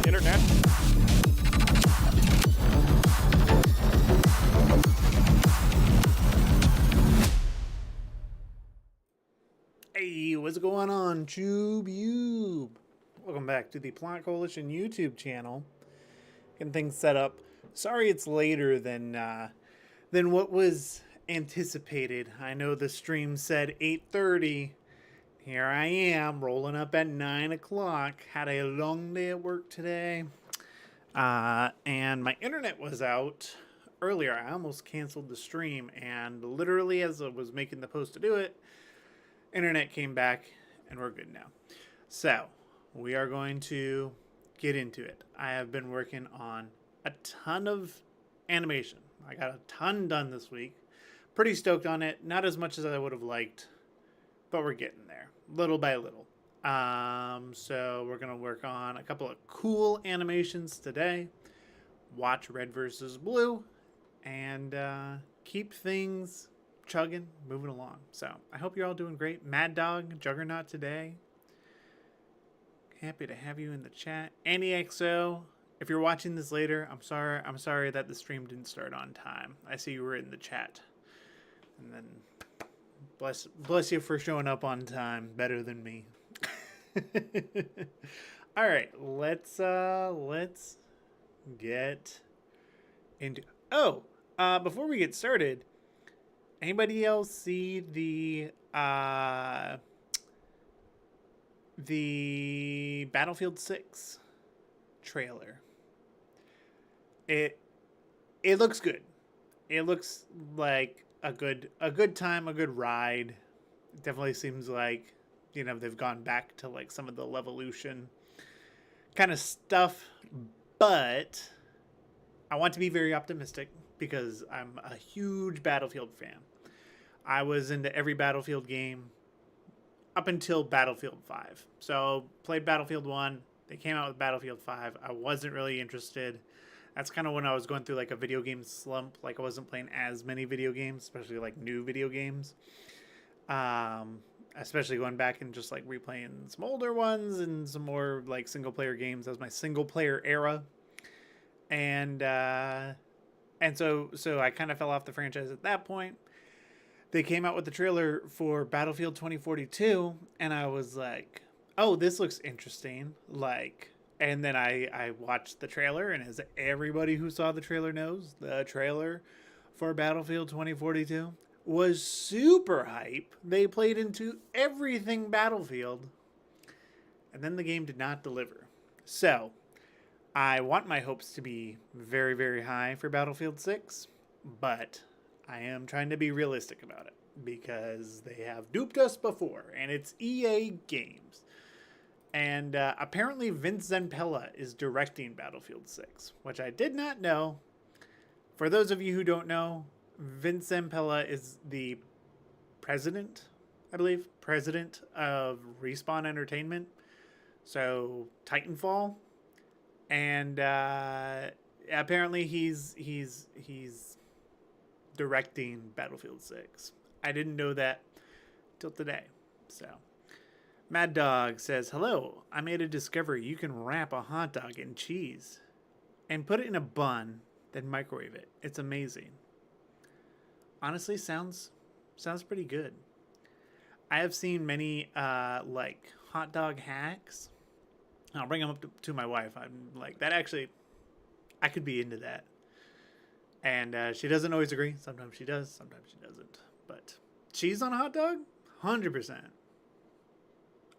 internet. Hey, what's going on, Tube? Welcome back to the Plot Coalition YouTube channel. Getting things set up. Sorry it's later than what was anticipated. I know the stream said 8:30. Here I am, rolling up at 9 o'clock. Had a long day at work today. And my internet was out earlier. I almost canceled the stream, and literally as I was making the post to do it, internet came back, and we're good now. So, we are going to get into it. I have been working on a ton of animation. I got a ton done this week. Pretty stoked on it. Not as much as I would have liked, but we're getting there, little by little. So we're going to work on a couple of cool animations today. Watch Red versus Blue, and keep things chugging, moving along. So I hope you're all doing great. Mad Dog, Juggernaut today. Happy to have you in the chat. AnnieXO, if you're watching this later, I'm sorry that the stream didn't start on time. I see you were in the chat. And then bless you for showing up on time, better than me. All right, let's get into. Before we get started, anybody else see the Battlefield 6 trailer? It looks good. It looks like a good time, a good ride. It definitely seems like, you know, they've gone back to like some of the Levolution kind of stuff, but I want to be very optimistic because I'm a huge Battlefield fan. I was into every Battlefield game up until Battlefield 5. So played Battlefield 1. They came out with Battlefield 5. I wasn't really interested. That's kind of when I was going through like a video game slump. Like I wasn't playing as many video games, especially like new video games. Especially going back and just like replaying some older ones and some more like single player games. That was my single player era. And so I kind of fell off the franchise at that point. They came out with the trailer for Battlefield 2042, and I was like, oh, this looks interesting. Like, and then I watched the trailer, and as everybody who saw the trailer knows, the trailer for Battlefield 2042 was super hype. They played into everything Battlefield, and then the game did not deliver. So, I want my hopes to be very, very high for Battlefield 6, but I am trying to be realistic about it because they have duped us before, and it's EA Games. And apparently Vince Zampella is directing Battlefield 6, which I did not know. For those of you who don't know, Vince Zampella is the president, I believe, president of Respawn Entertainment. So Titanfall. And apparently he's directing Battlefield 6. I didn't know that till today. So, Mad Dog says, hello, I made a discovery. You can wrap a hot dog in cheese and put it in a bun, then microwave it. It's amazing. Honestly, sounds pretty good. I have seen many like hot dog hacks. I'll bring them up to my wife. I'm like, that actually, I could be into that. And she doesn't always agree. Sometimes she does, sometimes she doesn't. But cheese on a hot dog? 100%.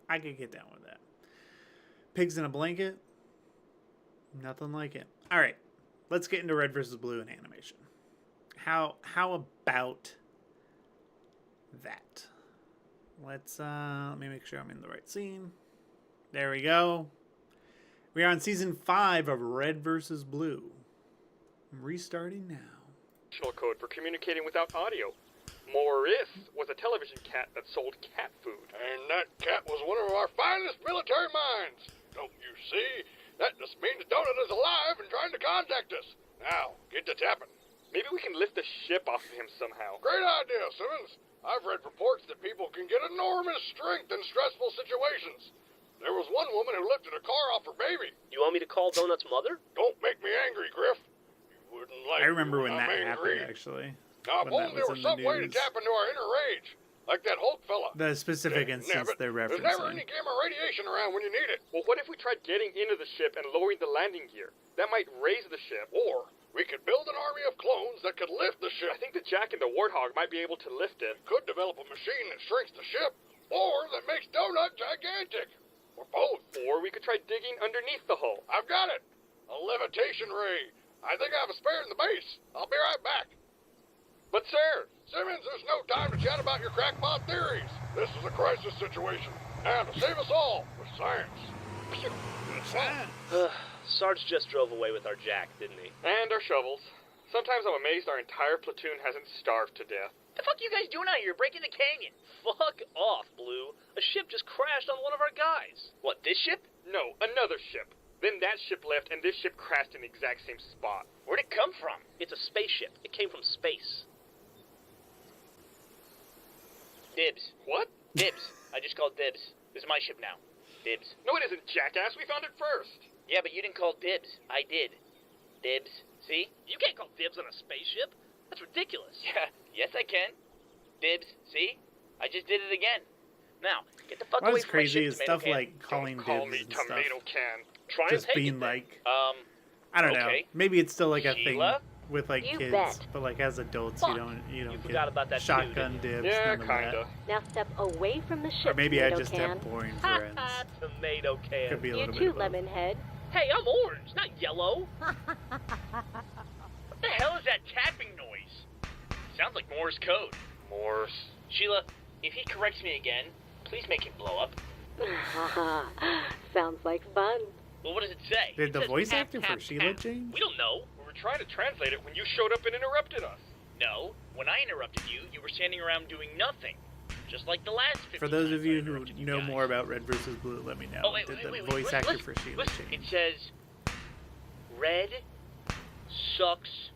I could get down with that. Pigs in a blanket? Nothing like it. All right, let's get into Red versus Blue in animation. How about that? Let's let me make sure I'm in the right scene. There we go. We are on season 5 of Red versus Blue. I'm restarting now. Code for communicating without audio. Maurice was a television cat that sold cat food. And that cat was one of our finest military minds. Don't you see? That just means Donut is alive and trying to contact us. Now, get to tapping. Maybe we can lift the ship off of him somehow. Great idea, Simmons. I've read reports that people can get enormous strength in stressful situations. There was one woman who lifted a car off her baby. You want me to call Donut's mother? Don't make me angry, Griff. You wouldn't like I remember me when that I'm angry. happened, actually. Now, if when only that there was was in the some way to news. tap into our inner rage. Like that Hulk fella. The specific Damn instance nabbit. they're There's never referencing. any gamma radiation around when you need it. Well, what if we tried getting into the ship and lowering the landing gear? That might raise the ship. Or we could build an army of clones that could lift the I ship. think the Jack and the Warthog might be able to lift it. Could develop a machine that shrinks the ship, or that makes Donut gigantic. Or both. Or we could try digging underneath the hull. I've got it. A levitation ray. I think I have a spare in the base. I'll be right back. But, sir, Simmons, there's no time to chat about your crackpot theories. This is a crisis situation. And to save us all, with science. Phew. Sarge just drove away with our Jack, didn't he? and our shovels. Sometimes I'm amazed our entire platoon hasn't starved to death. The fuck you guys doing out here breaking the canyon? Fuck off, Blue. A ship just crashed on one of our guys. What, this ship? No, another ship. Then that ship left, and this ship crashed in the exact same spot. Where'd it come from? It's a spaceship. It came from space. Dibs. What? Dibs. I just called dibs. This is my ship now. Dibs. No, it isn't, jackass. We found it first. Yeah, but you didn't call dibs. I did. Dibs. See? You can't call dibs on a spaceship. That's ridiculous. Yeah. Yes, I can. Dibs. See? I just did it again. Now, get the fuck What's away from my crazy ship, is tomato stuff can. like calling Don't call dibs me and stuff. tomato can. Try and Just take being it then. like, Um, I don't know. okay. Maybe it's still like a Sheila? thing with like You kids, bet. but like as adults, Fuck. you don't forgot get about that too, shotgun didn't dibs. Yeah, none of that. kinda. Now step away from the ship, Or maybe I tomato just can. have boring Ha friends. ha, tomato can. Could be a You little bit too, of both. lemon head. Hey, I'm orange, not yellow. what the hell is that tapping noise? Sounds like Morse code. Morse. Sheila, if he corrects me again, please make him blow up. Sounds like fun. Well, what does it say? Did the says voice tap, actor tap, for Sheila tap. change? We don't know. We were trying to translate it when you showed up and interrupted us. No, when I interrupted you, you were standing around doing nothing. Just like the last 50 For those of times I you who interrupted you know guys. more about Red versus Blue, let me know. Oh, wait, Did wait, the wait, voice wait, actor listen, for Sheila listen. It change? says, Red sucks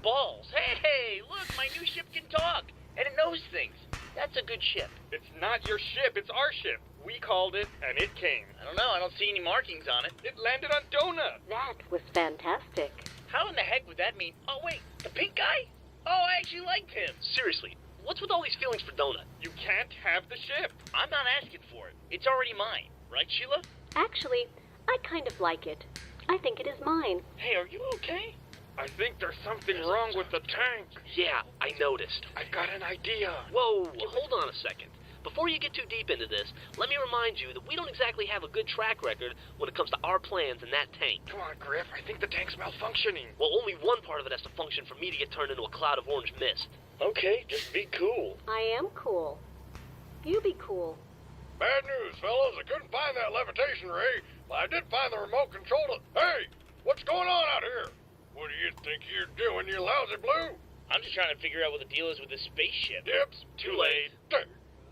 balls. Hey, look, my new ship can talk, and it knows things. That's a good ship. It's not your ship, it's our ship. We called it, and it came. I don't know, I don't see any markings on it. It landed on Donut. That was fantastic. How in the heck would that mean? Oh, wait, the pink guy? Oh, I actually liked him. Seriously, what's with all these feelings for Donut? You can't have the ship. I'm not asking for it. It's already mine. Right, Sheila? Actually, I kind of like it. I think it is mine. Hey, are you okay? I think there's something wrong with the tank. Yeah, I noticed. I've got an idea. Whoa, hold on a second. Before you get too deep into this, let me remind you that we don't exactly have a good track record when it comes to our plans in that tank. Come on, Griff. I think the tank's malfunctioning. Well, only one part of it has to function for me to get turned into a cloud of orange mist. Okay, just be cool. I am cool. You be cool. Bad news, fellas. I couldn't find that levitation ray, but I did find the remote control to... Hey, what's going on out here? What do you think you're doing, you lousy Blue? I'm just trying to figure out what the deal is with this spaceship. Dips? Too late.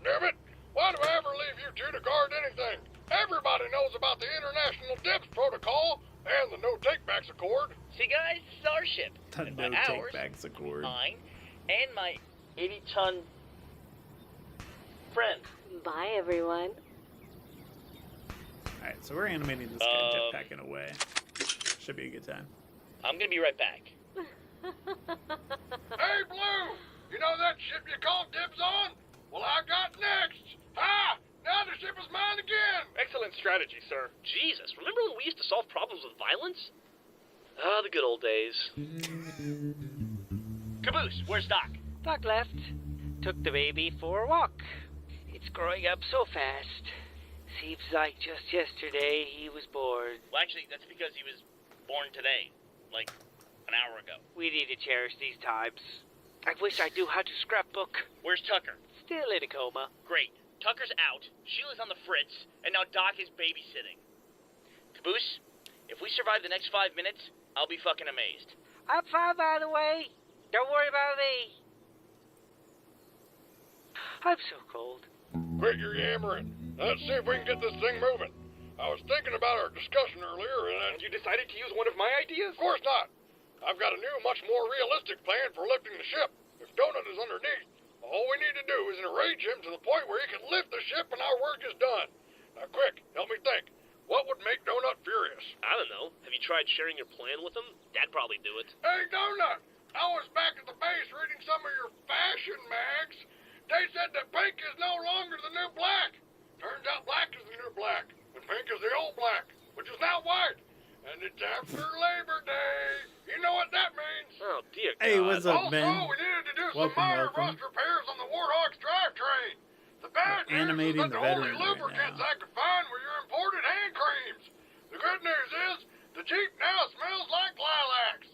Damn it! Why do I ever leave you two to guard anything? Everybody knows about the International Dips Protocol and the No Takebacks Accord. See, guys, this is our ship. The And no by ours, takebacks accord. mine, and my 80-ton friend. Bye, everyone. Alright, so we're animating this guy jetpacking away. Should be a good time. I'm gonna be right back. Hey, Blue! You know that ship you called dibs on? Well, I got next. Ha! Now the ship is mine again. Excellent strategy, sir. Jesus, remember when we used to solve problems with violence? Ah, the good old days. Caboose, where's Doc? Doc left. Took the baby for a walk. It's growing up so fast. Seems like just yesterday he was born. Well, actually, that's because he was born today, like an hour ago. We need to cherish these times. I wish I knew how to scrapbook. Where's Tucker? Still in a coma. Great. Tucker's out, Sheila's on the fritz, and now Doc is babysitting. Caboose, if we survive the next 5 minutes, I'll be fucking amazed. I'm fine, by the way. Don't worry about me. I'm so cold. Quit your yammering. Let's see if we can get this thing moving. I was thinking about our discussion earlier, and You decided to use one of my ideas? of course not. I've got a new, much more realistic plan for lifting the ship. If Donut is underneath, all we need to do is enrage him to the point where he can lift the ship and our work is done. Now quick, help me think. What would make Donut furious? I don't know. Have you tried sharing your plan with him? Dad'd probably do it. Hey, Donut! I was back at the base reading some of your fashion mags. They said that pink is no longer the new black. Turns out black is the new black, and pink is the old black, which is now white. And it's after Labor Day. You know what that means? Oh, dear God. Hey, what's up, Also, man? we needed to do Welcome, some minor welcome. rust repairs on the Warthog's drivetrain. The bad news Animating is that the the only veterans right lubricants now. I could find were your imported hand creams. The good news is the Jeep now smells like lilacs.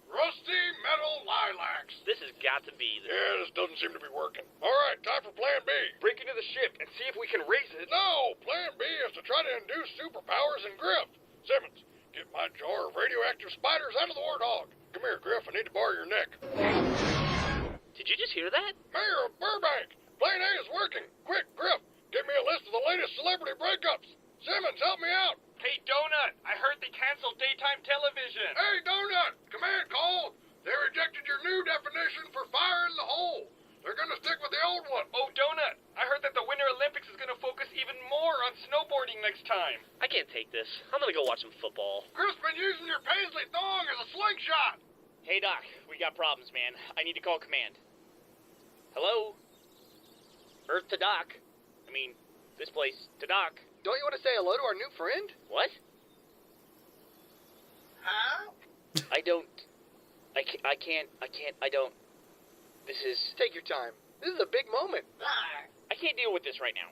Rusty metal lilacs. This has got to be the... Yeah, this doesn't seem to be working. All right, time for Plan B. Break into the ship and see if we can raise it. No, Plan B is to try to induce superpowers in Griff. Simmons, get my jar of radioactive spiders out of the Warthog. Come here, Griff. I need to borrow your neck. Did you just hear that? Mayor of Burbank, Plan A is working. Quick, Griff, give me a list of the latest celebrity breakups. Simmons, help me out. Hey, Donut, I heard they canceled daytime television. Hey, Donut, command call. They rejected your new definition for fire in the hole. They're going to stick with the old one. Oh, Donut, I heard that the Winter Olympics is going to focus even more on snowboarding next time. I can't take this. I'm gonna go watch some football. Griff's been using your paisley thong as a slingshot. Hey, Doc, we got problems, man. I need to call command. Hello? Earth to Doc. I mean, this place to Doc. Don't you want to say hello to our new friend? What? Huh? I don't. I can't. This is... Take your time. This is a big moment. I can't deal with this right now.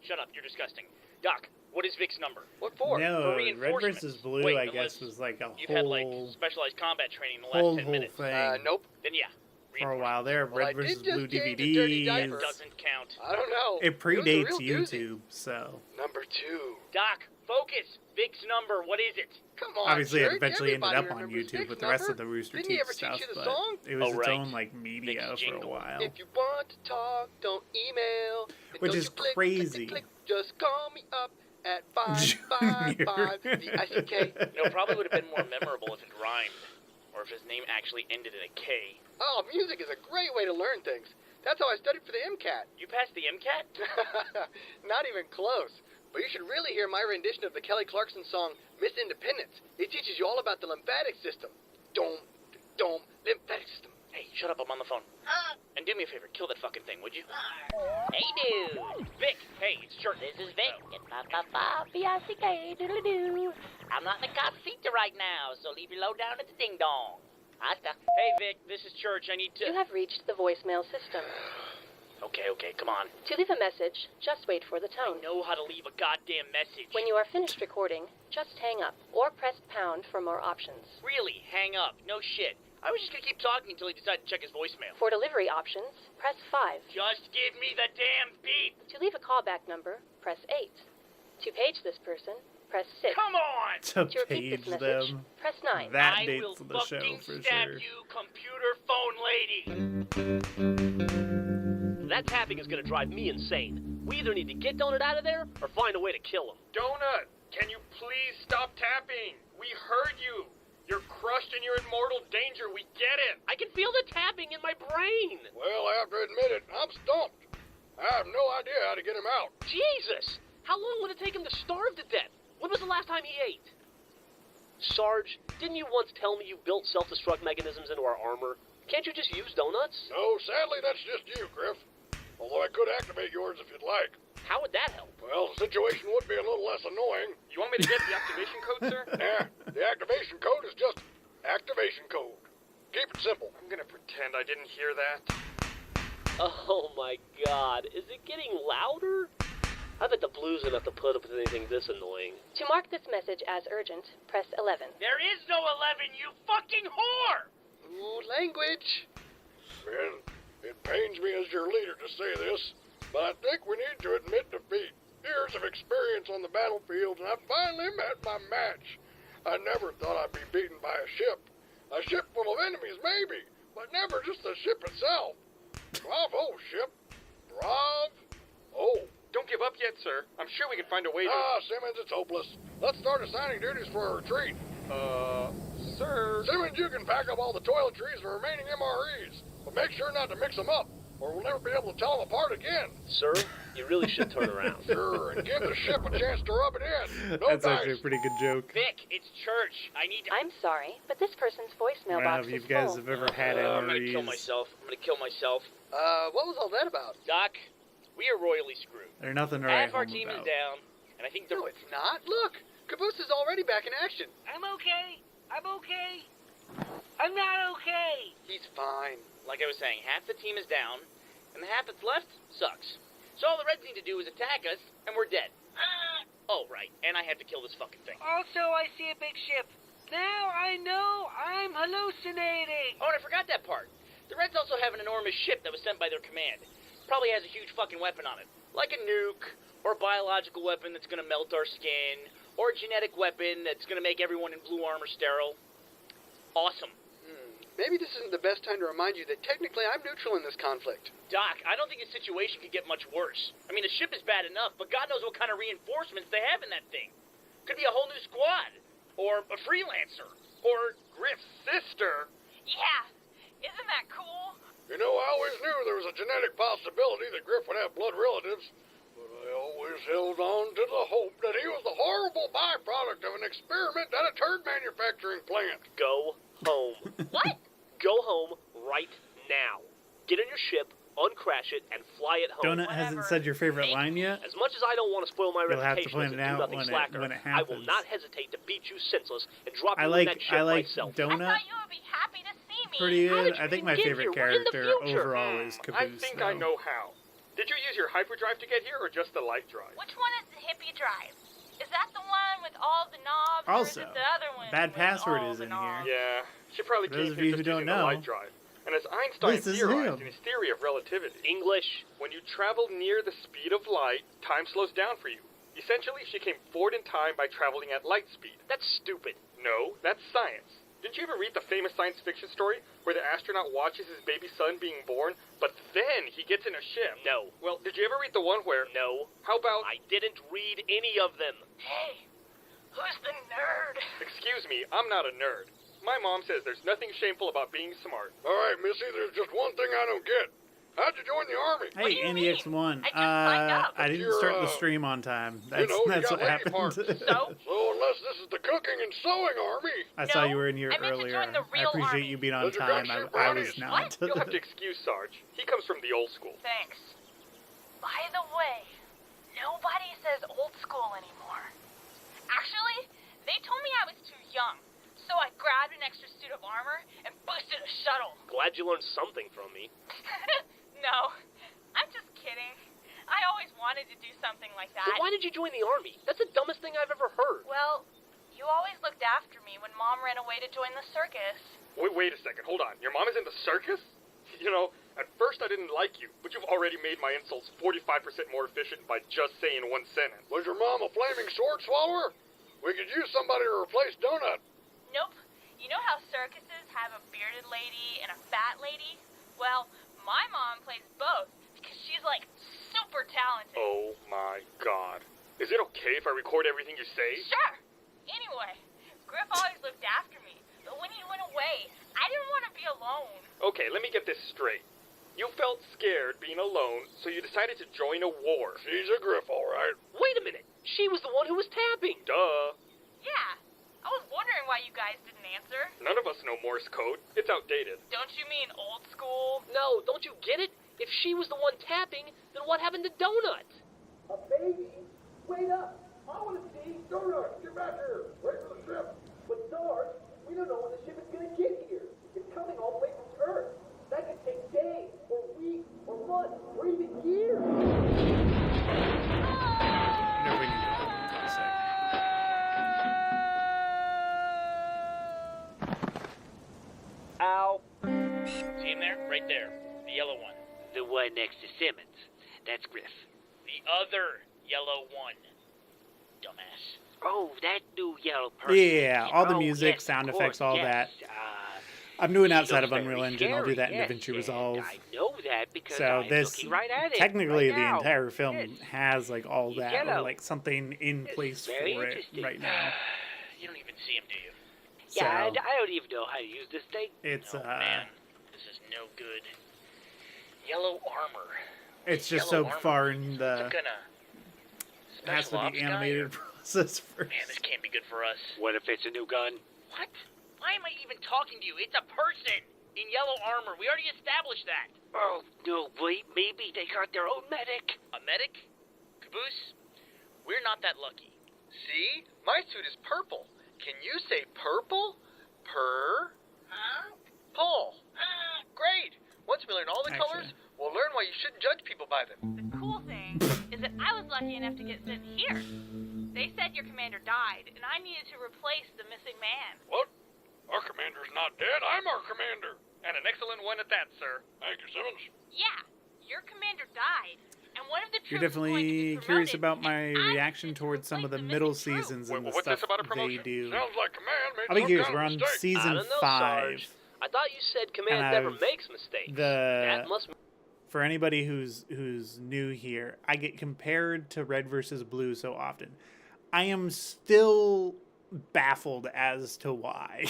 Shut up, you're disgusting. Doc, what is Vic's number? What for? No, For Red reinforcements. versus Blue, Wait, I guess, unless was like a You've had, like, whole, specialized combat training in the whole last 10 minutes. thing Nope. Then yeah. for a while there. Well, I Red did versus just Blue change a dirty DVDs. diaper. Doesn't count. I don't know. It was a predates real doozy. YouTube, so Number 2. Doc, focus. Vic's number, what is it? Come on, obviously it Church. eventually ended Everybody up on remembers YouTube Vic's with the rest of number. the Rooster Didn't he Teeth ever teach stuff, you the but song? it was Oh, its right. own like media Vic's for a jingle. while. If you want to talk, don't email. And Which don't is you click, crazy. Click, click, click. Just call me up at 555 VICK. No, it probably would have been more memorable if it rhymed. Or if his name actually ended in a K. Oh, music is a great way to learn things. That's how I studied for the MCAT. You passed the MCAT? Not even close. But you should really hear my rendition of the Kelly Clarkson song, Miss Independence. It teaches you all about the lymphatic system. Dome, lymphatic system. Hey, shut up, I'm on the phone. And do me a favor, kill that fucking thing, would you? Hey, dude. Vic, hey, it's Church. This is Vic. B-I-C-K, doodle-doo. I'm not in the casita right now, so leave your load down at the ding-dong. Hasta. Hey, Vic, this is Church. I need to... You have reached the voicemail system. Okay, come on. To leave a message, just wait for the I tone. know how to leave a goddamn message. When you are finished recording, just hang up or press pound for more options. Really, hang up. No shit. I was just gonna keep talking until he decided to check his voicemail. For delivery options, press 5. Just give me the damn beep. To leave a callback number, press 8. To page this person, press 6. Come on! To To repeat page this message, them. press 9. That I dates will the show fucking for stab sure. you, computer phone lady. That tapping is gonna drive me insane. We either need to get Donut out of there or find a way to kill him. Donut, can you please stop tapping? We heard you. You're crushed and you're in mortal danger. We get it. I can feel the tapping in my brain. Well, I have to admit it, I'm stumped. I have no idea how to get him out. Jesus! How long would it take him to starve to death? When was the last time he ate? Sarge, didn't you once tell me you built self-destruct mechanisms into our armor? Can't you just use donuts? No, sadly, that's just you, Griff. Although I could activate yours if you'd like. How would that help? Well, the situation would be a little less annoying. You want me to get the activation code, sir? Nah, the activation code is just activation code. Keep it simple. I'm gonna pretend I didn't hear that. Oh my god, is it getting louder? I bet the Blues enough to put up with anything this annoying. To mark this message as urgent, press 11. There is no 11, you fucking whore! Ooh, language. Man, it pains me as your leader to say this, but I think we need to admit defeat. Years of experience on the battlefield, and I finally met my match. I never thought I'd be beaten by a ship. A ship full of enemies, maybe, but never just the ship itself. Bravo, ship. Bravo. Don't give up yet, sir. I'm sure we can find a way to... Simmons, it's hopeless. Let's start assigning duties for a retreat. Sir... Simmons, you can pack up all the toiletries and remaining MREs, but make sure not to mix them up. or we'll never be able to tell them apart again. Sir, you really should turn around. Sure, and give the ship a chance to rub it in. No That's dice. actually a pretty good joke. Vic, it's church. I need to. I'm sorry, but this person's voicemail I don't know box if is you guys full. have ever had I'm gonna MREs. kill myself. I'm gonna kill myself. What was all that about? Doc, we are royally screwed. There's nothing to write Half our home team about. is down, and I think the No, it's not. Look, Caboose is already back in action. I'm okay. I'm okay. I'm not okay. He's fine. like I was saying, half the team is down, and the half that's left sucks. So all the Reds need to do is attack us, and we're dead. Oh, right, and I have to kill this fucking thing. Also, I see a big ship. Now I know I'm hallucinating. Oh, and I forgot that part. The Reds also have an enormous ship that was sent by their command. Probably has a huge fucking weapon on it. Like a nuke, or a biological weapon that's gonna melt our skin, or a genetic weapon that's gonna make everyone in blue armor sterile. Awesome. Maybe this isn't the best time to remind you that technically I'm neutral in this conflict. Doc, I don't think the situation could get much worse. I mean, the ship is bad enough, but God knows what kind of reinforcements they have in that thing. Could be a whole new squad, or a freelancer, or Griff's sister. Yeah, isn't that cool? You know, I always knew there was a genetic possibility that Griff would have blood relatives, but I always held on to the hope that he was the horrible byproduct of an experiment at a turd manufacturing plant. Go home. What? Go home right now. Get in your ship, uncrash it, and fly it home. Donut hasn't said your favorite line yet. As much as I don't want to spoil my You'll have to reputation point as it a out do-nothing when slacker, it I will happens. not hesitate to beat you senseless and drop I you in like that ship myself. I Donut. thought you would be happy to see me. Pretty How good. did you I think my even get favorite here? We're in the character future. overall is Caboose. I think I though. know how. Did you use your hyperdrive to get here, or just the light drive? Which one is the hippie drive? Is that the one with all the knobs, or Also, is it the other one Bad with Password all is the in knobs? here. Yeah, she probably For those came of here you just who don't using the know, light drive. And as Einstein this is theorized him. in his theory of relativity, English. when you travel near the speed of light, time slows down for you. Essentially, she came forward in time by traveling at light speed. That's stupid. No, that's science. Didn't you ever read the famous science fiction story where the astronaut watches his baby son being born, but then he gets in a ship? No. Well, did you ever read the one where... No. How about... I didn't read any of them. Hey, who's the nerd? Excuse me, I'm not a nerd. My mom says there's nothing shameful about being smart. All right, Missy, there's just one thing I don't get. How'd you join the army? What do Hey, you Andy mean? X1. I just signed up. I didn't You're, start the stream on time. That's, know, you that's got what lady happened. parts. So? So unless this is the cooking and sewing army, I saw No, you were in here I meant to earlier. join the I real appreciate army. you being on Those are time. gunship I was brownies. not. You'll have to excuse Sarge. He comes from the old school. Thanks. By the way, nobody says old school anymore. Actually, they told me I was too young, so I grabbed an extra suit of armor and boosted a shuttle. Glad you learned something from me. No, I'm just kidding. I always wanted to do something like that. Then why did you join the army? That's the dumbest thing I've ever heard. Well, you always looked after me when Mom ran away to join the circus. Wait a second, hold on. Your mom is in the circus? You know, at first I didn't like you, but you've already made my insults 45% more efficient by just saying one sentence. was your mom a flaming sword swallower? We could use somebody to replace Donut. Nope. You know how circuses have a bearded lady and a fat lady? Well, my mom plays both because she's like super talented. Oh my god. Is it okay if I record everything you say? Sure. Anyway, Griff always looked after me, but when he went away, I didn't want to be alone. Okay, let me get this straight. You felt scared being alone, so you decided to join a war. She's a Griff, all right. Wait a minute. She was the one who was tapping. Duh. Yeah. I was wondering why you guys didn't answer. None of us know Morse code. It's outdated. Don't you mean old school? No, don't you get it? If she was the one tapping, then what happened to Donut? A baby? Wait up! I want to see Donut. Get back here. Wait for the ship. But Sarge, we don't know when the ship is going to get here. It's coming all the way from Earth. That could take days, or weeks, or months, or even years. No, we need to go home, for God's sake. Ow. See him there? Right there. The yellow one. The one next to Simmons. That's Griff. The other yellow one. Dumbass. Oh, that new yellow person. Yeah, all the Oh, music, yes, sound of effects, course, all yes. that. I'm doing He outside looks of Unreal very Engine. I'll do scary, that in yes, DaVinci and Resolve. I know that because So I'm this, looking right at it technically, right the now. entire film Yes. has like all He's that, or yellow. like something in It's place for very it interesting. right now. You don't even see him, do you? Yeah, So I don't even know how to use this thing. it's Oh, man. This is no good. Yellow armor. It's just Yellow so armor. far in Some the kind of has special to ops be guy, or- animated process first. Man, this can't be good for us. What if it's a new gun? What? Why am I even talking to you? It's a person in yellow armor. We already established that. Oh, no, wait, maybe they got their own medic. A medic? Caboose? We're not that lucky. See? My suit is purple. Can you say purple? Paul. Great. Once we learn all the colors, we'll learn why you shouldn't judge people by them. The cool thing is that I was lucky enough to get sent here. They said your commander died, and I needed to replace the missing man. What? Our commander's not dead. I'm our commander. And an excellent one at that, sir. Thank you, Simmons. Yeah, your commander died, and one of the You're troops is going to definitely be curious promoted, about my and I reaction needed to towards some of the replace middle missing troop. seasons and the What's this stuff about a they promotion? do. Sounds like command made I'll be some curious. kind We're of on mistake. I season don't know, 5. Sarge. I thought you said command And never I've- makes mistakes. The That must for anybody who's new here, I get compared to Red versus Blue so often. I am still baffled as to why.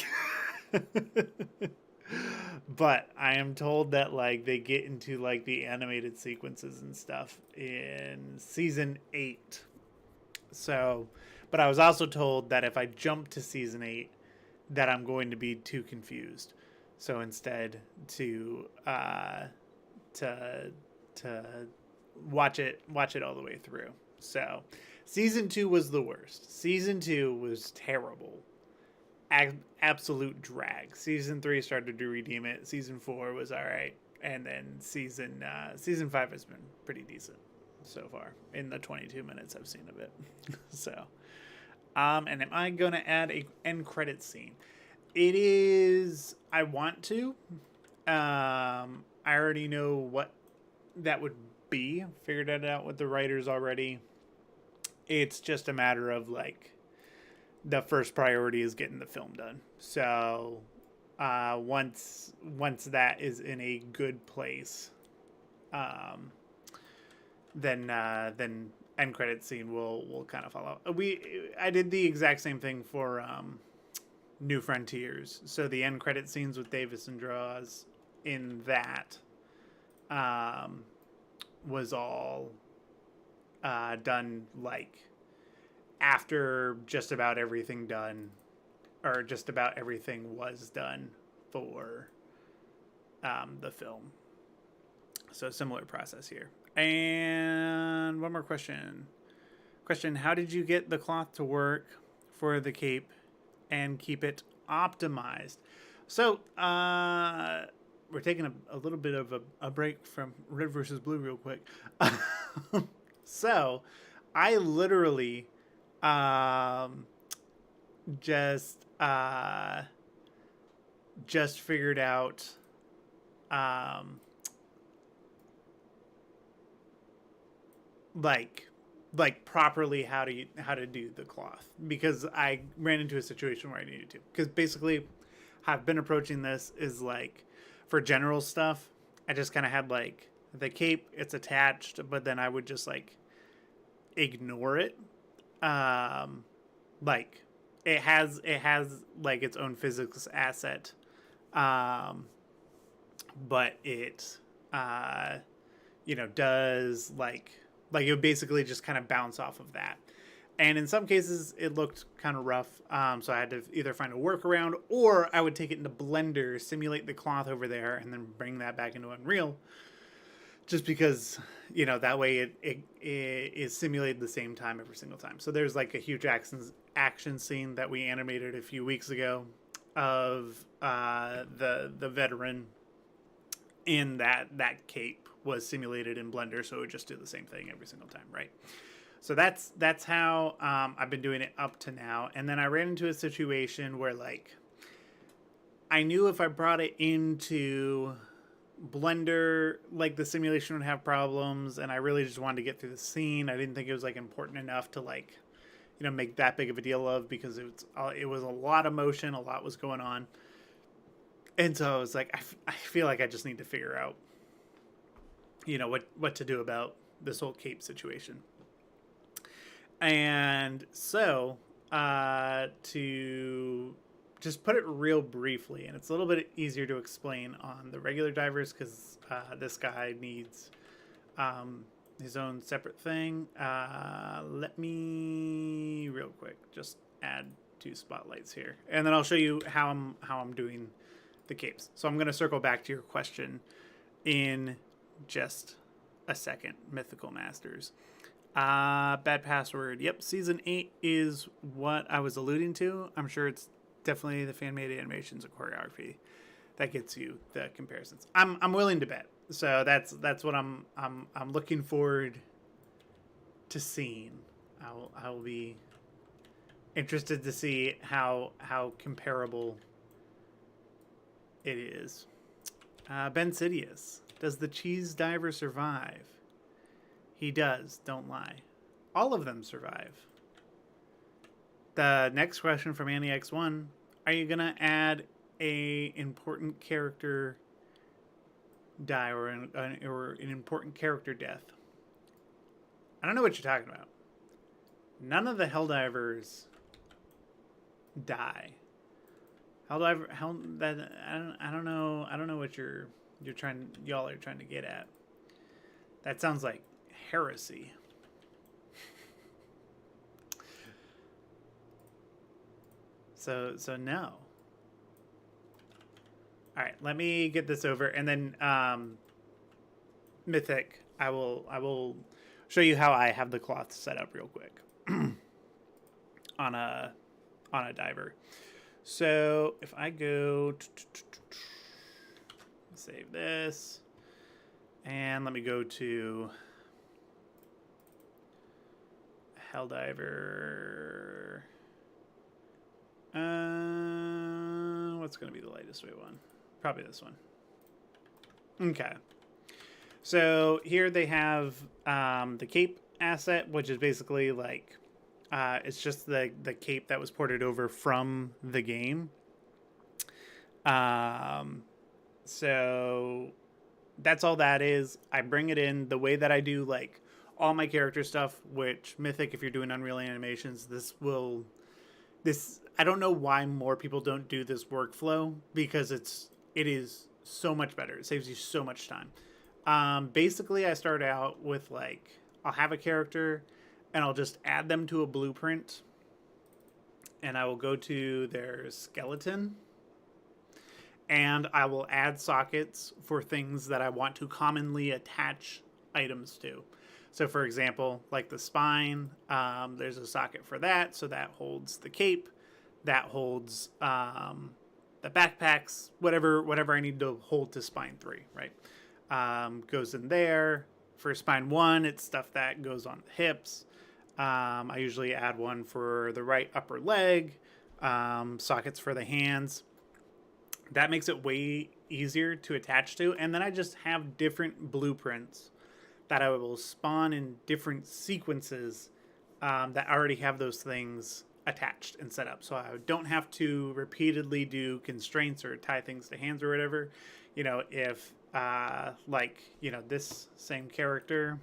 But I am told that like they get into like the animated sequences and stuff in season 8. So, but I was also told that if I jump to season 8 that I'm going to be too confused. So instead to watch it all the way through. So season 2 was the worst. Season 2 was terrible. Absolute drag. Season 3 started to redeem it. Season 4 was all right, and then season 5 has been pretty decent so far in the 22 minutes I've seen of it. So, and am I gonna add a end credit scene? It is. I want to. I already know what that would be. Figured it out with the writers already. It's just a matter of like. The first priority is getting the film done. So once that is in a good place, then end credit scene will kind of follow. I did the exact same thing for New Frontiers. So the end credit scenes with Davis and Draws in that was all done like. After just about everything done, or just about everything was done for the film. So similar process here. And one more question. How did you get the cloth to work for the cape and keep it optimized? So we're taking a little bit of a break from Red versus Blue real quick. So I literally... just figured out like properly how to do the cloth, because I ran into a situation where I needed to, because basically how I've been approaching this is like for general stuff I just kind of had like the cape, it's attached, but then I would just like ignore it. Like it has like its own physics asset, but it does like it would basically just kind of bounce off of that, and in some cases it looked kind of rough, so I had to either find a workaround, or I would take it into Blender, simulate the cloth over there, and then bring that back into Unreal. Just because, that way it is simulated the same time every single time. So there's like a huge action scene that we animated a few weeks ago of the veteran in that cape was simulated in Blender, so it would just do the same thing every single time, right? So that's how I've been doing it up to now. And then I ran into a situation where like I knew if I brought it into Blender, like the simulation would have problems, and I really just wanted to get through the scene. I didn't think it was like important enough to like make that big of a deal of, because it was a lot of motion, a lot was going on, and so I was like, I feel like I just need to figure out what to do about this whole cape situation. And so to just put it real briefly, and it's a little bit easier to explain on the regular divers because this guy needs his own separate thing. Let me real quick just add 2 spotlights here, and then I'll show you how I'm doing the capes. So I'm going to circle back to your question in just a second. Mythical Masters. Bad password. Yep, season 8 is what I was alluding to. I'm sure it's definitely the fan-made animations and choreography that gets you the comparisons. I'm willing to bet. So that's what I'm looking forward to seeing. I will be interested to see how comparable it is. Ben Sidious. Does the cheese diver survive? He does, don't lie. All of them survive. The next question from Annie X1. Are you gonna add a important character die or an important character death? I don't know what you're talking about. None of the Helldivers die. I don't know what y'all are trying to get at. That sounds like heresy. So no. All right, let me get this over, and then Mythic, I will show you how I have the cloth set up real quick on a diver. So if I go save this, and let me go to Helldiver. What's going to be the lightest weight one? Probably this one. Okay. So here they have the cape asset, which is basically like it's just the cape that was ported over from the game. So that's all that is. I bring it in the way that I do like all my character stuff, which Mythic, if you're doing Unreal animations, I don't know why more people don't do this workflow, because it is so much better. It saves you so much time. Basically, I start out with like, I'll have a character and I'll just add them to a blueprint, and I will go to their skeleton and I will add sockets for things that I want to commonly attach items to. So for example, like the spine, there's a socket for that. So that holds the cape, that holds the backpacks, whatever I need to hold to spine 3, right? Goes in there. For spine 1, it's stuff that goes on the hips. I usually add one for the right upper leg, sockets for the hands. That makes it way easier to attach to. And then I just have different blueprints that I will spawn in different sequences that already have those things attached and set up. So I don't have to repeatedly do constraints or tie things to hands or whatever. You know, if this same character,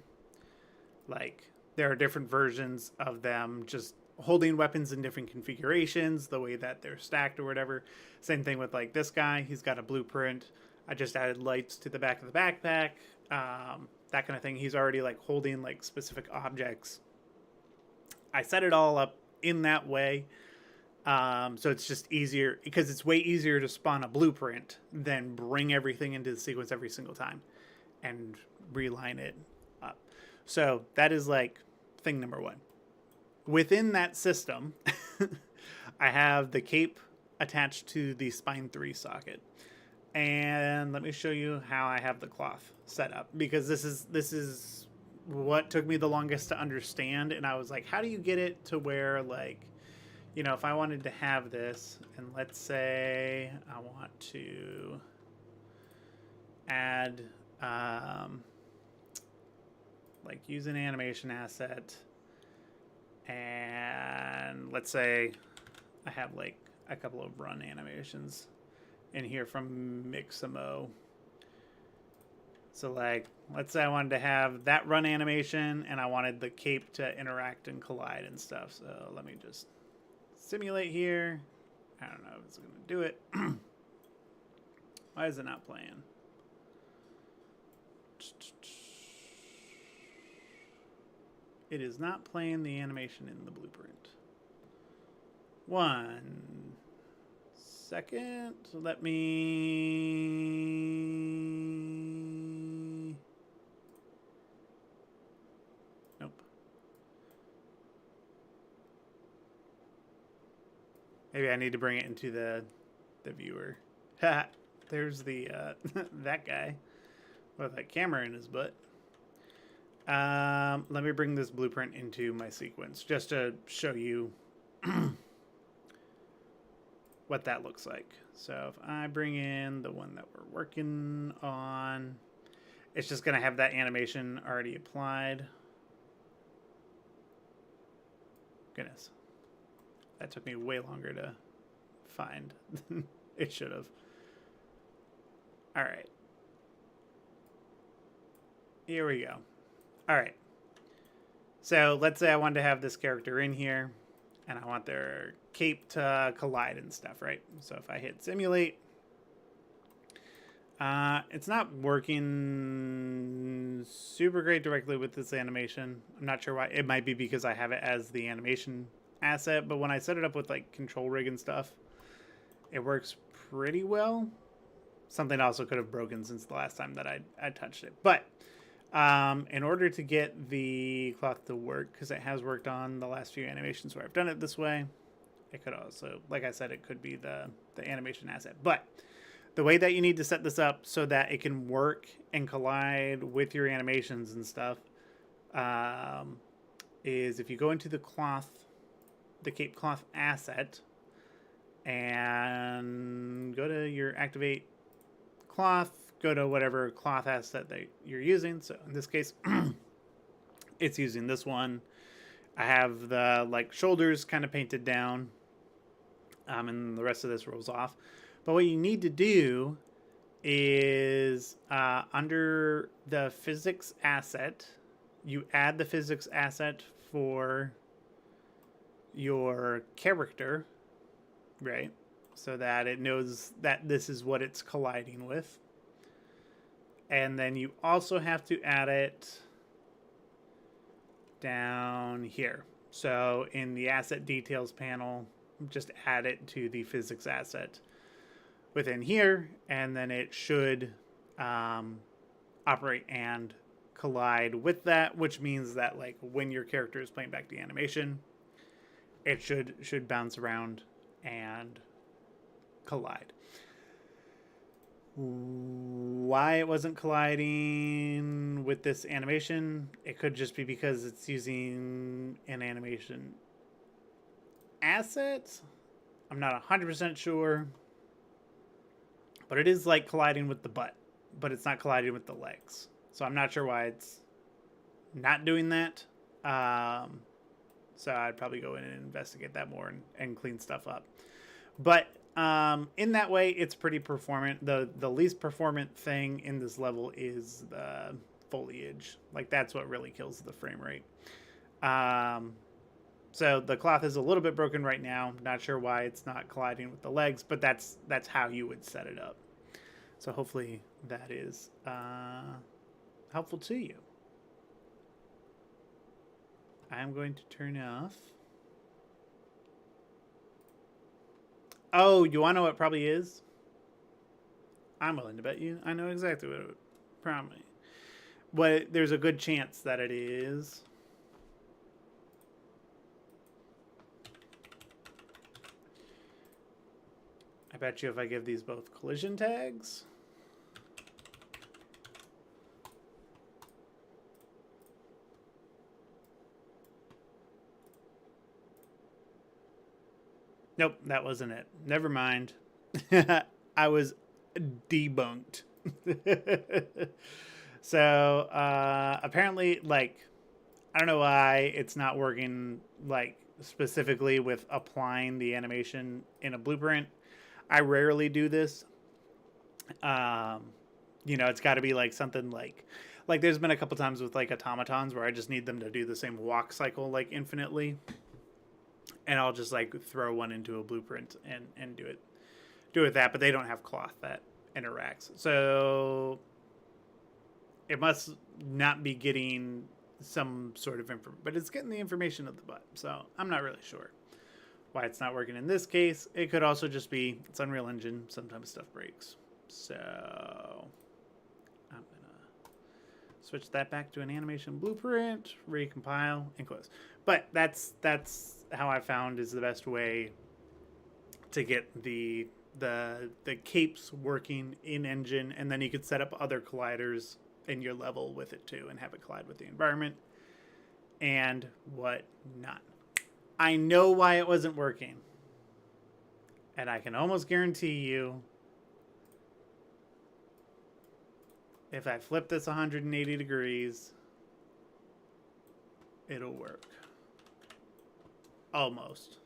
like there are different versions of them just holding weapons in different configurations, the way that they're stacked or whatever. Same thing with like this guy, he's got a blueprint. I just added lights to the back of the backpack, that kind of thing. He's already like holding like specific objects. I set it all up in that way. So it's just easier, because it's way easier to spawn a blueprint than bring everything into the sequence every single time and reline it up. So that is like thing number 1. Within that system, I have the cape attached to the spine 3 socket. And let me show you how I have the cloth set up, because this is what took me the longest to understand. And I was like, how do you get it to where, like, you know, if I wanted to have this, and let's say I want to add, like use an animation asset, and let's say I have like a couple of run animations in here from Mixamo. So like, let's say I wanted to have that run animation and I wanted the cape to interact and collide and stuff. So let me just simulate here, I don't know if it's going to do it. Why is it not playing? It is not playing the animation in the blueprint. 1 second. Let me... Nope. Maybe I need to bring it into the viewer. Ha! There's the that guy with that camera in his butt. Let me bring this blueprint into my sequence just to show you what that looks like. So if I bring in the one that we're working on, it's just going to have that animation already applied. Goodness. That took me way longer to find than it should have. All right. Here we go. All right. So let's say I wanted to have this character in here and I want their cape to collide and stuff, right? So if I hit simulate, it's not working super great directly with this animation. I'm not sure why. It might be because I have it as the animation asset, but when I set it up with like control rig and stuff, it works pretty well. Something also could have broken since the last time that I touched it. But in order to get the cloth to work, because it has worked on the last few animations where I've done it this way, it could also, like I said, it could be the animation asset. But the way that you need to set this up so that it can work and collide with your animations and stuff is if you go into the cloth, the cape cloth asset, and go to your activate cloth, go to whatever cloth asset that you're using. So in this case, it's using this one. I have the like shoulders kind of painted down, and the rest of this rolls off. But what you need to do is under the physics asset, you add the physics asset for your character, right? So that it knows that this is what it's colliding with. And then you also have to add it down here. So in the asset details panel, just add it to the physics asset within here, and then it should operate and collide with that, which means that like when your character is playing back the animation, it should bounce around and collide. Why it wasn't colliding with this animation, it could just be because it's using an animation asset. I'm not 100% sure, but it is like colliding with the butt, but it's not colliding with the legs. So I'm not sure why it's not doing that. So I'd probably go in and investigate that more and clean stuff up. But in that way, it's pretty performant. The least performant thing in this level is the foliage. Like, that's what really kills the frame rate. So the cloth is a little bit broken right now. Not sure why it's not colliding with the legs, but that's how you would set it up. So hopefully that is helpful to you. I'm going to turn off. Oh, you want to know what it probably is? I'm willing to bet you I know exactly what it would probably. But there's a good chance that it is. I bet you if I give these both collision tags. Nope, that wasn't it. Never mind. I was debunked. So, apparently, like, I don't know why it's not working, like, specifically with applying the animation in a blueprint. I rarely do this. You know, it's got to be, like, something like there's been a couple times with, like, automatons where I just need them to do the same walk cycle, like, infinitely. and I'll just like throw one into a blueprint and do it with that. But they don't have cloth that interacts, so it must not be getting some sort of info, but it's getting the information of the butt. So I'm not really sure why it's not working in this case. It could also just be it's Unreal Engine. Sometimes stuff breaks. So I'm gonna switch that back to an animation blueprint, recompile, and close. But that's how I found is the best way to get the capes working in engine, and then you could set up other colliders in your level with it too and have it collide with the environment and whatnot. I know why it wasn't working, and I can almost guarantee you if I flip this 180 degrees, it'll work. Almost.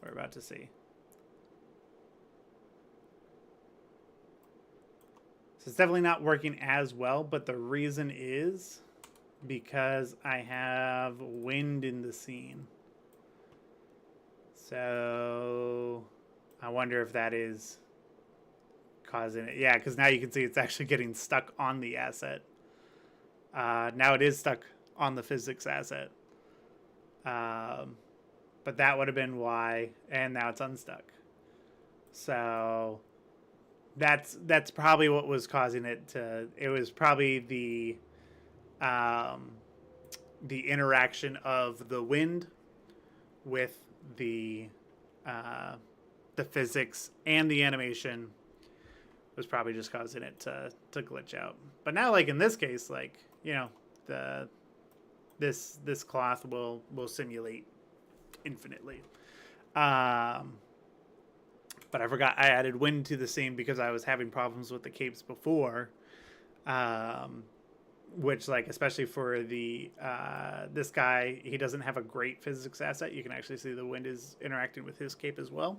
We're about to see. So it's definitely not working as well, but the reason is because I have wind in the scene. So I wonder if that is causing it. Yeah, because now you can see it's actually getting stuck on the asset. Now it is stuck on the physics asset. But that would have been why, and now it's unstuck. So that's probably what was causing it to. It was probably the interaction of the wind with the physics and the animation was probably just causing it to glitch out. But now, like in this case, like, you know, this cloth will simulate infinitely. But I forgot I added wind to the scene because I was having problems with the capes before, which, like, especially for the this guy, he doesn't have a great physics asset. You can actually see the wind is interacting with his cape as well.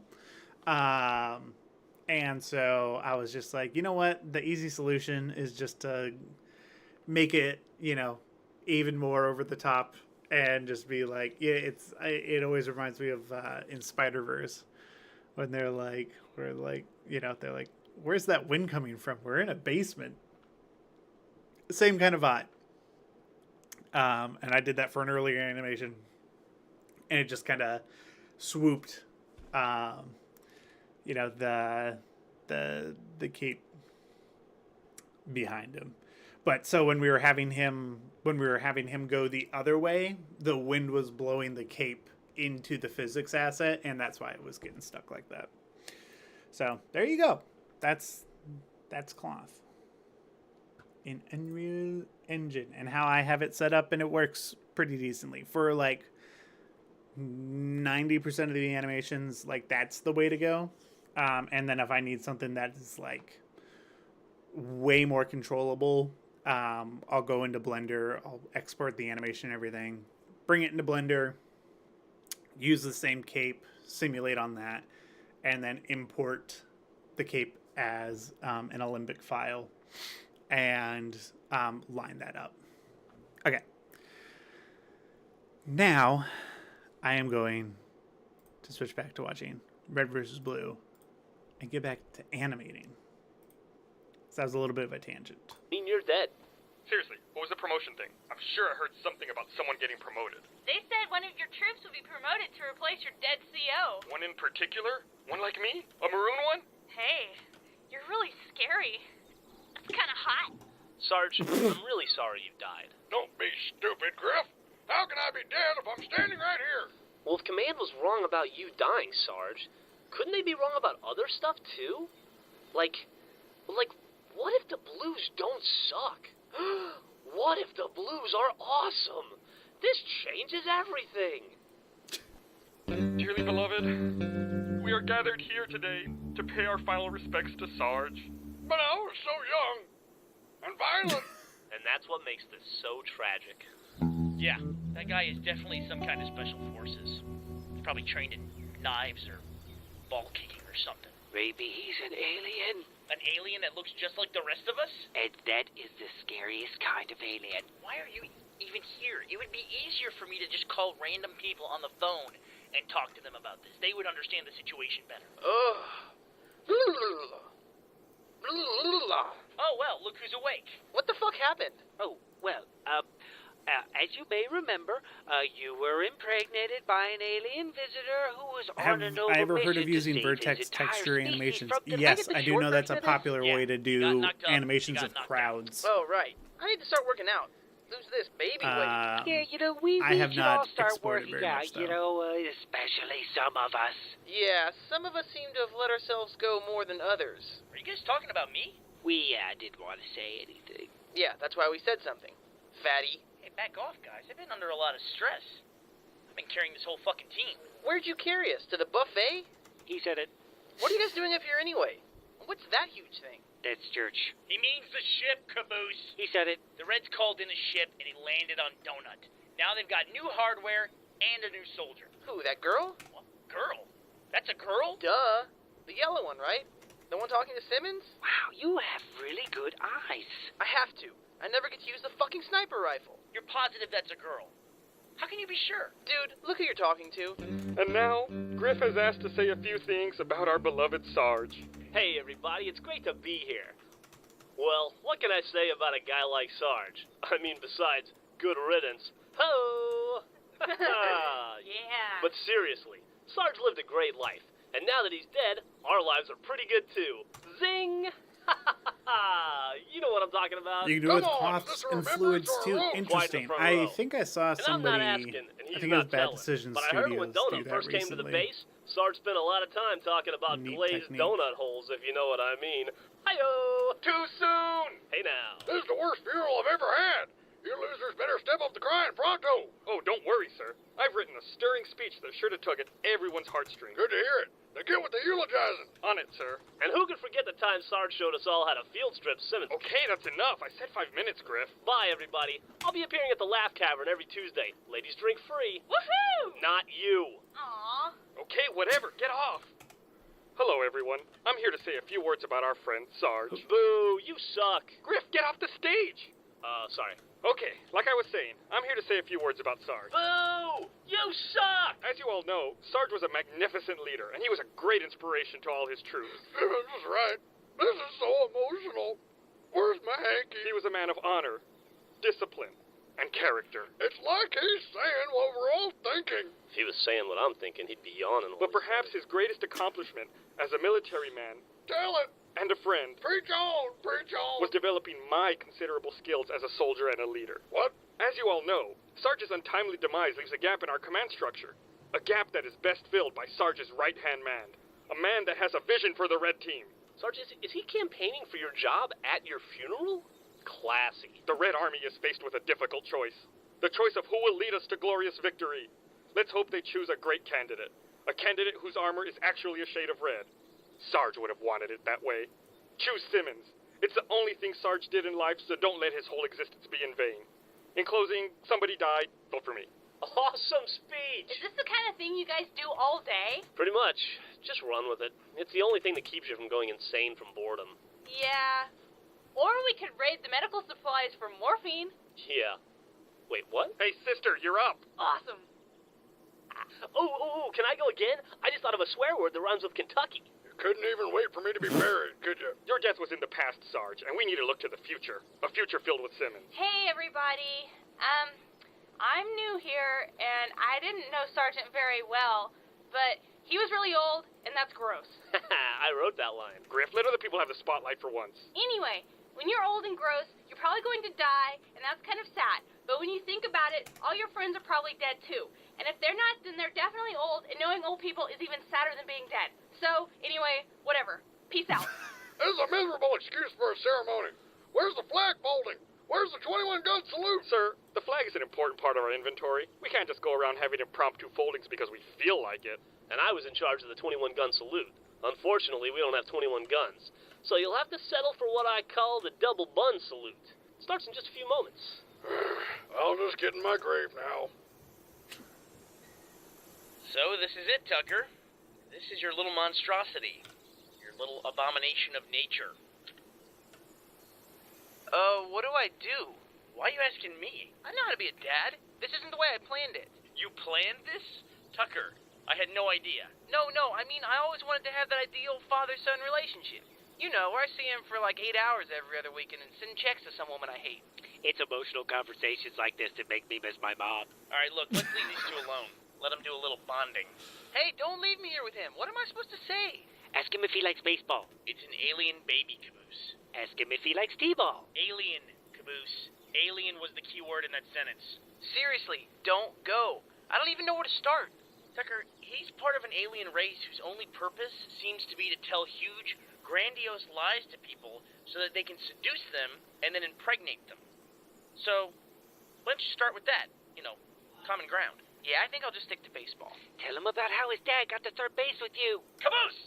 And so I was just like, you know what? The easy solution is just to make it, you know, even more over the top and just be like, yeah, it always reminds me of in Spider-Verse when they're like, you know, they're like, where's that wind coming from? We're in a basement. Same kind of vibe. And I did that for an earlier animation, and it just kind of swooped, you know, the cape behind him. But so when we were having him go the other way, the wind was blowing the cape into the physics asset, and that's why it was getting stuck like that. So there you go. That's cloth in Unreal Engine, and how I have it set up, and it works pretty decently for like 90% of the animations. Like, that's the way to go. And then if I need something that is like way more controllable, I'll go into Blender, I'll export the animation and everything, bring it into Blender, use the same cape, simulate on that, and then import the cape as an Alembic file and line that up. Okay. Now I am going to switch back to watching Red versus Blue and get back to animating. So that was a little bit of a tangent. I mean, you're dead. Seriously, what was the promotion thing? I'm sure I heard something about someone getting promoted. They said one of your troops will be promoted to replace your dead CO. One in particular? One like me? A maroon one? Hey, you're really scary. That's kind of hot. Sarge, I'm really sorry you died. Don't be stupid, Griff. How can I be dead if I'm standing right here? Well, if Command was wrong about you dying, Sarge, couldn't they be wrong about other stuff, too? Like, what if the Blues don't suck? What if the Blues are awesome? This changes everything. Dearly beloved, we are gathered here today to pay our final respects to Sarge. But I was so young and violent. And that's what makes this so tragic. Yeah, that guy is definitely some kind of special forces. He's probably trained in knives or ball kicking or something. Maybe he's an alien. An alien that looks just like the rest of us? And that is the scariest kind of alien. Why are you even here? It would be easier for me to just call random people on the phone and talk to them about this. They would understand the situation better. Oh, well, look who's awake. What the fuck happened? Oh, well, as you may remember, you were impregnated by an alien visitor who was on an I ever heard mission of to using save vertex his entire texture species animations? from the- Yes, get the I do short know that's a version of this? popular Yeah, way to you got do knocked up, animations you of got knocked crowds. Oh, right. I need to start working out. Lose this baby weight. Yeah, you know, we I have should all not start explored it working very out, much, you though. know, especially some of us. Yeah, some of us seem to have let ourselves go more than others. Are you guys talking about me? We didn't want to say anything. Yeah, that's why we said something. Fatty. Hey, back off, guys. I've been under a lot of stress. I've been carrying this whole fucking team. Where'd you carry us? To the buffet? He said it. What are you guys doing up here anyway? What's that huge thing? That's church. He means the ship, Caboose. He said it. The Reds called in a ship, and he landed on Donut. Now they've got new hardware and a new soldier. Who, that girl? What? Girl? That's a girl? Duh. The yellow one, right? The one talking to Simmons? Wow, you have really good eyes. I have to. I never get to use the fucking sniper rifle. You're positive that's a girl. How can you be sure? Dude, look who you're talking to. And now, Griff has asked to say a few things about our beloved Sarge. Hey, everybody, it's great to be here. Well, what can I say about a guy like Sarge? I mean, besides, good riddance. Ho! Yeah. But seriously, Sarge lived a great life, and now that he's dead, our lives are pretty good too. Zing! You know what I'm talking about. You can do it with Come on, cloths is this a and remembrance fluids or a too. rope? Interesting. Quite the front I row. think I saw And I'm not somebody. asking, and I he's think it was not Bad telling. Decisions But I heard when Studios do Donut that first came to the recently. base, Sarge spent a lot of time talking about Neat glazed technique. donut holes, if you know what I mean. Hi-yo! Too soon! Hey now. This is the worst funeral I've ever had. You losers better step up the crying pronto. Oh, don't worry, sir. I've written a stirring speech that's sure to tug at everyone's heartstrings. Good to hear it. Now get with the eulogizing. On it, sir. And who could forget the time Sarge showed us all how to field strip Simmons? Okay, that's enough. I said 5 minutes, Griff. Bye, everybody. I'll be appearing at the Laugh Cavern every Tuesday. Ladies drink free. Woohoo! Not you. Aw. Okay, whatever. Get off. Hello, everyone. I'm here to say a few words about our friend, Sarge. Boo, you suck. Griff, get off the stage! Sorry. Okay, like I was saying, I'm here to say a few words about Sarge. Boo! You suck! As you all know, Sarge was a magnificent leader, and he was a great inspiration to all his troops. Simmons was right. This is so emotional. Where's my hanky? He was a man of honor, discipline, and character. It's like he's saying what we're all thinking. If he was saying what I'm thinking, he'd be yawning. But perhaps his greatest accomplishment as a military man Tell it. and a friend Preach on. Preach on. was developing my considerable skills as a soldier and a leader. What? As you all know, Sarge's untimely demise leaves a gap in our command structure. A gap that is best filled by Sarge's right-hand man. A man that has a vision for the Red Team. Sarge, is he campaigning for your job at your funeral? Classy. The Red Army is faced with a difficult choice. The choice of who will lead us to glorious victory. Let's hope they choose a great candidate. A candidate whose armor is actually a shade of red. Sarge would have wanted it that way. Choose Simmons. It's the only thing Sarge did in life, so don't let his whole existence be in vain. In closing, somebody died. Vote for me. Awesome speech! Is this the kind of thing you guys do all day? Pretty much. Just run with it. It's the only thing that keeps you from going insane from boredom. Yeah. Or we could raid the medical supplies for morphine. Yeah. Wait, what? Hey, sister, you're up. Awesome. Oh, can I go again? I just thought of a swear word that rhymes with Kentucky. You couldn't even wait for me to be buried, could you? Your death was in the past, Sarge, and we need to look to the future. A future filled with Simmons. Hey, everybody. I'm new here, and I didn't know Sergeant very well, but he was really old, and that's gross. I wrote that line. Griff, let other people have the spotlight for once. Anyway, when you're old and gross, you're probably going to die, and that's kind of sad. But when you think about it, all your friends are probably dead too. And if they're not, then they're definitely old, and knowing old people is even sadder than being dead. So, anyway, whatever. Peace out. This is a miserable excuse for a ceremony. Where's the flag folding? Where's the 21-gun salute? Sir, the flag is an important part of our inventory. We can't just go around having impromptu foldings because we feel like it. And I was in charge of the 21-gun salute. Unfortunately, we don't have 21 guns. So you'll have to settle for what I call the double bun salute. It starts in just a few moments. I'll just get in my grave now. So this is it, Tucker. This is your little monstrosity. Your little abomination of nature. What do I do? Why are you asking me? I know how to be a dad. This isn't the way I planned it. You planned this? Tucker, I had no idea. No, I mean, I always wanted to have that ideal father-son relationship. You know, where I see him for like 8 hours every other weekend and send checks to some woman I hate. It's emotional conversations like this that make me miss my mom. All right, look, let's leave these two alone. Let them do a little bonding. Hey, don't leave me here with him. What am I supposed to say? Ask him if he likes baseball. It's an alien baby caboose. Ask him if he likes t-ball. Alien caboose. Alien was the key word in that sentence. Seriously, don't go. I don't even know where to start. Tucker, he's part of an alien race whose only purpose seems to be to tell huge, grandiose lies to people so that they can seduce them and then impregnate them. So, why don't you start with that? You know, common ground. Yeah, I think I'll just stick to baseball. Tell him about how his dad got to third base with you. Caboose!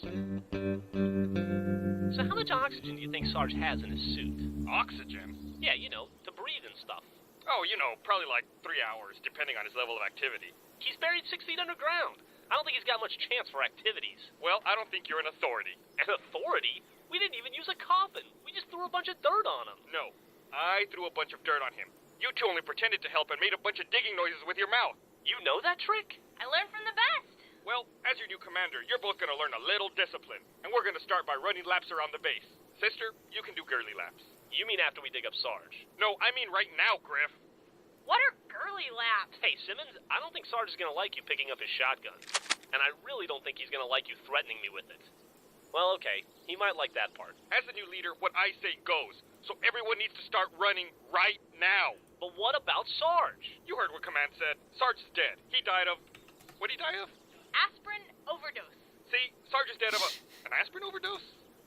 So how much oxygen do you think Sarge has in his suit? Oxygen? Yeah, you know, to breathe and stuff. Oh, you know, probably like 3 hours, depending on his level of activity. He's buried 6 feet underground. I don't think he's got much chance for activities. Well, I don't think you're an authority. An authority? We didn't even use a coffin. We just threw a bunch of dirt on him. No, I threw a bunch of dirt on him. You two only pretended to help and made a bunch of digging noises with your mouth. You know that trick? I learned from the best. Well, as your new commander, you're both gonna learn a little discipline, and we're gonna start by running laps around the base. Sister, you can do girly laps. You mean after we dig up Sarge? No, I mean right now, Griff. What are girly laps? Hey, Simmons, I don't think Sarge is gonna like you picking up his shotgun. And I really don't think he's gonna like you threatening me with it. Well, okay, he might like that part. As the new leader, what I say goes. So everyone needs to start running right now. But what about Sarge? You heard what Command said. Sarge is dead. He died of... What'd he die of? Aspirin overdose. See, Sarge is dead of an aspirin overdose?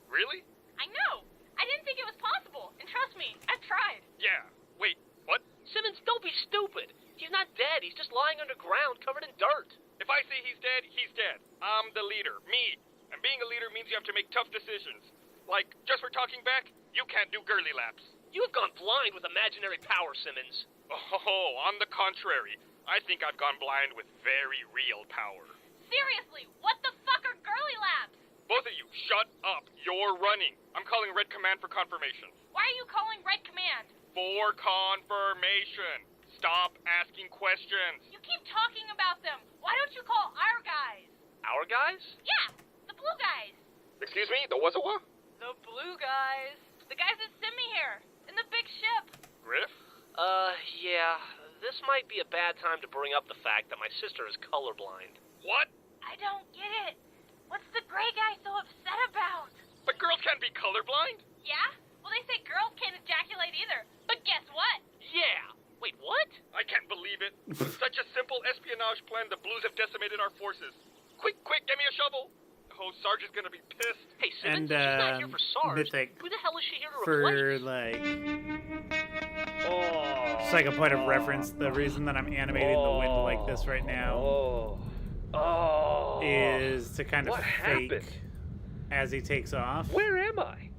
Really? I know. I didn't think it was possible. And trust me, I've tried. Yeah. Wait, what? Simmons, don't be stupid. He's not dead. He's just lying underground covered in dirt. If I say he's dead, he's dead. I'm the leader. Me. And being a leader means you have to make tough decisions. Like, just for talking back, you can't do girly laps. You have gone blind with imaginary power, Simmons. Oh, on the contrary. I think I've gone blind with very real power. Seriously, what the fuck are girly laps? Both of you, shut up. You're running. I'm calling Red Command for confirmation. Why are you calling Red Command? For confirmation. Stop asking questions. You keep talking about them. Why don't you call our guys? Our guys? Yeah, the blue guys. Excuse me, the what? The blue guys. The guys that sent me here. In the big ship. Griff? Yeah. This might be a bad time to bring up the fact that my sister is colorblind. What? I don't get it. What's the gray guy so upset about? But girls can't be colorblind. Yeah? Well, they say girls can't ejaculate either. But guess what? Yeah. Wait, what? I can't believe it. With such a simple espionage plan, the Blues have decimated our forces. Quick, get me a shovel. Oh, Sarge is gonna be pissed. Hey, Simmons, And, she's not here for Sarge. Mythic Who the hell is she here to for replace? like Oh. just like a point of reference, the reason that I'm animating the wind like this right now is to kind of What fake happened? as he takes off. Where am I?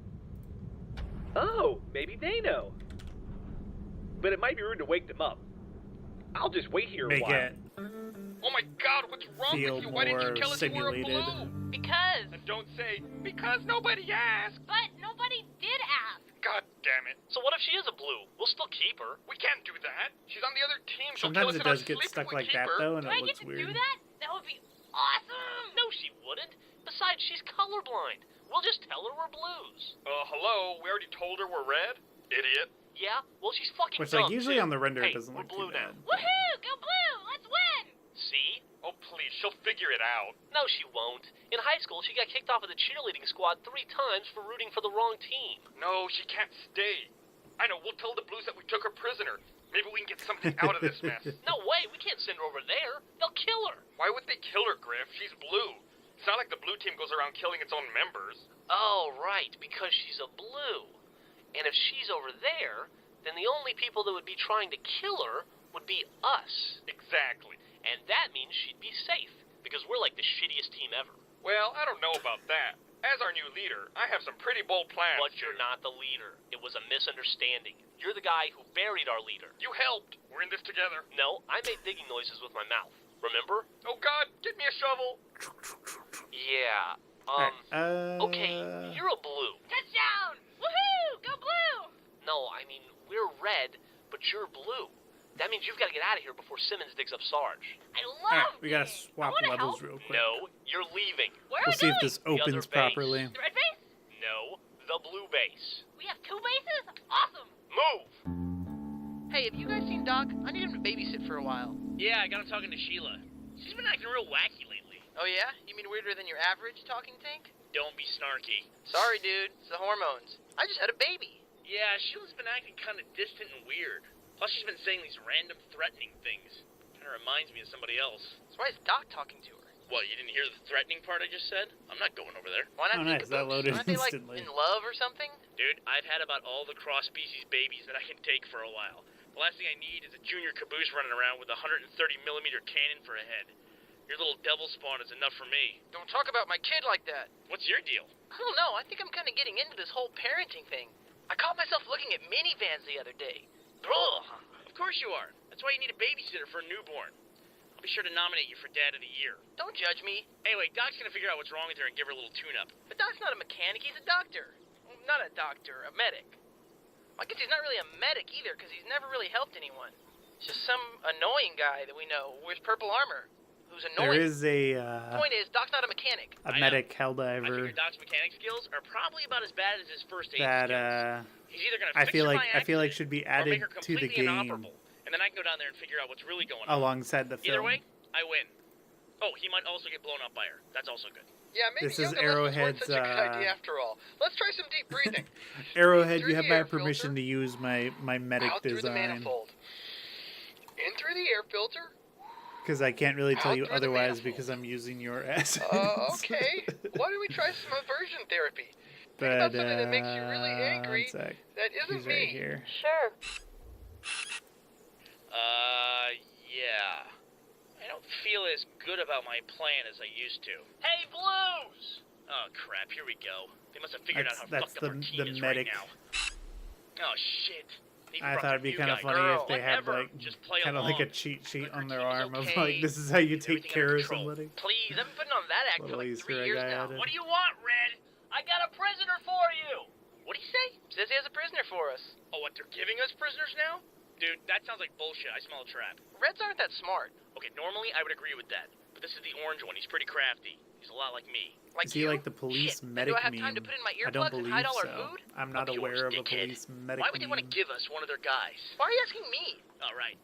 Oh, maybe they know. But it might be rude to wake them up. I'll just wait here a Make while. it Oh my God, what's wrong feel with you? Why didn't you more tell us you were a simulated. blue? Because. And don't say, because nobody asked. But nobody did ask. God damn it. So what if she is a blue? We'll still keep her. We can't do that. She's on the other team. She'll Sometimes kill us it in our does get sleep stuck if we like keep that her. though, and Do it I get looks to weird. do that? That would be awesome. No, she wouldn't. Besides, she's colorblind. We'll just tell her we're blues. Hello? We already told her we're red? Idiot. Yeah? Well, she's fucking Which, dumb, like, usually too. on the render Hey, it doesn't we're look blue too now. bad. Woohoo! Go blue! Let's win! See? Oh, please, she'll figure it out. No, she won't. In high school, she got kicked off of the cheerleading squad 3 times for rooting for the wrong team. No, she can't stay. I know, we'll tell the Blues that we took her prisoner. Maybe we can get something out of this mess. No way, we can't send her over there. They'll kill her. Why would they kill her, Griff? She's blue. It's not like the blue team goes around killing its own members. Oh, right, because she's a blue. And if she's over there, then the only people that would be trying to kill her would be us. Exactly. And that means she'd be safe, because we're like the shittiest team ever. Well, I don't know about that. As our new leader, I have some pretty bold plans. But you're not the leader. It was a misunderstanding. You're the guy who buried our leader. You helped. We're in this together. No, I made digging noises with my mouth. Remember? Oh, God, get me a shovel. Yeah. Okay, you're a blue. Touchdown! Woohoo! Go blue! No, I mean, we're red, but you're blue. That means you've got to get out of here before Simmons digs up Sarge. I All love right, we gotta games. swap I wanna levels help. real quick. No, you're leaving. Where We'll are we see if going? this The other opens base. properly. The red base? No, the blue base. We have 2 bases? Awesome. Move! Hey, have you guys seen Doc? I need him to babysit for a while. Yeah, I got him talking to Sheila. She's been acting real wacky lately. Oh yeah? You mean weirder than your average talking tank? Don't be snarky. Sorry, dude. It's the hormones. I just had a baby. Yeah, Sheila's been acting kind of distant and weird. Plus, she's been saying these random threatening things. Kind of reminds me of somebody else. So why is Doc talking to her? What, you didn't hear the threatening part I just said? I'm not going over there. Why not Oh, nice. That loaded Aren't they, like, instantly. in love or something? Dude, I've had about all the cross-species babies that I can take for a while. The last thing I need is a junior caboose running around with a 130mm cannon for a head. Your little devil spawn is enough for me. Don't talk about my kid like that. What's your deal? I don't know. I think I'm kind of getting into this whole parenting thing. I caught myself looking at minivans the other day. Ugh. Of course you are. That's why you need a babysitter for a newborn. I'll be sure to nominate you for Dad of the Year. Don't judge me. Anyway, Doc's gonna figure out what's wrong with her and give her a little tune-up. But Doc's not a mechanic. He's a doctor. Well, not a doctor, a medic. I guess he's not really a medic either, because he's never really helped anyone. He's just some annoying guy that we know who wears purple armor, who's There annoying. is a Point is, Doc's not a mechanic. a I know. medic I Helldiver figure Doc's mechanic skills are probably about as bad as his first aid that skills. He's either gonna I fix feel her like by I feel like accident, should be or make added her to the completely game inoperable, and then I can go down there and figure out what's really going on. alongside the Either film. way, I win. Oh, he might also get blown up by her. That's also good. Yeah, maybe This is yoga lessons weren't Arrowhead's, such a good idea after all. Let's try some deep breathing. Arrowhead, Through you have the my air permission filter, to use my medic out through the design manifold. In through the air filter. because I can't really tell out you through the otherwise manifold. because I'm using your essence. Okay. Why don't we try some aversion therapy? Think But about something that makes you really angry. one sec. That isn't He's me. right here. Sure. Yeah. I don't feel as good about my plan as I used to. Hey, Blues! Oh, crap, here we go. They must have figured out how That's fucked up our team the is medic. right now. Oh, shit. They I brought thought it'd the be new kind of guy. funny Girl, if they had whatever. like Just play kind of like a along. cheat sheet Like on our their team is arm of okay. like this is how you take Everything care under of control. somebody. Please, I've been putting on that act for Little like Easter 3 egg years I now. added. What do you want, Red? I got a prisoner for you! What'd he say? Says he has a prisoner for us. Oh, what, they're giving us prisoners now? Dude, that sounds like bullshit. I smell a trap. Reds aren't that smart. Okay, normally I would agree with that. But this is the orange one. He's pretty crafty. He's a lot like me. Like Is he you? like the police Shit, medic do I have meme? time to put in my I don't earplugs and believe hide all our so. food? I'm not Up yours, aware of a dickhead. police medic Why would they want to meme. give us one of their guys? Why are you asking me? All right.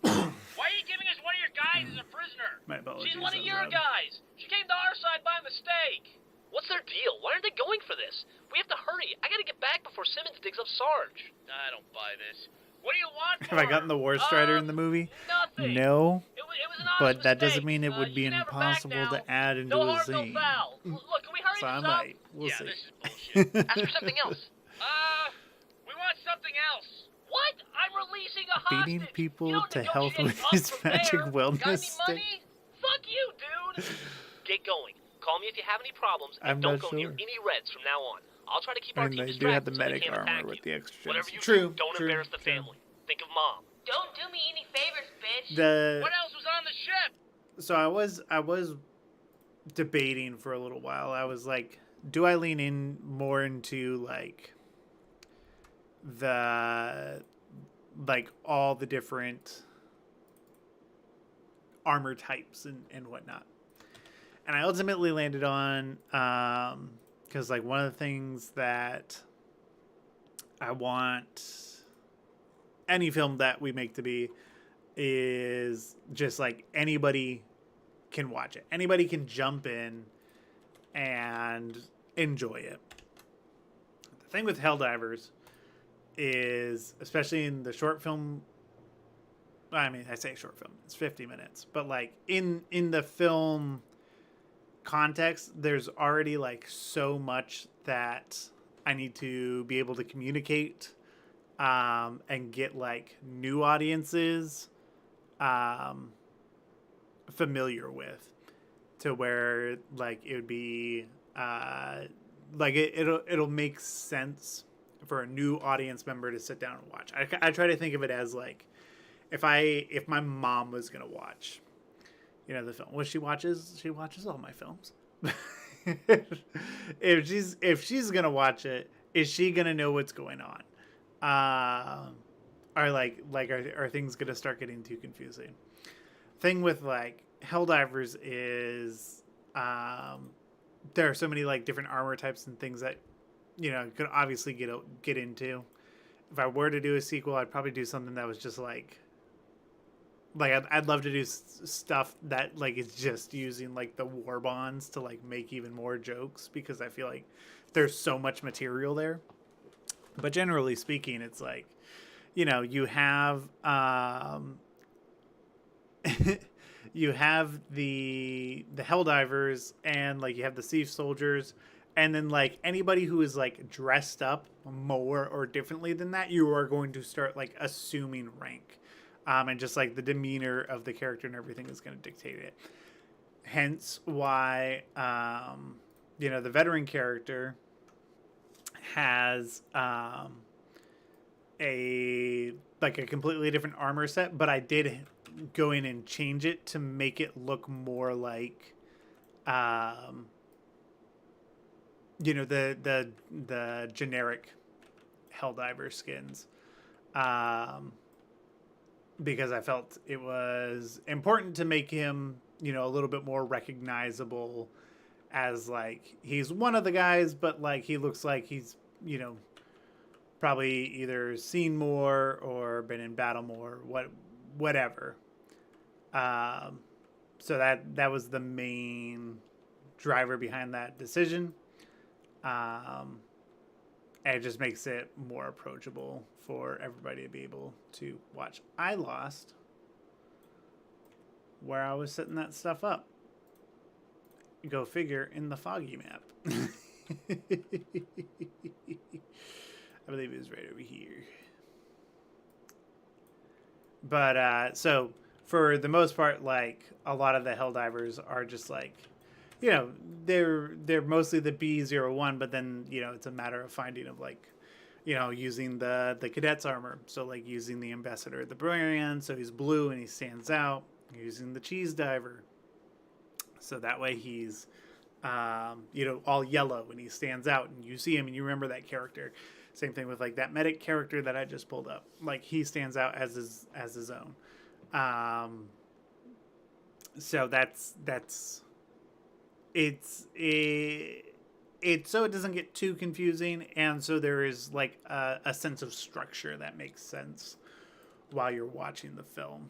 Why are you giving us one of your guys as a prisoner? My apologies. She's one of I'm your wrong. guys. She came to our side by mistake. What's their deal? Why aren't they going for this? We have to hurry. I gotta get back before Simmons digs up Sarge. I don't buy this. What do you want Have I gotten the War Strider in the movie? Nothing. No, It was an honest but that doesn't mistake. mean it would be you never back impossible now. to add into No a harm, no scene. foul. Look, can we hurry So I this up? might. We'll yeah, see. this is bullshit. Ask for something else. We want something else. What? I'm releasing a Feeding hostage. people You don't to health negotiate with up his from magic there. wellness Got any money? Fuck you, dude. Get going. Call me if you have any problems, I'm and don't not go near sure. any Reds from now on. I'll try to keep I our mean, team they do have the distracted so they medic can't attack armor with you. the extra Whatever gems. you True. do, don't true, embarrass the true. family. Think of Mom. Don't do me any favors, bitch. The What else was on the ship? so I was debating for a little while. I was like, do I lean in more into like all the different armor types and whatnot? And I ultimately landed on because like one of the things that I want any film that we make to be is just like anybody can watch it. Anybody can jump in and enjoy it. The thing with Helldivers is, especially in the short film, I mean, I say short film, it's 50 minutes, but like in the film context, there's already like so much that I need to be able to communicate and get like new audiences familiar with, to where like it would be like it'll make sense for a new audience member to sit down and watch. I try to think of it as like if my mom was gonna watch, the film, which she watches all my films. if she's gonna watch it, is she gonna know what's going on? are things gonna start getting too confusing? Thing with like Helldivers is there are so many like different armor types and things that could obviously get into. If I were to do a sequel, I'd probably do something that was just like I'd love to do stuff that like is just using like the war bonds to like make even more jokes, because I feel like there's so much material there. But generally speaking, it's like, you have you have the Helldivers, and like you have the Siege Soldiers, and then like anybody who is like dressed up more or differently than that, you are going to start like assuming rank. And just like the demeanor of the character and everything is going to dictate it. Hence why, the veteran character has a completely different armor set, but I did go in and change it to make it look more like, the generic Helldiver skins. Because I felt it was important to make him, a little bit more recognizable as like he's one of the guys, but like he looks like he's, probably either seen more or been in battle more, whatever. So that was the main driver behind that decision. And it just makes it more approachable for everybody to be able to watch. I lost where I was setting that stuff up. Go figure, in the foggy map. I believe it was right over here. But so for the most part, like a lot of the Helldivers are just like, they're mostly the B01, but then it's a matter of finding of like, using the cadet's armor. So like using the Ambassador, the brand, so he's blue and he stands out. Using the Cheese Diver, so that way he's all yellow and he stands out and you see him and you remember that character. Same thing with like that medic character that I just pulled up. Like he stands out as his own. So that's it's so it doesn't get too confusing, and so there is like a sense of structure that makes sense while you're watching the film.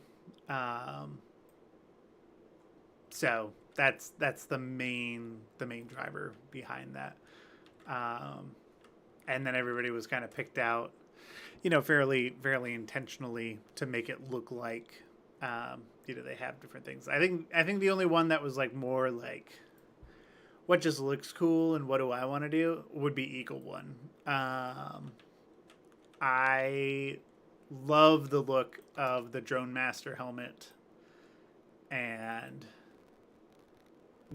So that's the main driver behind that. And then everybody was kind of picked out, fairly intentionally to make it look like, they have different things. I think the only one that was like more like what just looks cool and what do I want to do would be Eagle One. I love the look of the Drone Master helmet and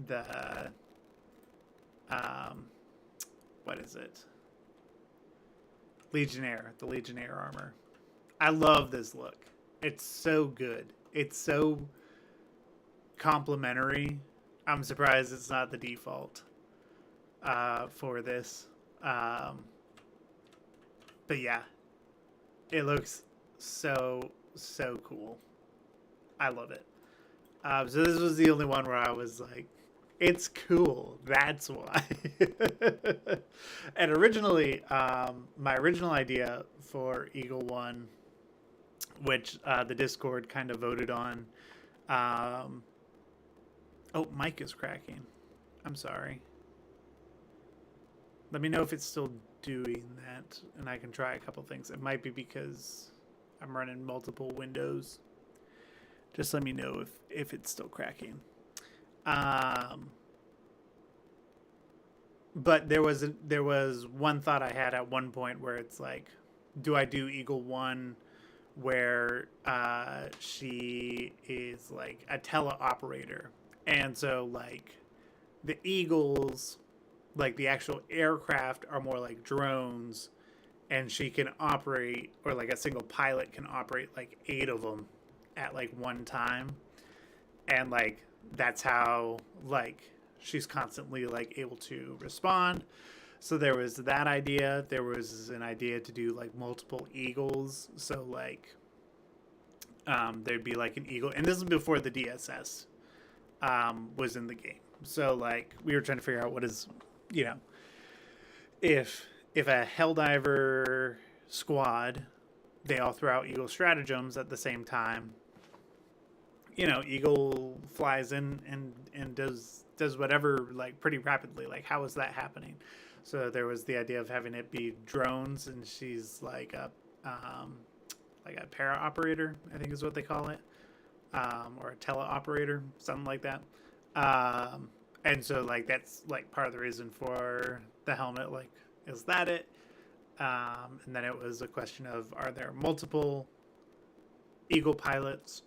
the what is it? The Legionnaire armor. I love this look. It's so good. It's so complimentary. I'm surprised it's not the default for this. But yeah, it looks so cool. I love it. So this was the only one where I was like, it's cool. That's why. And originally, my original idea for Eagle One, which the Discord kind of voted on. Oh, mic is cracking. I'm sorry. Let me know if it's still doing that, and I can try a couple things. It might be because I'm running multiple windows. Just let me know if it's still cracking. But there was one thought I had at one point where it's like, do I do Eagle One where she is like a teleoperator, and so like the Eagles, like the actual aircraft, are more like drones, and she can operate, or like a single pilot can operate like 8 of them at like one time, and like that's how like she's constantly like able to respond. So there was that idea. There was an idea to do like multiple eagles. So like there'd be like an eagle, and this is before the DSS was in the game. So like we were trying to figure out what is, you know, if a Helldiver squad, they all throw out eagle stratagems at the same time. You know, eagle flies in and does whatever like pretty rapidly. Like how is that happening? So there was the idea of having it be drones, and she's like a para operator, I think is what they call it, or a teleoperator, something like that. And so like that's like part of the reason for the helmet. Like, is that it? And then it was a question of, are there multiple eagle pilots?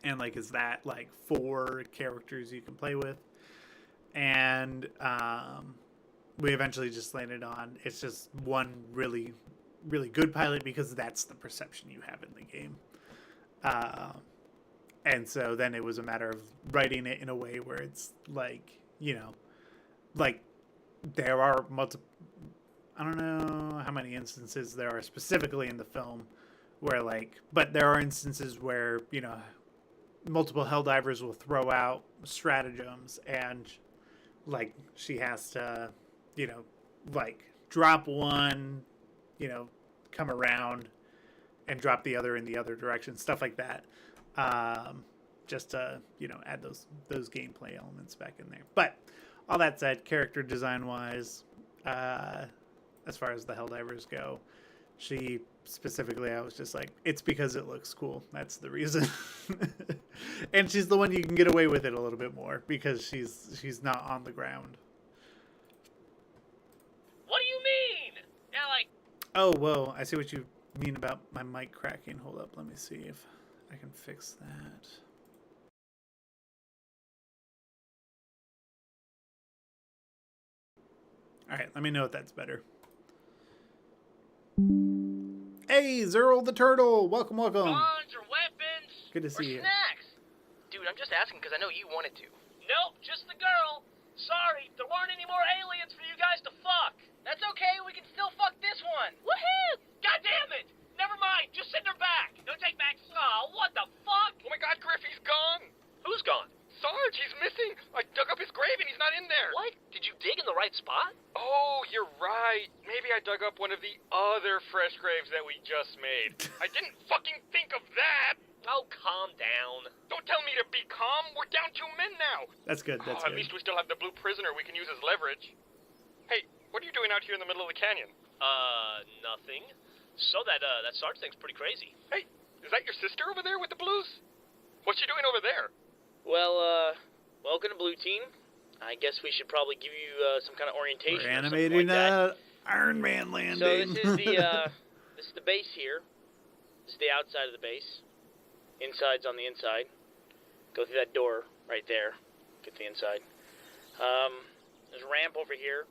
And like, is that like 4 characters you can play with? And we eventually just landed on it's just one really, really good pilot, because that's the perception you have in the game. And so then it was a matter of writing it in a way where it's like, you know, like there are multiple, I don't know how many instances there are specifically in the film where like, but there are instances where, you know, multiple Helldivers will throw out stratagems, and like she has to, you know, like drop one, you know, come around and drop the other in the other direction, stuff like that. Just to, you know, add those gameplay elements back in there. But all that said, character design wise, as far as the Helldivers go, she specifically, I was just like, it's because it looks cool. That's the reason. And she's the one you can get away with it a little bit more because she's not on the ground. What do you mean? Yeah, like... Oh, whoa. I see what you mean about my mic cracking. Hold up. Let me see if I can fix that. All right. Let me know if that's better. Hey, Zerl the Turtle. Welcome, welcome. Guns or weapons? Good to see you. Snacks? Dude, I'm just asking because I know you wanted to. Nope, just the girl. Sorry, there weren't any more aliens for you guys to fuck. That's okay, we can still fuck this one. Woohoo! God damn it! Never mind, just send her back. No take backs. Oh, what the fuck? Oh my God, Griff, he's gone. Who's gone? Sarge, he's missing. I dug up his grave and he's not in there. What? Did you dig in the right spot? Oh, you're right. Maybe I dug up one of the other fresh graves that we just made. I didn't fucking think of that. Oh, calm down. Don't tell me to be calm. We're down 2 men now. That's good. That's At good. least we still have the blue prisoner we can use as leverage. Hey, what are you doing out here in the middle of the canyon? Nothing. So that Sarge thing's pretty crazy. Hey, is that your sister over there with the blues? What's she doing over there? Well, welcome to Blue Team. I guess we should probably give you some kind of orientation. We're or something animating like that. Iron Man landing. So this is this is the base here. This is the outside of the base. Inside's on the inside. Go through that door right there. Get to the inside. There's a ramp over here.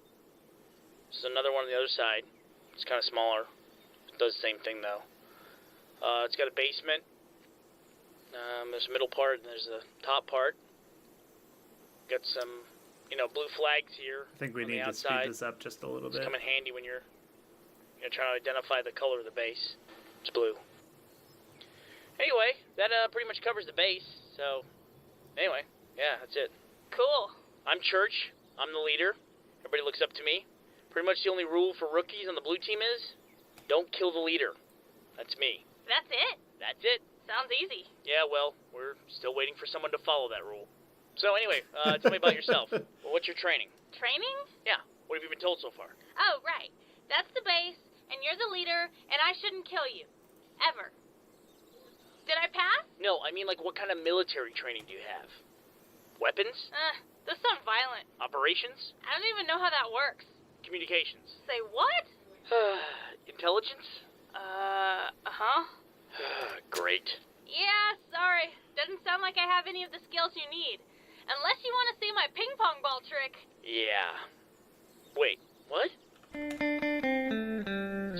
There's another one on the other side. It's kind of smaller. It does the same thing though. It's got a basement. There's a middle part and there's a top part. Got some, you know, blue flags here. I think we need to speed this up just a little bit. It's come in handy when you're trying to identify the color of the base. It's blue. Anyway, that pretty much covers the base. So, anyway, yeah, that's it. Cool. I'm Church. I'm the leader. Everybody looks up to me. Pretty much the only rule for rookies on the blue team is don't kill the leader. That's me. That's it? That's it. Sounds easy. Yeah, well, we're still waiting for someone to follow that rule. So anyway, tell me about yourself. Well, what's your training? Training? Yeah, what have you been told so far? Oh, right. That's the base, and you're the leader, and I shouldn't kill you. Ever. Did I pass? No, I mean, like, what kind of military training do you have? Weapons? Those sound violent. Operations? I don't even know how that works. Communications? Say what? Intelligence? Uh-huh. Great. Yeah, sorry. Doesn't sound like I have any of the skills you need. Unless you want to see my ping pong ball trick. Yeah. Wait, what?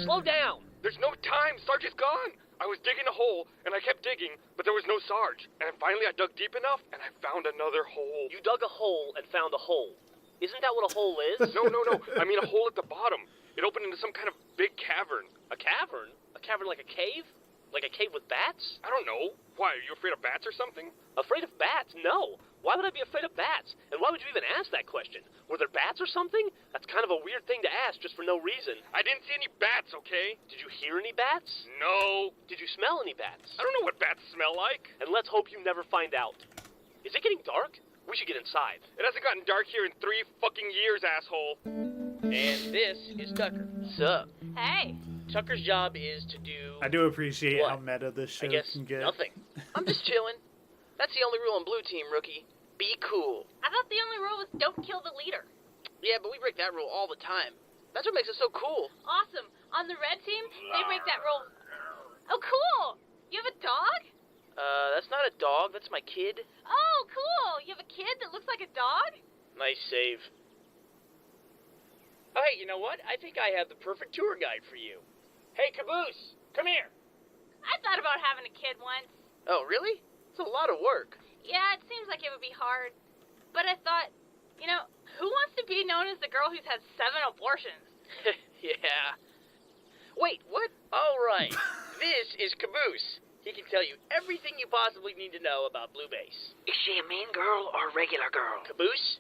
Slow down! There's no time. Sarge is gone. I was digging a hole, and I kept digging, but there was no Sarge. And finally I dug deep enough, and I found another hole. You dug a hole and found a hole. Isn't that what a hole is? No. I mean a hole at the bottom. It opened into some kind of big cavern. A cavern? A cavern like a cave? Like a cave with bats? I don't know. Why, are you afraid of bats or something? Afraid of bats? No. Why would I be afraid of bats? And why would you even ask that question? Were there bats or something? That's kind of a weird thing to ask just for no reason. I didn't see any bats, okay? Did you hear any bats? No. Did you smell any bats? I don't know what bats smell like. And let's hope you never find out. Is it getting dark? We should get inside. It hasn't gotten dark here in 3 fucking years, asshole. And this is Tucker. Sup? Hey. Tucker's job is to do... I do appreciate What? how meta this show I guess can get. nothing. I'm just chilling. That's the only rule on Blue Team, rookie. Be cool. I thought the only rule was don't kill the leader. Yeah, but we break that rule all the time. That's what makes us so cool. Awesome. On the red team, they break that rule. Oh, cool. You have a dog? That's not a dog. That's my kid. Oh, cool. You have a kid that looks like a dog? Nice save. Oh, hey, you know what? I think I have the perfect tour guide for you. Hey, Caboose, come here. I thought about having a kid once. Oh, really? It's a lot of work. Yeah, it seems like it would be hard. But I thought, who wants to be known as the girl who's had 7 abortions? Yeah. Wait, what? All right. This is Caboose. He can tell you everything you possibly need to know about Blue Base. Is she a mean girl or a regular girl? Caboose,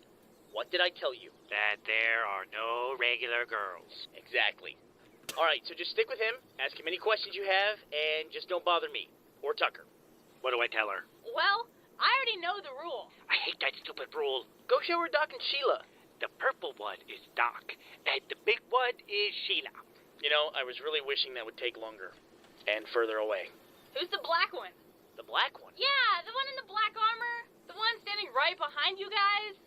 what did I tell you? That there are no regular girls. Exactly. All right, so just stick with him, ask him any questions you have, and just don't bother me. Or Tucker. What do I tell her? Well, I already know the rule. I hate that stupid rule. Go show her Doc and Sheila. The purple one is Doc, and the big one is Sheila. You know, I was really wishing that would take longer. And further away. Who's the black one? The black one? Yeah, the one in the black armor. The one standing right behind you guys.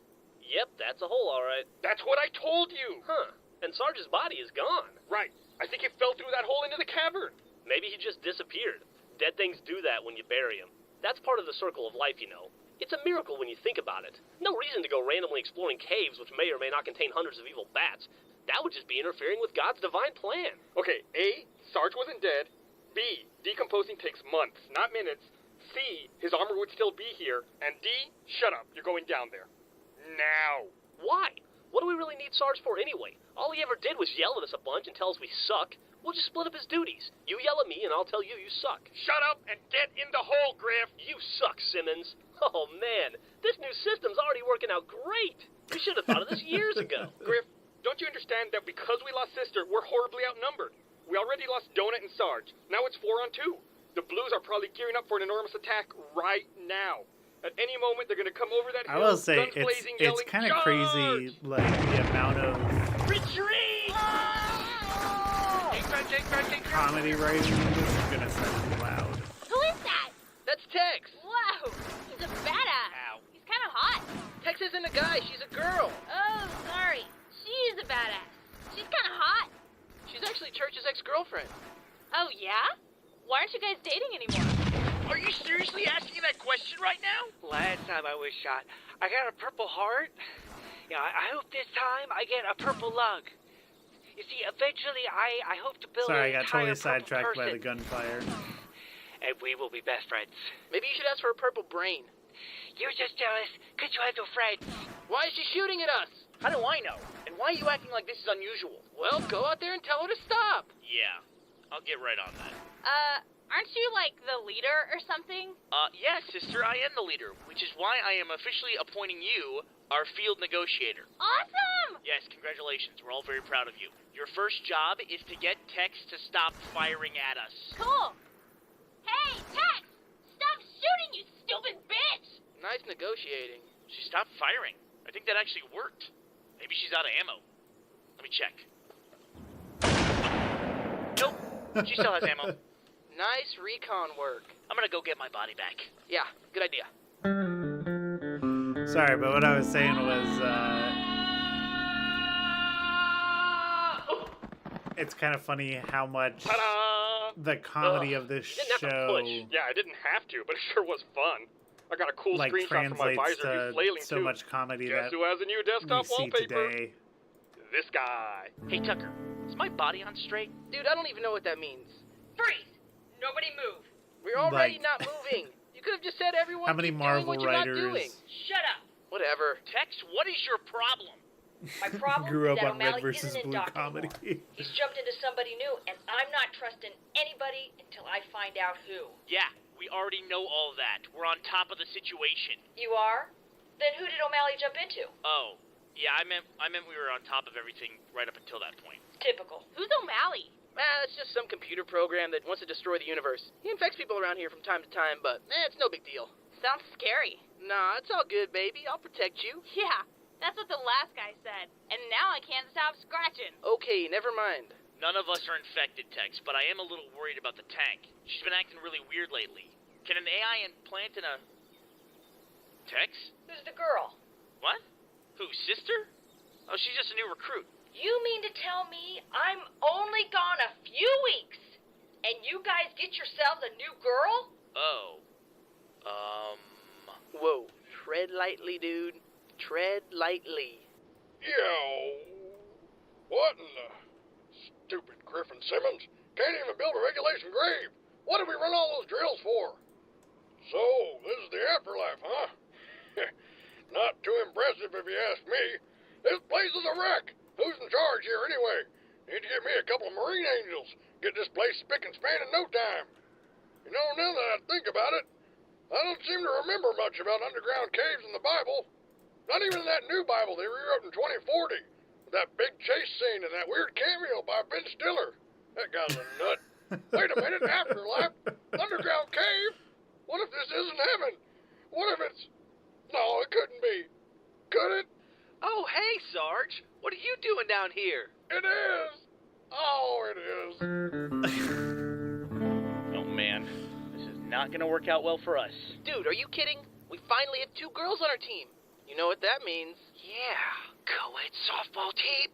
Yep, that's a hole, all right. That's what I told you. Huh. And Sarge's body is gone. Right. I think he fell through that hole into the cavern. Maybe he just disappeared. Dead things do that when you bury them. That's part of the circle of life, you know. It's a miracle when you think about it. No reason to go randomly exploring caves which may or may not contain hundreds of evil bats. That would just be interfering with God's divine plan. Okay, A, Sarge wasn't dead. B, decomposing takes months, not minutes. C, his armor would still be here. And D, shut up, you're going down there. Now. Why? What do we really need Sarge for anyway? All he ever did was yell at us a bunch and tell us we suck. We'll just split up his duties. You yell at me and I'll tell you you suck. Shut up and get in the hole, Griff. You suck, Simmons. Oh, man. This new system's already working out great. We should have thought of this years ago. Griff, don't you understand that because we lost Sister, we're horribly outnumbered? We already lost Donut and Sarge. Now it's 4 on 2. The Blues are probably gearing up for an enormous attack right now. At any moment, they're going to come over that hill, I will say guns blazing, it's yelling, kind of crazy, like the amount of Retreat! comedy writing in this is gonna sound loud. Who is that? That's Tex. Whoa, he's a badass. Ow. He's kind of hot. Tex isn't a guy, she's a girl. Oh, sorry. She is a badass. She's kind of hot. She's actually Church's ex-girlfriend. Oh, yeah? Why aren't you guys dating anymore? Are you seriously asking that question right now? Last time I was shot, I got a purple heart. Yeah, I hope this time I get a purple lung. You see, eventually I hope to build Sorry, I an got totally entire purple sidetracked by person, the gunfire. and we will be best friends. Maybe you should ask for a purple brain. You're just jealous because you have no friends. Why is she shooting at us? How do I know? And why are you acting like this is unusual? Well, go out there and tell her to stop. Yeah, I'll get right on that. Aren't you, like, the leader or something? Yes, sister, I am the leader, which is why I am officially appointing you our field negotiator. Awesome! Yes, congratulations. We're all very proud of you. Your first job is to get Tex to stop firing at us. Cool. Hey, Tex! Stop shooting, you stupid bitch! Nice negotiating. She stopped firing. I think that actually worked. Maybe she's out of ammo. Let me check. Nope, she still has ammo. Nice recon work. I'm gonna go get my body back. Yeah, good idea. Sorry, but what I was saying was, it's kind of funny how much Ta-da! the comedy of this you didn't have to show, push. Yeah, I didn't have to, but it sure was fun. I got a cool like, screenshot from my translates visor. He's to flailing so too. much comedy Guess that who has a new we desktop see wallpaper? today. This guy. Hey, Tucker, is my body on straight? Dude, I don't even know what that means. Freeze! Nobody move. We're already Like- not moving. You could have just said everyone How many keep Marvel doing what you're not doing. writers? Shut up. Whatever. Tex, what is your problem? My problem Grew is up that on Red O'Malley versus isn't in Blue Doc comedy. anymore. He's jumped into somebody new, and I'm not trusting anybody until I find out who. Yeah, we already know all that. We're on top of the situation. You are? Then who did O'Malley jump into? Oh, yeah, I meant we were on top of everything right up until that point. Typical. Who's O'Malley? It's just some computer program that wants to destroy the universe. He infects people around here from time to time, but it's no big deal. Sounds scary. Nah, it's all good, baby. I'll protect you. Yeah, that's what the last guy said. And now I can't stop scratching. Okay, never mind. None of us are infected, Tex, but I am a little worried about the tank. She's been acting really weird lately. Can an AI implant in a... Tex? Who's the girl? What? Who, sister? Oh, she's just a new recruit. You mean to tell me I'm only gone a few weeks, and you guys get yourselves a new girl? Oh. Whoa, tread lightly, dude. Tread lightly. Yo. What in the... Stupid Griffin Simmons. Can't even build a regulation grave. What did we run all those drills for? So, this is the afterlife, huh? Not too impressive if you ask me. This place is a wreck. Who's in charge here anyway? Need to get me a couple of Marine Angels. Get this place spick and span in no time. You know, now that I think about it, I don't seem to remember much about underground caves in the Bible. Not even in that new Bible they rewrote in 2040. That big chase scene and that weird cameo by Ben Stiller. That guy's a nut. Wait a minute, afterlife? Underground cave? What if this isn't heaven? What if it's... No, it couldn't be. Could it? Oh, hey, Sarge. What are you doing down here? It is. Oh, it is. Oh, man. This is not gonna work out well for us. Dude, are you kidding? We finally have 2 girls on our team. You know what that means. Yeah, co-ed softball team.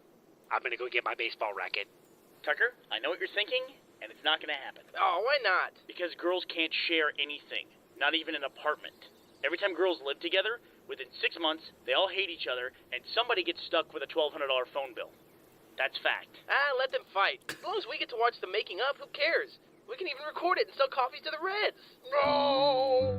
I'm gonna go get my baseball racket. Tucker, I know what you're thinking, and it's not gonna happen. Oh, why not? Because girls can't share anything, not even an apartment. Every time girls live together, within 6 months, they all hate each other, and somebody gets stuck with a $1,200 phone bill. That's fact. Let them fight. As long as we get to watch the making of, who cares? We can even record it and sell coffees to the Reds. No.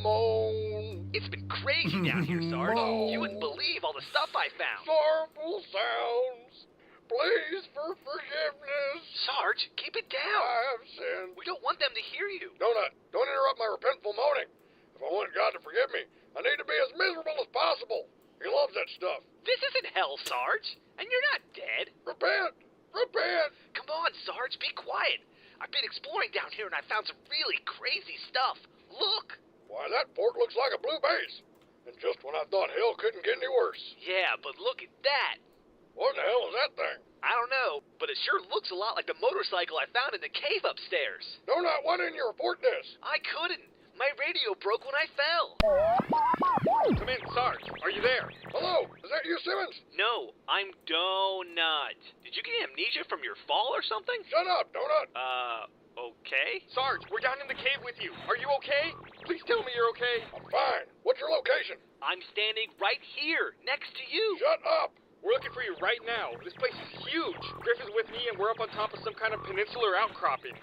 Moan. It's been crazy down here, Sarge. No. You wouldn't believe all the stuff I found. Sorrowful sounds. Please for forgiveness. Sarge, keep it down. I have sinned. We don't want them to hear you. Donut, don't interrupt my repentful moaning. If I want God to forgive me, I need to be as miserable as possible. He loves that stuff. This isn't hell, Sarge. And you're not dead. Repent. Repent. Come on, Sarge, be quiet. I've been exploring down here and I found some really crazy stuff. Look. Why, that fort looks like a blue base. And just when I thought hell couldn't get any worse. Yeah, but look at that. What in the hell is that thing? I don't know, but it sure looks a lot like the motorcycle I found in the cave upstairs. Donut, why didn't you report this? I couldn't. My radio broke when I fell. Come in, Sarge. Are you there? Hello, is that you, Simmons? No, I'm Donut. Did you get amnesia from your fall or something? Shut up, Donut. Okay. Sarge, we're down in the cave with you. Are you okay? Please tell me you're okay. I'm fine. What's your location? I'm standing right here, next to you. Shut up. We're looking for you right now. This place is huge. Griff is with me, and we're up on top of some kind of peninsular outcropping.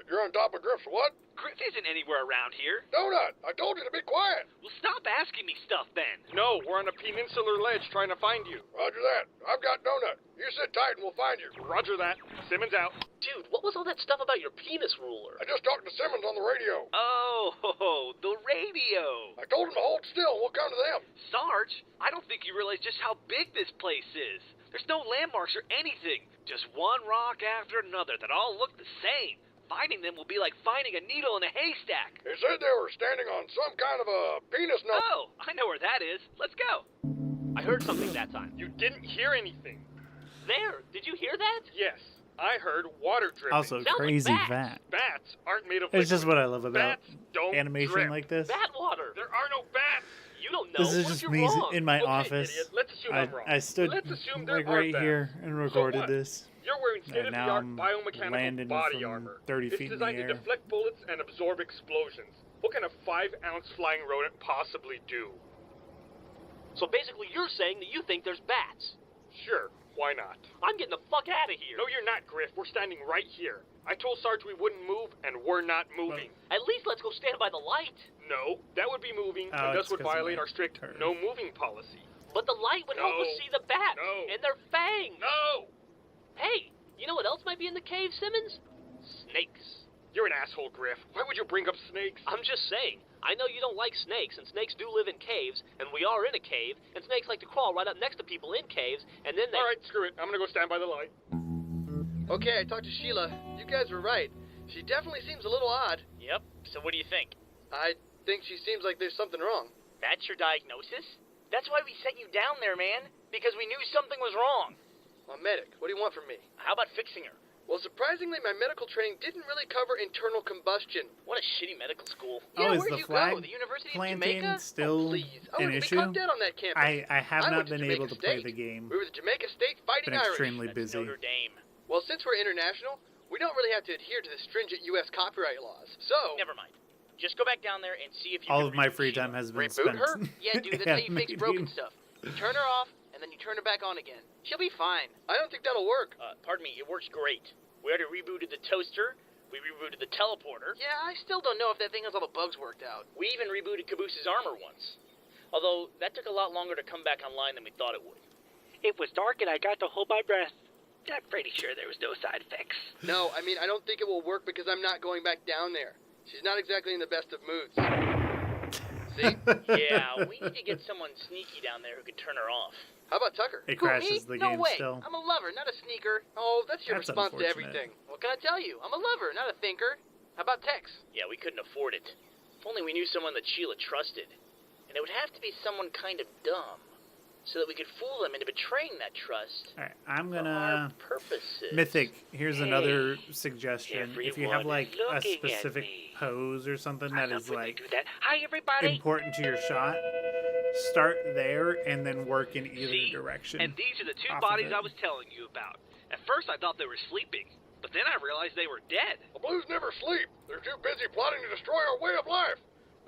You're on top of Griff's what? Griff isn't anywhere around here. Donut, I told you to be quiet. Well, stop asking me stuff then. No, we're on a peninsular ledge trying to find you. Roger that. I've got Donut. You sit tight and we'll find you. Roger that. Simmons out. Dude, what was all that stuff about your penis ruler? I just talked to Simmons on the radio. Oh, the radio. I told him to hold still and we'll come to them. Sarge, I don't think you realize just how big this place is. There's no landmarks or anything. Just one rock after another that all look the same. Finding them will be like finding a needle in a haystack. They said they were standing on some kind of a penis nut. Oh, I know where that is. Let's go. I heard something that time. You didn't hear anything. There, did you hear that? Yes, I heard water dripping. Also, Sounds like crazy bats. vat. Bats aren't made of It's just liquid. what I love about Bats don't animation drip. like this. Bat water. There are no bats. You don't know. This is What just if me you're wrong? in my Okay, office. idiot. Let's assume I'm wrong. I stood Let's assume there like are right bats. here and recorded what? this. You're wearing And now state-of-the-art I'm biomechanical landing body from armor. 30 It's feet in the designed to air. deflect bullets and absorb explosions. What can a 5-ounce flying rodent possibly do? So basically, you're saying that you think there's bats. Sure, why not? I'm getting the fuck out of here. No, you're not, Griff. We're standing right here. I told Sarge we wouldn't move, and we're not moving. At least let's go stand by the light. No, that would be moving, Oh, and it's thus would 'cause of violate my our strict curve. no moving policy. But the light would help us No. see the bats No. and their fangs. No! Hey, you know what else might be in the cave, Simmons? Snakes. You're an asshole, Griff. Why would you bring up snakes? I'm just saying. I know you don't like snakes, and snakes do live in caves, and we are in a cave, and snakes like to crawl right up next to people in caves, and then they... All right, screw it. I'm gonna go stand by the light. Okay, I talked to Sheila. You guys were right. She definitely seems a little odd. Yep. So what do you think? I think she seems like there's something wrong. That's your diagnosis? That's why we sent you down there, man. Because we knew something was wrong. I'm a medic. What do you want from me? How about fixing her? Well, surprisingly, my medical training didn't really cover internal combustion. What a shitty medical school. Yeah, is where'd the you flag go? The University of planting Jamaica? still oh, please. I an wouldn't issue? be caught dead on that campus. I have I not went to been Jamaica able to play State. the game. We were the Jamaica State Fighting Been Irish. extremely That's busy. Notre Dame. Well, since we're international, we don't really have to adhere to the stringent U.S. copyright laws. So, Never mind. Just go back down there and see if you All can of my reboot free Sheila. time has been reboot spent. her? Yeah, dude, that's how you fix broken animating. stuff. You turn her off, and then you turn her back on again. She'll be fine. I don't think that'll work. Pardon me, it works great. We already rebooted the toaster. We rebooted the teleporter. Yeah, I still don't know if that thing has all the bugs worked out. We even rebooted Caboose's armor once. Although, that took a lot longer to come back online than we thought it would. It was dark and I got to hold my breath. I'm pretty sure there was no side effects. No, I mean, I don't think it will work because I'm not going back down there. She's not exactly in the best of moods. See? Yeah, we need to get someone sneaky down there who can turn her off. How about Tucker? It Who, crashes me? the No game way. still. I'm a lover, not a sneaker. Oh, that's your That's response to unfortunate. everything. What can I tell you? I'm a lover, not a thinker. How about Tex? Yeah, we couldn't afford it. If only we knew someone that Sheila trusted. And it would have to be someone kind of dumb, so that we could fool them into betraying that trust All right, I'm for our gonna purposes. Mythic. Here's Hey, another suggestion. If you have everyone like is a looking at specific me. pose or something I that love is when they like do that. Hi, everybody. important to your shot, start there and then work in either See? direction. And these are the two off of bodies it. I was telling you about. At first I thought they were sleeping, but then I realized they were dead. The Blues never sleep. They're too busy plotting to destroy our way of life.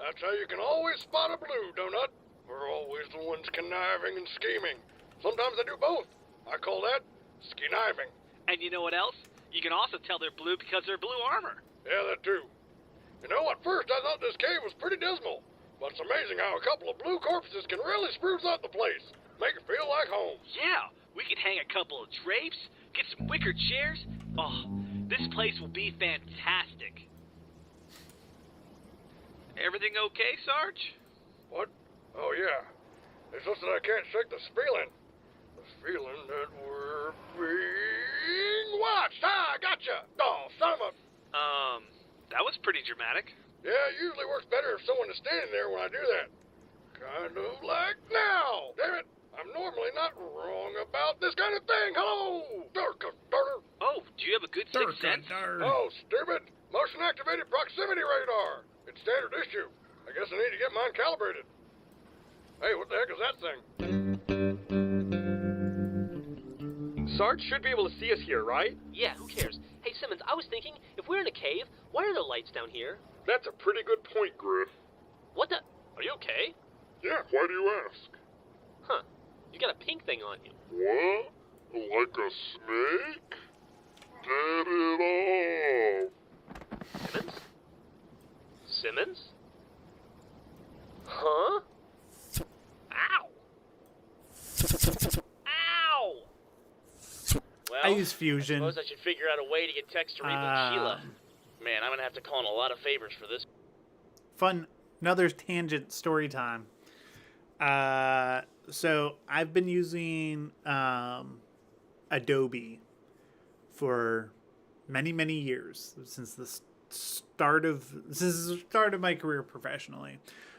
That's how you can always spot a blue, Donut. We're always the ones conniving and scheming. Sometimes they do both. I call that skeniving. And you know what else? You can also tell they're blue because they're blue armor. Yeah, that too. You know, at first I thought this cave was pretty dismal. But it's amazing how a couple of blue corpses can really spruce up the place. Make it feel like home. Yeah, we could hang a couple of drapes, get some wicker chairs. Oh, this place will be fantastic. Everything okay, Sarge? What? Oh, yeah. It's just that I can't shake this feeling. This feeling that we're being watched. Ah, I gotcha. Oh, son of a... That was pretty dramatic. Yeah, it usually works better if someone is standing there when I do that. Kind of like now. Damn it. I'm normally not wrong about this kind of thing. Hello. Darker. Oh, do you have a good sixth sense? Oh, stupid. Motion-activated proximity radar. It's standard issue. I guess I need to get mine calibrated. Hey, what the heck is that thing? Sarge should be able to see us here, right? Yeah, who cares? Hey, Simmons, I was thinking, if we're in a cave, why are there lights down here? That's a pretty good point, Griff. What the... Are you okay? Yeah, why do you ask? Huh. You got a pink thing on you. What? Like a snake? Get it off. Simmons? Simmons? Huh? Ow! Ow! Well, I use Fusion. I suppose I should figure out a way to get Tex to reboot Sheila. Man, I'm gonna have to call in a lot of favors for this. Fun. Another tangent story time. So I've been using Adobe for many years since the start of my career professionally.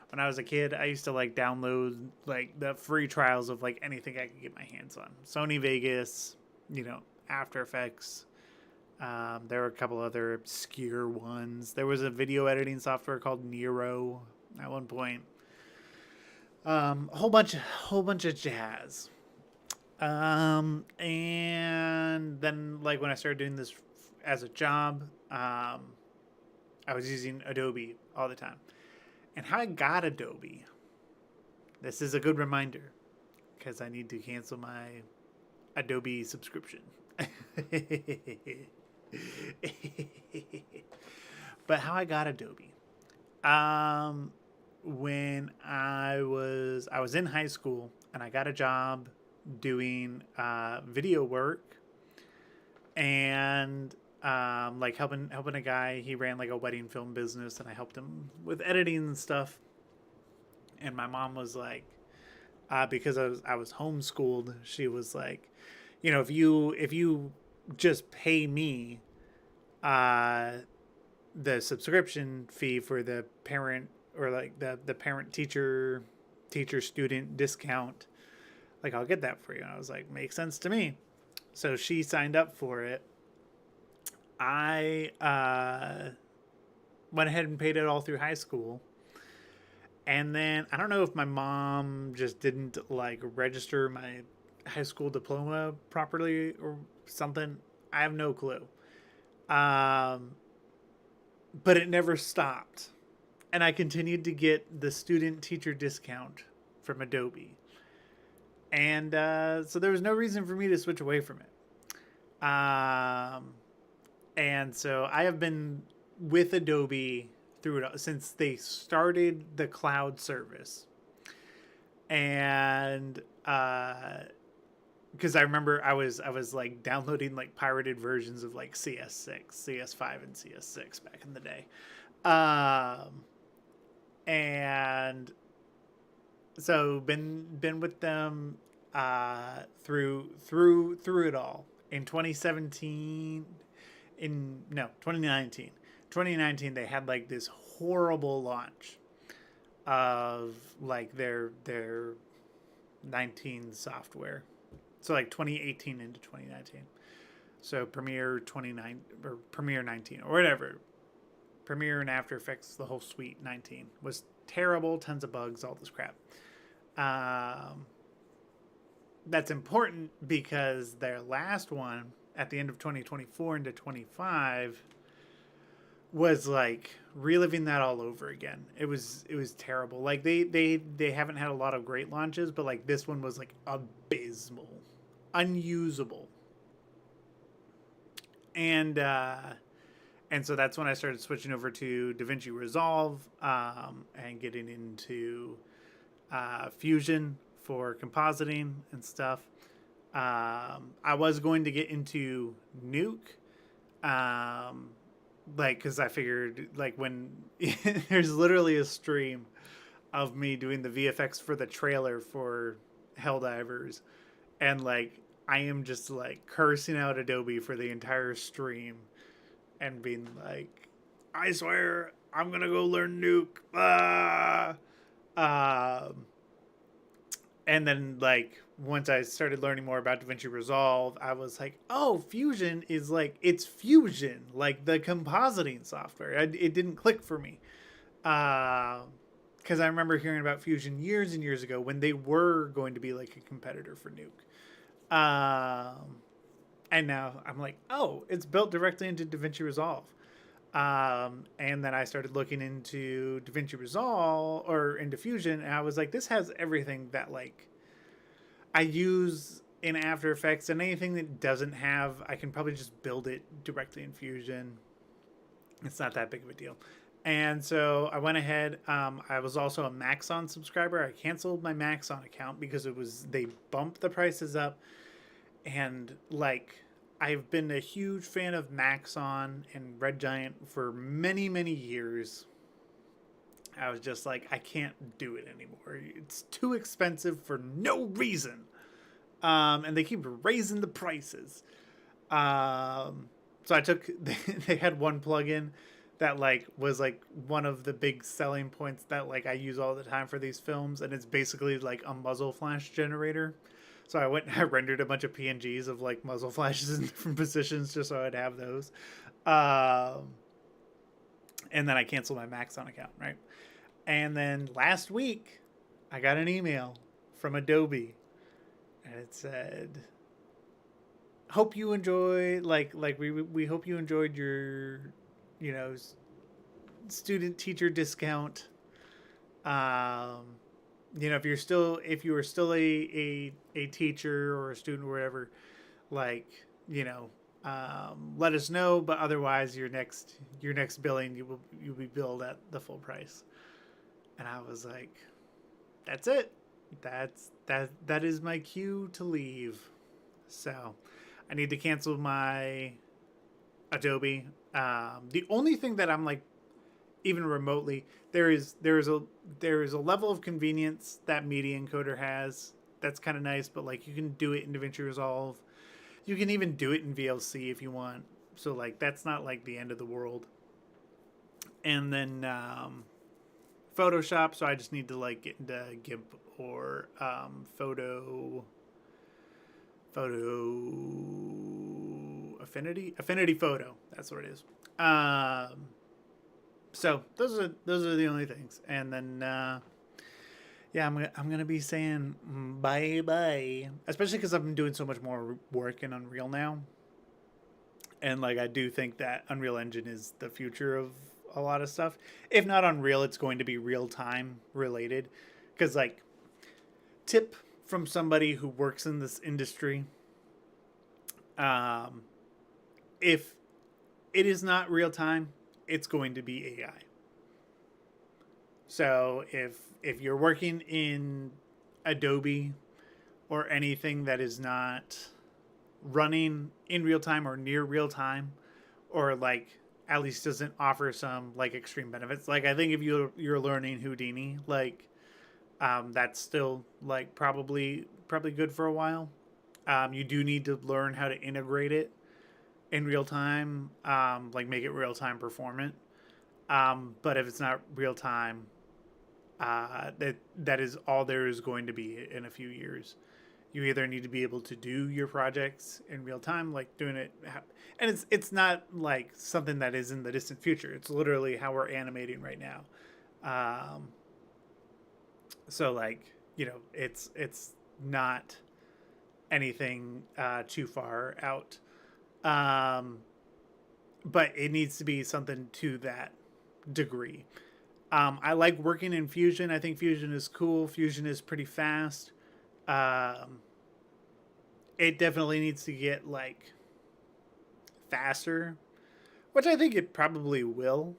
When I was a kid, I used to like download like the free trials of like anything I could get my hands on. Sony Vegas, After Effects. There were a couple other obscure ones. There was a video editing software called Nero at one point. A whole bunch of jazz. And then like when I started doing this as a job, I was using Adobe all the time. And how I got Adobe, this is a good reminder because I need to cancel my Adobe subscription. But how I got Adobe, when I was in high school, and I got a job doing video work and like helping a guy. He ran like a wedding film business, and I helped him with editing and stuff. And my mom was like, because I was homeschooled, she was like, you know, if you just pay me the subscription fee for the parent, or like the parent teacher student discount, like I'll get that for you. And I was like, makes sense to me. So she signed up for it. I went ahead and paid it all through high school. And then I don't know if my mom just didn't like register my high school diploma properly or something. I have no clue. But it never stopped. And I continued to get the student teacher discount from Adobe. And so there was no reason for me to switch away from it. And so I have been with Adobe through it since they started the cloud service. And because I remember I was like downloading like pirated versions of like CS6, CS5, and CS6 back in the day. And so been with them through it all. In 2019, they had like this horrible launch of like their 19 software. So like 2018 into 2019. So Premiere 29 or Premiere 19 or whatever. Premiere and After Effects, the whole suite 19 was terrible, tons of bugs, all this crap. That's important because their last one at the end of 2024 into 25 was like reliving that all over again. It was terrible. Like they haven't had a lot of great launches, but like this one was like abysmal, unusable. And so that's when I started switching over to DaVinci Resolve and getting into Fusion for compositing and stuff. I was going to get into Nuke, like, because I figured, like, when there's literally a stream of me doing the VFX for the trailer for Helldivers, and like I am just like cursing out Adobe for the entire stream and being like, I swear I'm gonna go learn Nuke. And then like once I started learning more about DaVinci Resolve, I was like, oh, Fusion is like, it's Fusion, like the compositing software. It didn't click for me. Because I remember hearing about Fusion years and years ago when they were going to be like a competitor for Nuke. And now I'm like, oh, it's built directly into DaVinci Resolve. And then I started looking into DaVinci Resolve or into Fusion, and I was like, this has everything that like I use in After Effects, and anything that doesn't have, I can probably just build it directly in Fusion. It's not that big of a deal. And so I went ahead. I was also a Maxon subscriber. I canceled my Maxon account because they bumped the prices up, and like I've been a huge fan of Maxon and Red Giant for many, many years. I was just like, I can't do it anymore. It's too expensive for no reason. And they keep raising the prices. So I took, they had one plugin that like was like one of the big selling points that like I use all the time for these films. And it's basically like a muzzle flash generator. So I went and I rendered a bunch of PNGs of like muzzle flashes in different positions just so I'd have those. And then I canceled my Maxon account, right? And then last week I got an email from Adobe and it said, hope you enjoy, we hope you enjoyed your, student teacher discount. If you were still a teacher or a student or whatever, let us know. But otherwise, your next billing, you'll be billed at the full price. And I was like, that's it. that is my cue to leave. So I need to cancel my Adobe. The only thing that I'm like, even remotely, there is a level of convenience that Media Encoder has that's kind of nice, but like you can do it in DaVinci Resolve. You can even do it in VLC if you want. So like that's not like the end of the world. And then Photoshop, so I just need to like get into GIMP or Photo Affinity Photo. That's what it is. So those are the only things. And then yeah, I'm gonna be saying bye bye, especially because I've been doing so much more work in Unreal now. And like I do think that Unreal Engine is the future of a lot of stuff. If not Unreal, it's going to be real time related. Because like, tip from somebody who works in this industry, if it is not real time, it's going to be AI. So if you're working in Adobe or anything that is not running in real time or near real time, or like at least doesn't offer some like extreme benefits, like I think if you're learning Houdini, like that's still like probably good for a while. You do need to learn how to integrate it in real time, like make it real time performant. But if it's not real time, that is all there is going to be in a few years. You either need to be able to do your projects in real time, like doing it, and it's not like something that is in the distant future. It's literally how we're animating right now. So like, you know, it's not anything too far out. But it needs to be something to that degree. I like working in Fusion. I think Fusion is cool. Fusion is pretty fast. It definitely needs to get like faster, which I think it probably will.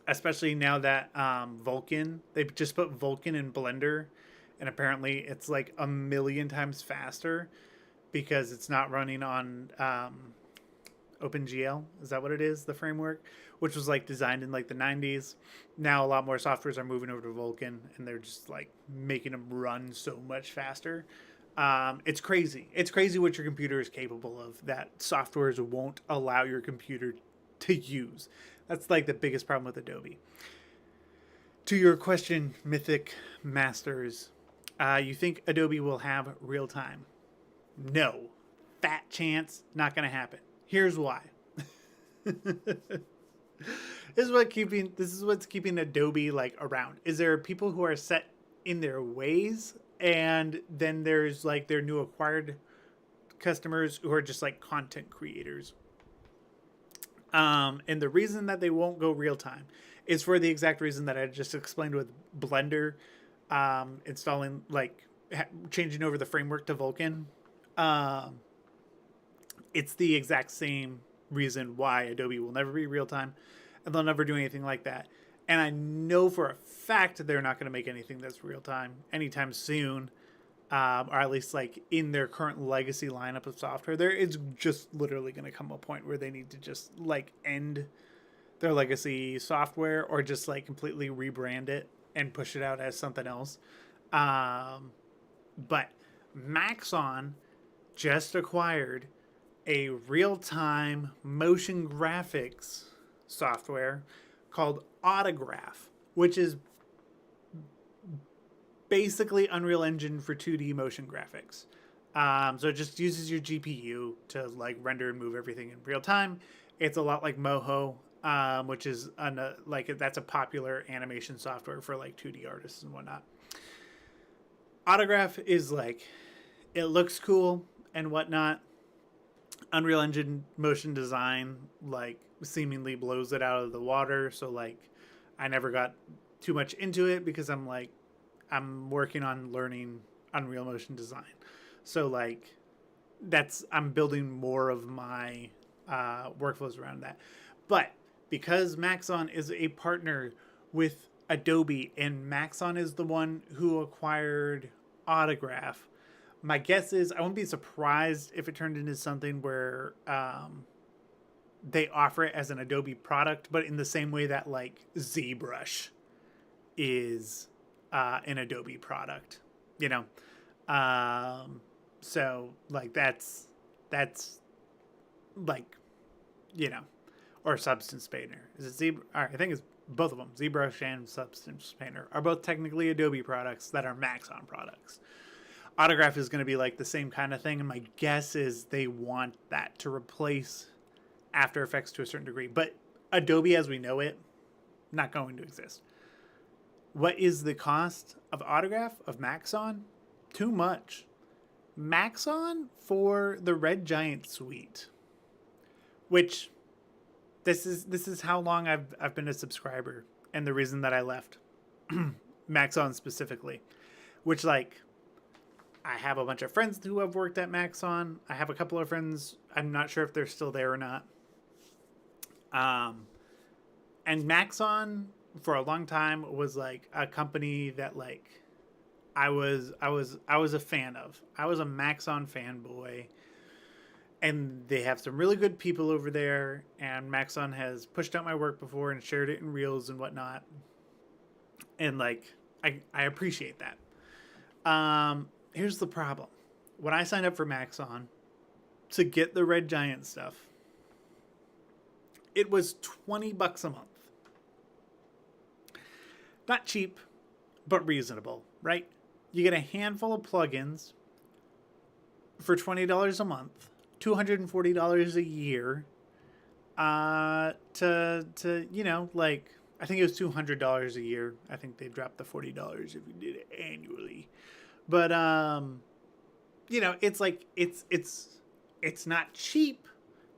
Especially now that Vulkan, they just put Vulkan in Blender, and apparently it's like 1,000,000 times faster because it's not running on OpenGL. Is that what it is? The framework, which was like designed in like the 90s. Now a lot more softwares are moving over to Vulkan, and they're just like making them run so much faster. It's crazy. It's crazy what your computer is capable of that softwares won't allow your computer to use. That's like the biggest problem with Adobe. To your question, Mythic Masters, you think Adobe will have real time? No. Fat chance, not going to happen. Here's why. This is what's keeping Adobe like around. Is there people who are set in their ways, and then there's like their new acquired customers who are just like content creators. And the reason that they won't go real time is for the exact reason that I just explained with Blender, installing like changing over the framework to Vulkan. It's the exact same reason why Adobe will never be real time, and they'll never do anything like that. And I know for a fact they're not going to make anything that's real time anytime soon, or at least like in their current legacy lineup of software. There is just literally going to come a point where they need to just like end their legacy software, or just like completely rebrand it and push it out as something else. But Maxon just acquired a real-time motion graphics software called Autograph, which is basically Unreal Engine for 2D motion graphics. So it just uses your GPU to like render and move everything in real time. It's a lot like Moho, which is like that's a popular animation software for like 2D artists and whatnot. Autograph is like, it looks cool and whatnot. Unreal Engine motion design like seemingly blows it out of the water. So like I never got too much into it because I'm working on learning Unreal motion design. So like I'm building more of my workflows around that. But because Maxon is a partner with Adobe, and Maxon is the one who acquired Autograph. My guess is I wouldn't be surprised if it turned into something where they offer it as an Adobe product, but in the same way that like ZBrush is an Adobe product, you know. So like that's like, you know, or Substance Painter. Is it ZBrush? I think it's both of them. ZBrush and Substance Painter are both technically Adobe products that are Maxon products. Autograph is going to be like the same kind of thing, and my guess is they want that to replace After Effects to a certain degree. But Adobe as we know it, not going to exist. What is the cost of Autograph, of Maxon? Too much. Maxon for the Red Giant suite, which this is how long I've been a subscriber, and the reason that I left Maxon specifically, which like I have a bunch of friends who have worked at Maxon. I have a couple of friends. I'm not sure if they're still there or not. And Maxon for a long time was like a company that like I was a fan of. I was a Maxon fanboy, and they have some really good people over there. And Maxon has pushed out my work before and shared it in reels and whatnot. And like I appreciate that. Here's the problem. When I signed up for Maxon to get the Red Giant stuff, it was $20 a month. Not cheap, but reasonable, right? You get a handful of plugins for $20 a month, $240 a year, to you know, like, I think it was $200 a year. I think they dropped the $40 if you did it annually. But you know, it's like it's not cheap,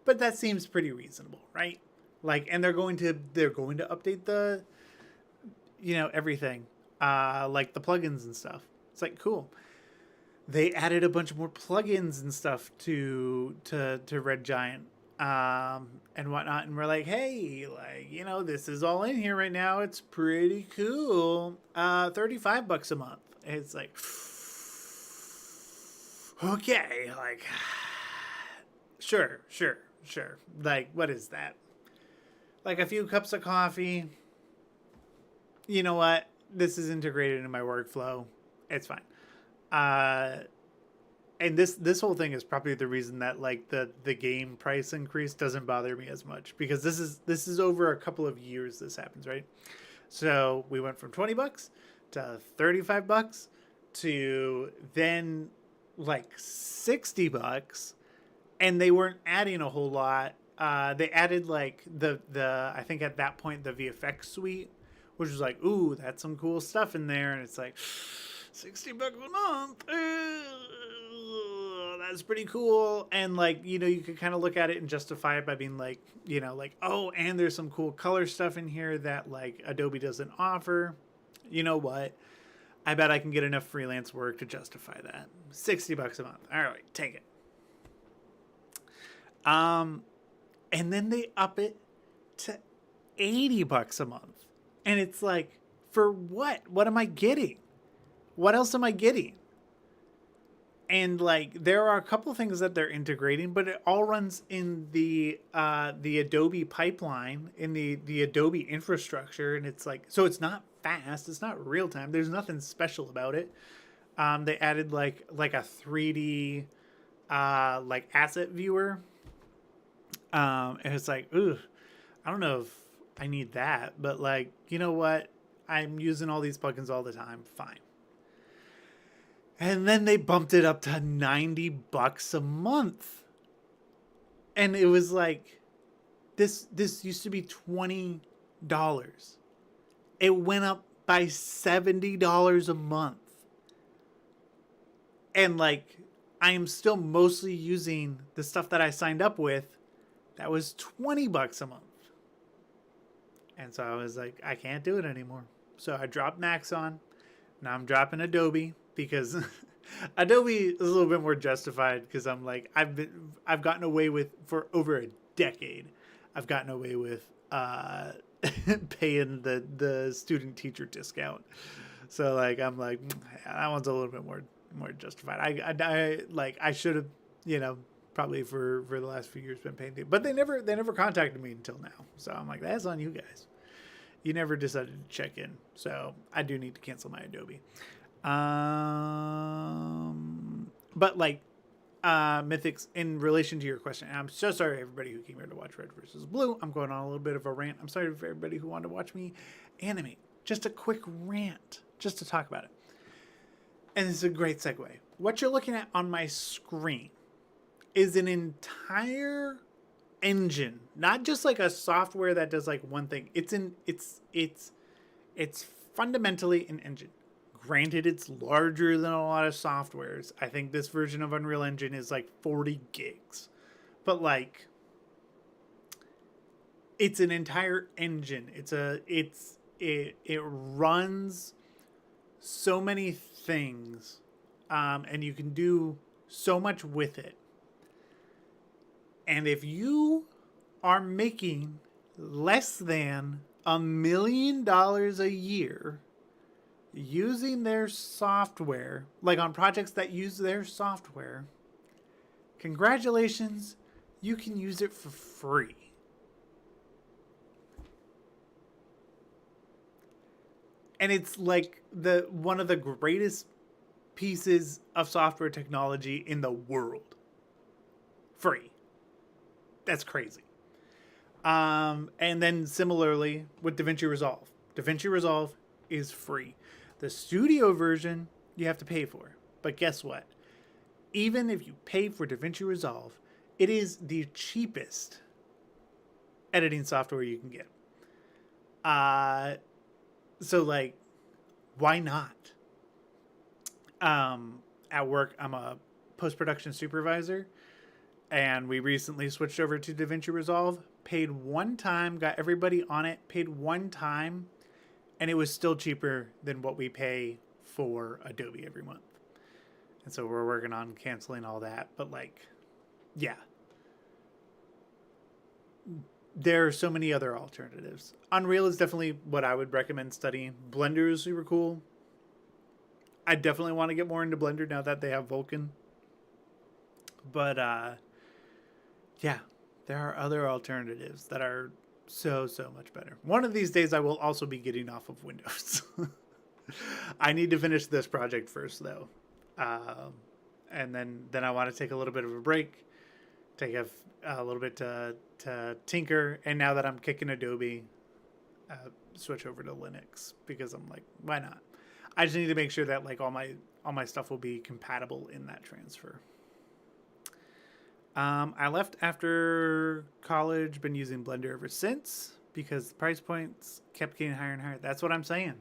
but that seems pretty reasonable, right? Like, and they're going to update the, you know, everything, like the plugins and stuff. It's like cool. They added a bunch more plugins and stuff to Red Giant and whatnot, and we're like, hey, like, you know, this is all in here right now. It's pretty cool. $35 a month. It's like, okay, like, sure. Like, what is that? Like a few cups of coffee. You know what? This is integrated into my workflow. It's fine. And this whole thing is probably the reason that like the game price increase doesn't bother me as much, because this is over a couple of years this happens, right? So we went from $20 to $35 to then like $60, and they weren't adding a whole lot. They added like the I think at that point the VFX suite, which was like, ooh, that's some cool stuff in there, and it's like $60 a month. That's pretty cool. And like, you know, you could kind of look at it and justify it by being like, you know, like, oh, and there's some cool color stuff in here that like Adobe doesn't offer. You know what? I bet I can get enough freelance work to justify that. $60 a month. All right, take it. And then they up it to $80 a month. And it's like, for what? What am I getting? What else am I getting? And like, there are a couple things that they're integrating, but it all runs in the Adobe pipeline, in the Adobe infrastructure. And it's like, so it's not fast. It's not real time. There's nothing special about it. They added like a 3D, like asset viewer. And it's like, ooh, I don't know if I need that, but like, you know what? I'm using all these plugins all the time. Fine. And then they bumped it up to $90 a month. And it was like, this used to be $20. It went up by $70 a month. And like, I am still mostly using the stuff that I signed up with. That was $20 a month. And so I was like, I can't do it anymore. So I dropped Maxon. Now I'm dropping Adobe, because Adobe is a little bit more justified, because I'm like, I've gotten away with, for over a decade, I've gotten away with paying the student teacher discount. So like I'm like that one's a little bit more justified. I should have, you know, probably for the last few years been paying, but they never contacted me until now. So I'm like, that's on you guys. You never decided to check in. So I do need to cancel my Adobe. But like Mythics, in relation to your question, and I'm so sorry everybody who came here to watch Red versus Blue. I'm going on a little bit of a rant. I'm sorry for everybody who wanted to watch me animate. Just a quick rant, just to talk about it. And this is a great segue. What you're looking at on my screen is an entire engine, not just like a software that does like one thing. It's fundamentally an engine. Granted, it's larger than a lot of softwares. I think this version of Unreal Engine is like 40 gigs. But like, it's an entire engine. It runs so many things, and you can do so much with it. And if you are making less than $1 million a year using their software, like on projects that use their software, congratulations, you can use it for free. And it's like one of the greatest pieces of software technology in the world. Free. That's crazy. And then similarly with DaVinci Resolve. DaVinci Resolve is free. The studio version you have to pay for. But guess what? Even if you pay for DaVinci Resolve, it is the cheapest editing software you can get. So like, why not? At work, I'm a post-production supervisor, and we recently switched over to DaVinci Resolve, paid one time, got everybody on it, paid one time, and it was still cheaper than what we pay for Adobe every month. And so we're working on canceling all that, but like, yeah. There are so many other alternatives. Unreal is definitely what I would recommend studying. Blender is super cool. I definitely want to get more into Blender now that they have Vulkan. But, yeah, there are other alternatives that are so much better. One of these days I will also be getting off of Windows. I need to finish this project first, though. And then I want to take a little bit of a break. Take a little bit to tinker, and now that I'm kicking Adobe, switch over to Linux, because I'm like, why not? I just need to make sure that like all my stuff will be compatible in that transfer. I left after college, been using Blender ever since because the price points kept getting higher and higher. That's what I'm saying.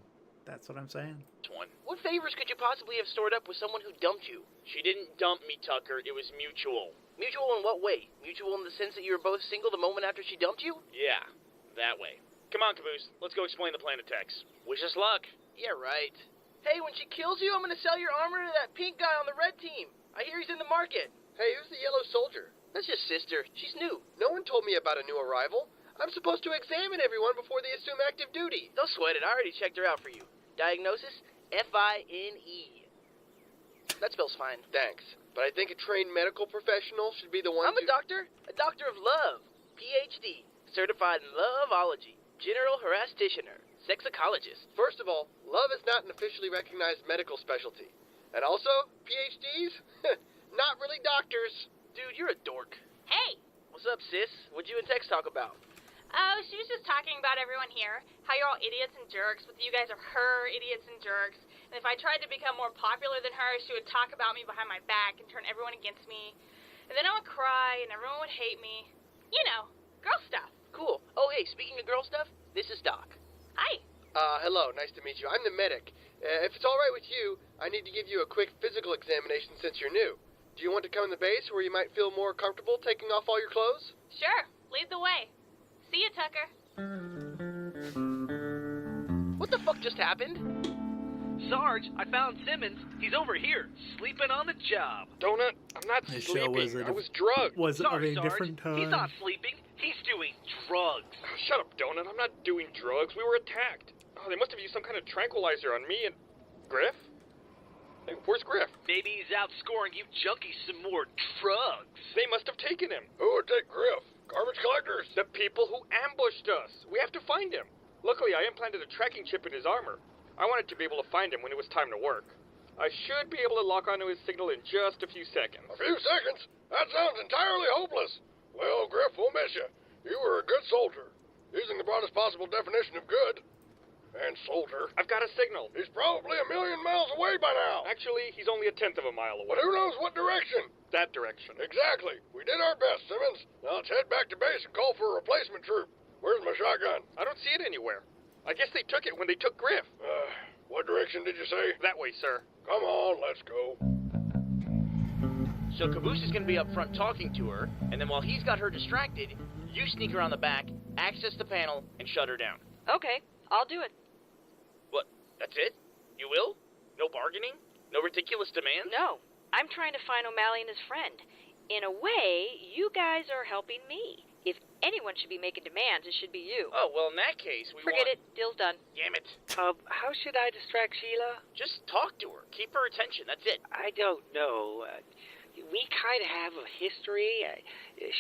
What favors could you possibly have stored up with someone who dumped you? She didn't dump me, Tucker. It was mutual. Mutual in what way? Mutual in the sense that you were both single the moment after she dumped you? Yeah, that way. Come on, Caboose. Let's go explain the plan of Tex. Wish us luck. Yeah, right. Hey, when she kills you, I'm gonna sell your armor to that pink guy on the red team. I hear he's in the market. Hey, who's the yellow soldier? That's your sister. She's new. No one told me about a new arrival. I'm supposed to examine everyone before they assume active duty. Don't sweat it. I already checked her out for you. Diagnosis? F-I-N-E. That spells fine. Thanks. But I think a trained medical professional should be the one I'm a doctor of love. Ph.D. Certified in loveology. General harasstioner. Sexologist. First of all, love is not an officially recognized medical specialty. And also, PhDs? Not really doctors. Dude, you're a dork. Hey! What's up, sis? What'd you and Tex talk about? Oh, she was just talking about everyone here. How you're all idiots and jerks, but you guys are her idiots and jerks. And if I tried to become more popular than her, she would talk about me behind my back and turn everyone against me. And then I would cry and everyone would hate me. You know, girl stuff. Cool. Oh, hey, speaking of girl stuff, this is Doc. Hi. Hello, nice to meet you. I'm the medic. If it's all right with you, I need to give you a quick physical examination since you're new. Do you want to come in the base where you might feel more comfortable taking off all your clothes? Sure, lead the way. See you, Tucker. What the fuck just happened? Sarge, I found Simmons. He's over here, sleeping on the job. I'm not This show sleeping. was I was drugged. Was it Sorry, a Sarge. different time? He's not sleeping. He's doing drugs. Oh, shut up, Donut. I'm not doing drugs. We were attacked. Oh, they must have used some kind of tranquilizer on me and... Griff? Hey, where's Griff? Maybe he's out scoring you junkies some more drugs. They must have taken him. Who would take Griff? Garbage collectors? The people who ambushed us. We have to find him. Luckily, I implanted a tracking chip in his armor. I wanted to be able to find him when it was time to work. I should be able to lock onto his signal in just a few seconds. A few seconds? That sounds entirely hopeless. Well, Griff, we'll miss you. You were a good soldier, using the broadest possible definition of good. And soldier. I've got a signal. He's probably 1,000,000 miles away by now. Actually, he's only 1/10 of a mile away. But who knows what direction? That direction. Exactly. We did our best, Simmons. Now let's head back to base and call for a replacement troop. Where's my shotgun? I don't see it anywhere. I guess they took it when they took Griff. What direction did you say? That way, sir. Come on, let's go. So Caboose is going to be up front talking to her, and then while he's got her distracted, you sneak around the back, access the panel, and shut her down. Okay, I'll do it. What? That's it? You will? No bargaining? No ridiculous demands? No, I'm trying to find O'Malley and his friend. In a way, you guys are helping me. If anyone should be making demands, it should be you. Oh, well, in that case, we Forget it. Deal's done. Damn it. How should I distract Sheila? Just talk to her. Keep her attention. That's it. I don't know. We kind of have a history.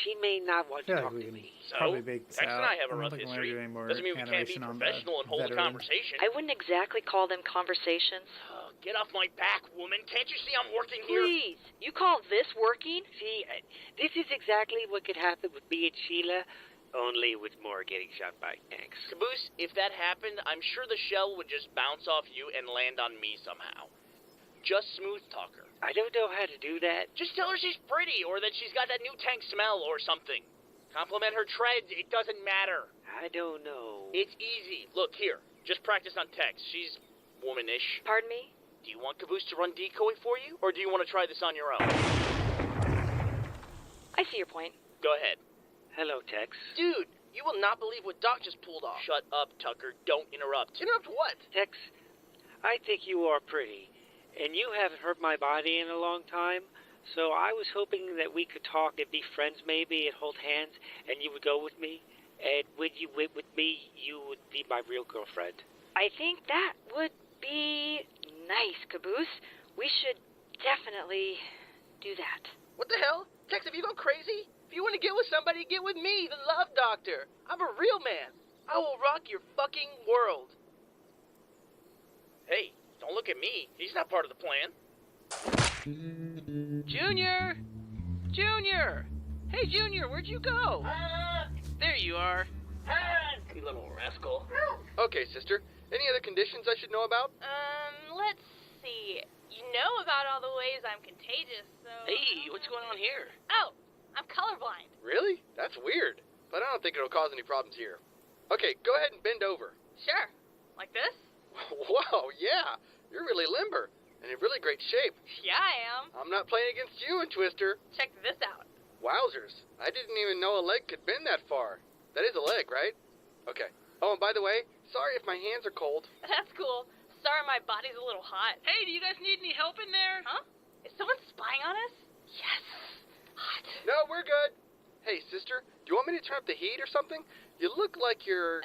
She may not want to Yeah, talk we to can me. So, probably bake this Tex and out. I have a I don't rough think we're history. doing more Doesn't mean we can't be animation on the professional and hold a veteran. conversation. I wouldn't exactly call them conversations. Oh, get off my back, woman. Can't you see I'm working here? Please, you call this working? See, this is exactly what could happen with me and Sheila, only with more getting shot by tanks. Caboose, if that happened, I'm sure the shell would just bounce off you and land on me somehow. Just smooth talk her. I don't know how to do that. Just tell her she's pretty, or that she's got that new tank smell, or something. Compliment her treads, it doesn't matter. I don't know. It's easy. Look, here. Just practice on Tex. She's womanish. Pardon me? Do you want Caboose to run decoy for you, or do you want to try this on your own? I see your point. Go ahead. Hello, Tex. Dude, you will not believe what Doc just pulled off. Shut up, Tucker. Don't interrupt. Interrupt what? Tex, I think you are pretty, and you haven't hurt my body in a long time, so I was hoping that we could talk and be friends maybe and hold hands, and you would go with me, and when you went with me, you would be my real girlfriend. I think that would be nice, Caboose. We should definitely do that. What the hell? Tex, have you gone crazy? If you want to get with somebody, get with me, the love doctor. I'm a real man. I will rock your fucking world. Hey, don't look at me. He's not part of the plan. Junior! Junior! Hey, Junior, where'd you go? There you are. You little rascal. Okay, sister. Any other conditions I should know about? Let's see. You know about all the ways I'm contagious, so... Hey, what's going on here? Oh, I'm colorblind. Really? That's weird. But I don't think it'll cause any problems here. Okay, go ahead and bend over. Sure. Like this? Wow, yeah. You're really limber. And in really great shape. Yeah, I am. I'm not playing against you in Twister. Check this out. Wowzers. I didn't even know a leg could bend that far. That is a leg, right? Okay. Oh, and by the way, sorry if my hands are cold. That's cool. Sorry my body's a little hot. Hey, do you guys need any help in there? Huh? Is someone spying on us? Yes. Hot. No, we're good. Hey, sister, do you want me to turn up the heat or something? You look like you're...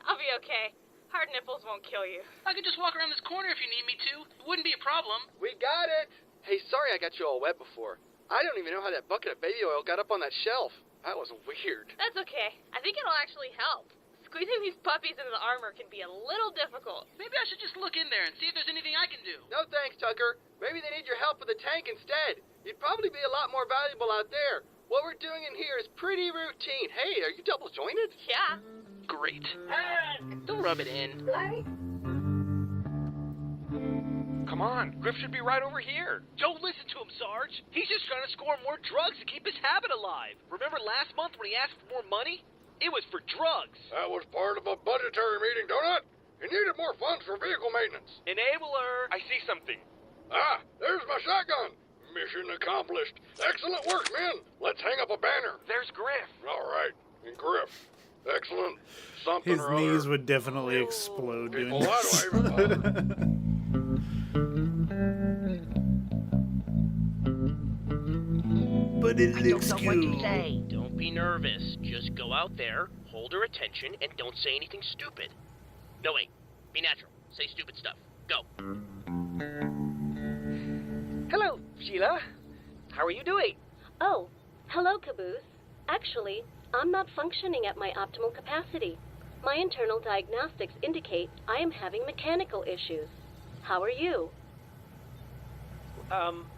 I'll be okay. Hard nipples won't kill you. I could just walk around this corner if you need me to. It wouldn't be a problem. We got it. Hey, sorry I got you all wet before. I don't even know how that bucket of baby oil got up on that shelf. That was weird. That's okay. I think it'll actually help. Squeezing these puppies into the armor can be a little difficult. Maybe I should just look in there and see if there's anything I can do. No thanks, Tucker. Maybe they need your help with the tank instead. You'd probably be a lot more valuable out there. What we're doing in here is pretty routine. Hey, are you double jointed? Yeah. Great. Don't rub it in. Come on, Griff should be right over here. Don't listen to him, Sarge. He's just trying to score more drugs to keep his habit alive. Remember last month when he asked for more money? It was for drugs. That was part of a budgetary meeting, Donut. He needed more funds for vehicle maintenance. Enabler. I see something. Ah, there's my shotgun. Mission accomplished. Excellent work, men. Let's hang up a banner. There's Griff. All right. And Griff. Excellent. Something His or knees other. would definitely explode doing People, why do I this. even bother? But it looks Don't know what to cool. say. Don't be nervous. Just go out there, hold her attention, and don't say anything stupid. No, wait. Be natural. Say stupid stuff. Go. Hello, Sheila. How are you doing? Oh, hello, Caboose. Actually, I'm not functioning at my optimal capacity. My internal diagnostics indicate I am having mechanical issues. How are you?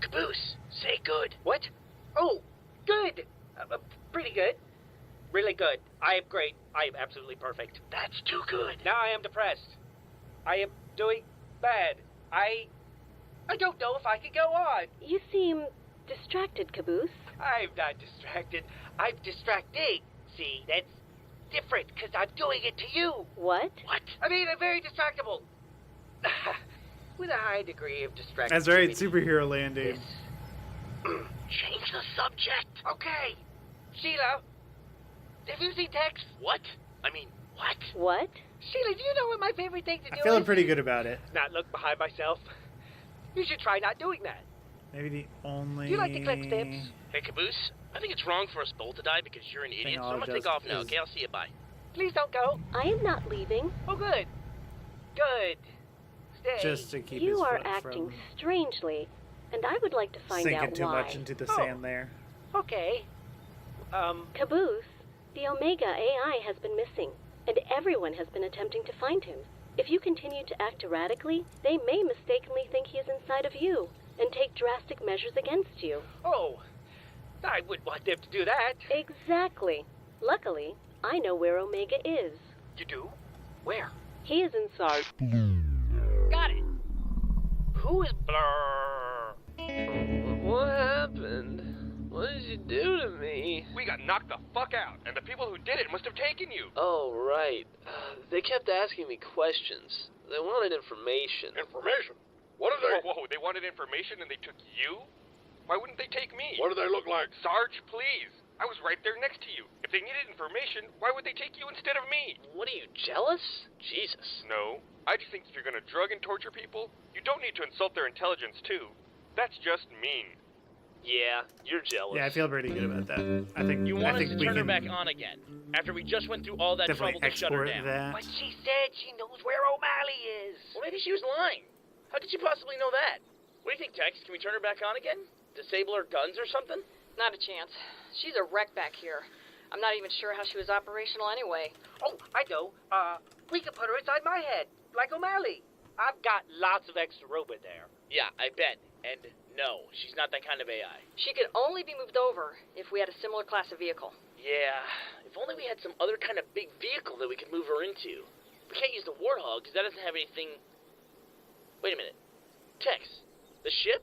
Caboose, say good. What? Oh, good. Pretty good. Really good. I am great. I am absolutely perfect. That's too good. Now I am depressed. I am doing bad. I don't know if I can go on. You seem distracted, Caboose. I'm not distracted. I'm distracting. See, that's different, because I'm doing it to you. What? What? I mean, I'm very distractible. With a high degree of distraction. That's right, superhero landing. Change the subject. Okay. Sheila, have you seen Tex? What? I mean, what? What? Sheila, do you know what my favorite thing to do I'm feeling is? pretty good about it. Not look behind myself. You should try not doing that. Maybe the only... Do you like to collect stamps? Hey, Caboose, I think it's wrong for us both to die because you're an idiot, so I'm gonna take off now, okay? I'll see you, bye. Please don't go. I am not leaving. Oh, good. Good. Stay. Just to keep You his are foot acting from strangely, and I would like to find sinking out too why. much into the Oh. sand there. Okay. Caboose, the Omega AI has been missing, and everyone has been attempting to find him. If you continue to act erratically, they may mistakenly think he is inside of you and take drastic measures against you. Oh, I wouldn't want them to do that. Exactly. Luckily, I know where Omega is. You do? Where? He is in Sarge. Got it. Who is Blur? What happened? What did you do to me? We got knocked the fuck out, and the people who did it must have taken you. Oh, right. They kept asking me questions. They wanted information. Information? What did they... Whoa, they wanted information and they took you? Why wouldn't they take me? What do they look like? Sarge, please. I was right there next to you. If they needed information, why would they take you instead of me? What are you, jealous? Jesus. No. I just think if you're gonna drug and torture people, you don't need to insult their intelligence, too. That's just mean. Yeah, you're jealous. Yeah, I feel pretty good about that. I think You I want us think to we turn her can back on again, after we just went through all that definitely trouble to shut her export down. that. But she said she knows where O'Malley is. Well, maybe she was lying. How could she possibly know that? What do you think, Tex? Can we turn her back on again? Disable her guns or something? Not a chance. She's a wreck back here. I'm not even sure how she was operational anyway. Oh, I know. We can put her inside my head, like O'Malley. I've got lots of extra room in there. Yeah, I bet. And no, she's not that kind of AI. She could only be moved over if we had a similar class of vehicle. Yeah, if only we had some other kind of big vehicle that we could move her into. We can't use the Warthog because that doesn't have anything... Wait a minute. Tex, the ship?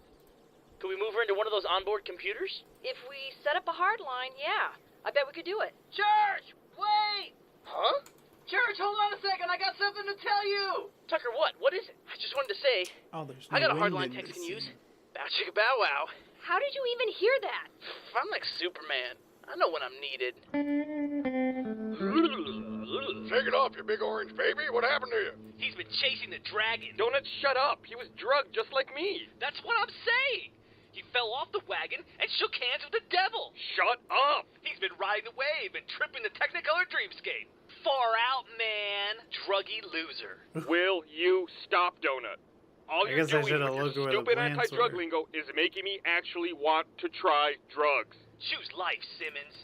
Could we move her into one of those onboard computers? If we set up a hard line, yeah. I bet we could do it. George, wait! Huh? George, hold on a second. I got something to tell you. Tucker, what? What is it? I just wanted to say, Oh, there's I no got a hard wind line in Tex this can use. scene. Bow chicka bow wow. How did you even hear that? I'm like Superman. I know when I'm needed. Shake it off, you big orange baby. What happened to you? He's been chasing the dragon. Donut, shut up. He was drugged just like me. That's what I'm saying. He fell off the wagon and shook hands with the devil. Shut up. He's been riding the wave and tripping the Technicolor Dreamscape. Far out, man. Druggy loser. Will you stop, Donut? All I you're guess I doing should've with your looked where the stupid plants anti-drug were. lingo is making me actually want to try drugs. Choose life, Simmons.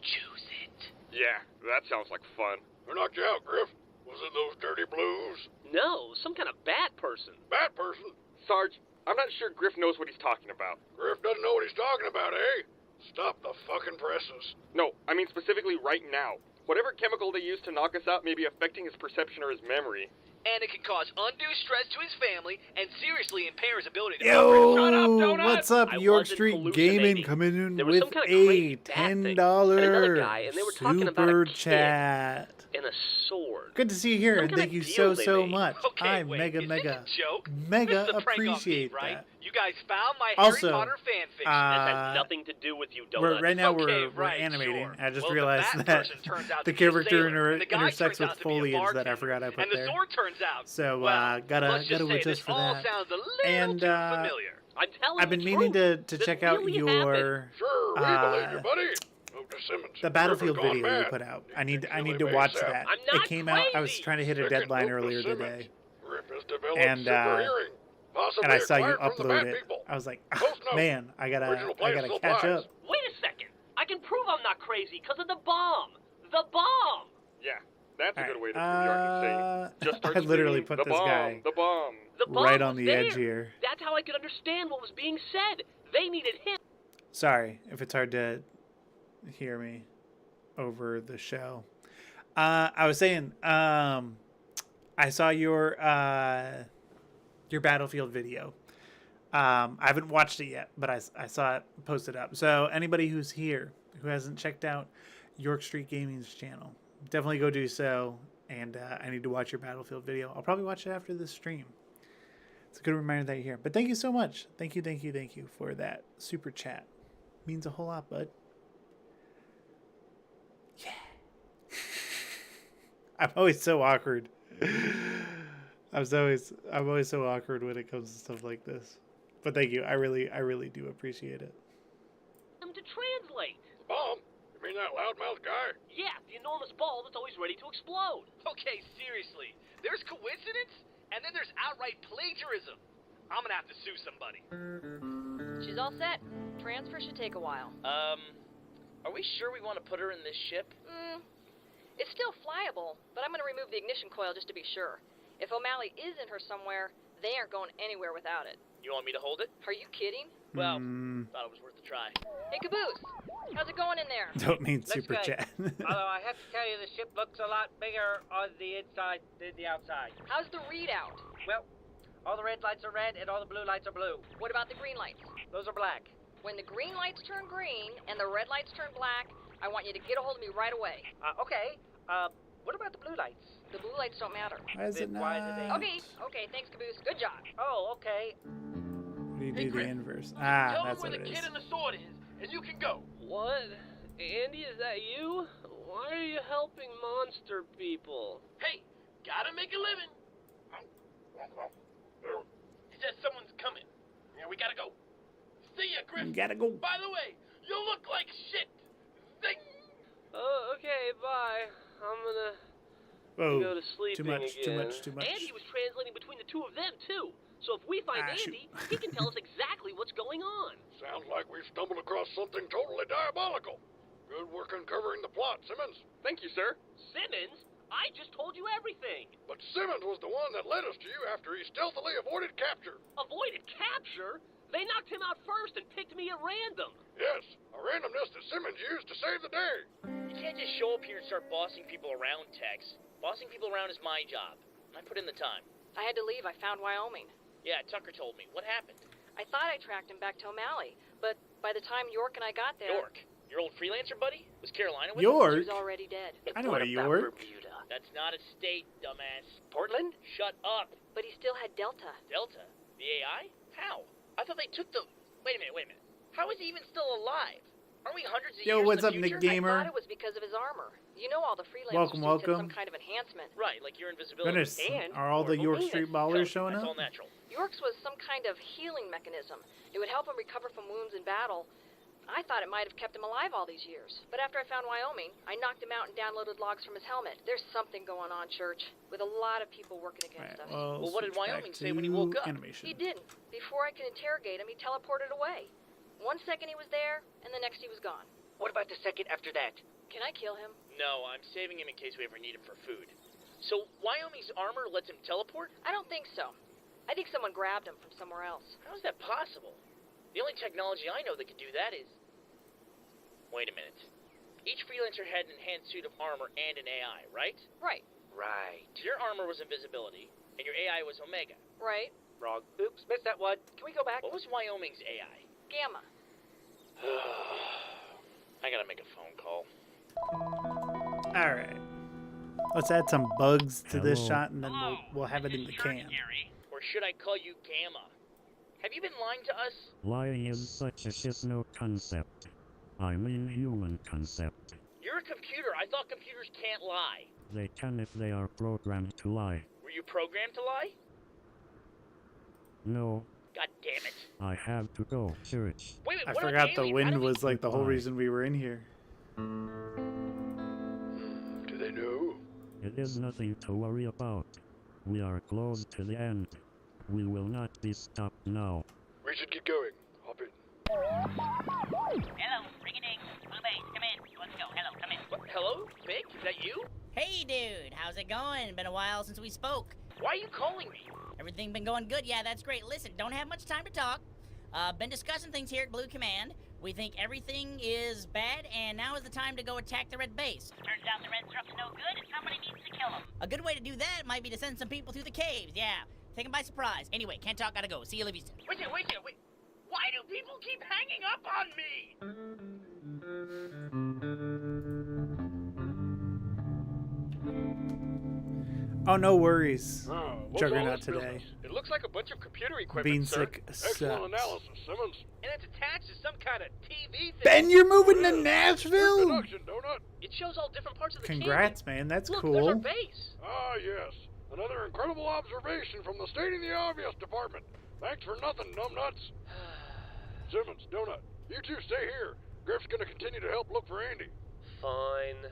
Choose it. Yeah, that sounds like fun. Who knocked you out, Griff? Was it those dirty blues? No, some kind of bat person. Bat person? Sarge, I'm not sure Griff knows what he's talking about. Griff doesn't know what he's talking about, eh? Stop the fucking presses. No, I mean specifically right now. Whatever chemical they use to knock us out may be affecting his perception or his memory. And it can cause undue stress to his family and seriously impair his ability to Yo, Shut up, Donut! what's up, I York wasn't Street Gaming hallucinating. coming in There was with some kind of a crazy bat thing, and $10 another guy, and they were talking about a super kid. chat. And a sword. Good to see you here, Some and kind thank of you deal so they made. much. Okay, I wait, mega is mega this a joke? mega This is a prank on me, appreciate right? that. You guys found my Also, Harry Potter fan fiction. This has nothing to do with you, Donut. Right now Okay, we're right, animating. sure. I just Well, the realized bat that person turns out the to be a character sailor, and the guy intersects turns with out to be a foliage that I bartender, forgot I put and the there. sword turns out. So well, gotta let's just say adjust this for all that. sounds a little And too familiar. I'm telling I've been the meaning truth. to This check out really your Sure, we believe you, buddy. Dr. Simmons. The Battlefield Griffin gone video you mad. put out. I need to Really watch base out. that. I'm not It came out. I was crazy. trying to hit a Second deadline look to earlier Simmons. today, Griff has developed and super hearing. Possibly and I saw you acquired from the upload Bat it. People. I was like, Post note. man, I Original gotta plan still catch applies. up. Wait a second. I can prove I'm not crazy because of the bomb. The bomb. Yeah, that's a All good way right, to prove you aren't insane. Just start I literally screaming, put the this bomb, guy the bomb. The bomb right on was the edge there. here. That's how I could understand what was being said. They needed him. Sorry if it's hard to hear me over the show. I was saying, I saw your Battlefield video. I haven't watched it yet, but I saw it posted up. So anybody who's here who hasn't checked out York Street Gaming's channel, definitely go do so. And I need to watch your Battlefield video. I'll probably watch it after this stream. It's a good reminder that you're here. But thank you so much. Thank you for that super chat. Means a whole lot, bud. Yeah. I'm always so awkward. I'm always so awkward when it comes to stuff like this. But thank you. I really do appreciate it. Him to translate. Bomb? You mean that loudmouth guy? Yeah, the enormous ball that's always ready to explode. Okay, seriously. There's coincidence, and then there's outright plagiarism. I'm gonna have to sue somebody. She's all set. Transfer should take a while. Are we sure we want to put her in this ship? It's still flyable, but I'm going to remove the ignition coil just to be sure. If O'Malley is in her somewhere, they aren't going anywhere without it. You want me to hold it? Are you kidding? Well, thought it was worth a try. Hey, Caboose, how's it going in there? Don't mean super chat. Although I have to tell you, the ship looks a lot bigger on the inside than the outside. How's the readout? Well, all the red lights are red and all the blue lights are blue. What about the green lights? Those are black. When the green lights turn green and the red lights turn black, I want you to get a hold of me right away. Okay. What about the blue lights? The blue lights don't matter. Why is it Then why do they- not? Okay, thanks, Caboose. Good job. Oh, okay. What do you do the Griff, inverse? Tell That's him what where it the is. kid and the sword is, and you can go. What? Andy, is that you? Why are you helping monster people? Hey, gotta make a living. He said someone's coming. Yeah, we gotta go. See ya, Griff. You gotta go. By the way, you look like shit. Zing. Oh, okay, bye. I'm gonna Whoa. go to sleeping Too much, too again. much, too much. Andy was translating between the two of them, too. So if we find shoot. Andy, he can tell us exactly what's going on. Sounds like we've stumbled across something totally diabolical. Good work uncovering the plot, Simmons. Thank you, sir. Simmons? I just told you everything. But Simmons was the one that led us to you after he stealthily avoided capture. Avoided capture? They knocked him out first and picked me at random. Yes, a randomness that Simmons used to save the day. You can't just show up here and start bossing people around, Tex. Bossing people around is my job. I put in the time. I had to leave. I found Wyoming. Yeah, Tucker told me. What happened? I thought I tracked him back to O'Malley, but by the time York and I got there... York? Your old freelancer buddy? Was Carolina with He York? was already dead. I know a York. That's not a state, dumbass. Portland? Shut up. But he still had Delta. Delta? The AI? How? I thought they took the... Wait a minute. How is he even still alive? Aren't we hundreds of Yo, years what's in up, the Nick future? Gamer? I thought it was because of his armor. You know all the freelancers Welcome, had some welcome. kind of enhancement. Right, like your invisibility. Goodness, And are all the Or York Street ballers showing That's up? all natural. York's was some kind of healing mechanism. It would help him recover from wounds in battle. I thought it might have kept him alive all these years. But after I found Wyoming, I knocked him out and downloaded logs from his helmet. There's something going on, Church, with a lot of people working against us. Well, what did switch back Wyoming say when he woke to up? Animation. He didn't. Before I could interrogate him, he teleported away. 1 second he was there, and the next he was gone. What about the second after that? Can I kill him? No, I'm saving him in case we ever need him for food. So, Wyoming's armor lets him teleport? I don't think so. I think someone grabbed him from somewhere else. How is that possible? The only technology I know that could do that is... Wait a minute. Each freelancer had an enhanced suit of armor and an AI, right? Right. Right. Your armor was invisibility, and your AI was Omega. Right. Wrong. Oops, missed that one. Can we go back? What was Wyoming's AI? Gamma. I gotta make a phone call. All right. Let's add some bugs to this Hello. shot, and then we'll have it in the can. Or should I call you Gamma? Have you been lying to us? Lying is such a shit-no concept. I mean human concept. You're a computer. I thought computers can't lie. They can if they are programmed to lie. Were you programmed to lie? No, God damn it. I have to go, church. Wait, I what about forgot the alien? wind How do we- was like the whole Goodbye. reason we were in here. Do they know? It is nothing to worry about. We are close to the end. We will not be stopped now. We should get going. Hop in. Hello, ring-a-ding. Blue Base, come in. Let's go. Hello, come in. Hello, Vic? Is that you? Hey, dude, how's it going? Been a while since we spoke. Why are you calling me? Everything been going good? Yeah, that's great. Listen, don't have much time to talk. Been discussing things here at Blue Command. We think everything is bad, and now is the time to go attack the Red Base. Turns out the Reds are up to no good, and somebody needs to kill them. A good way to do that might be to send some people through the caves, yeah. Take them by surprise. Anyway, can't talk, gotta go. See you, Livingston. Wait. Why do people keep hanging up on me? Oh, no worries. What's all Juggernaut this today. business? It looks like a bunch of computer equipment, Beansick Excellent sucks. analysis, Simmons. And it's attached to some kind of TV thing. Ben, you're moving to Good Nashville? deduction, donut. It shows all different parts of the Congrats, man. That's Look, there's our cool. base. Ah, yes. Another incredible observation from the Stating the Obvious department. Thanks for nothing, numbnuts. Simmons, donut, you two stay here. Griff's gonna continue to help look for Andy. Fine.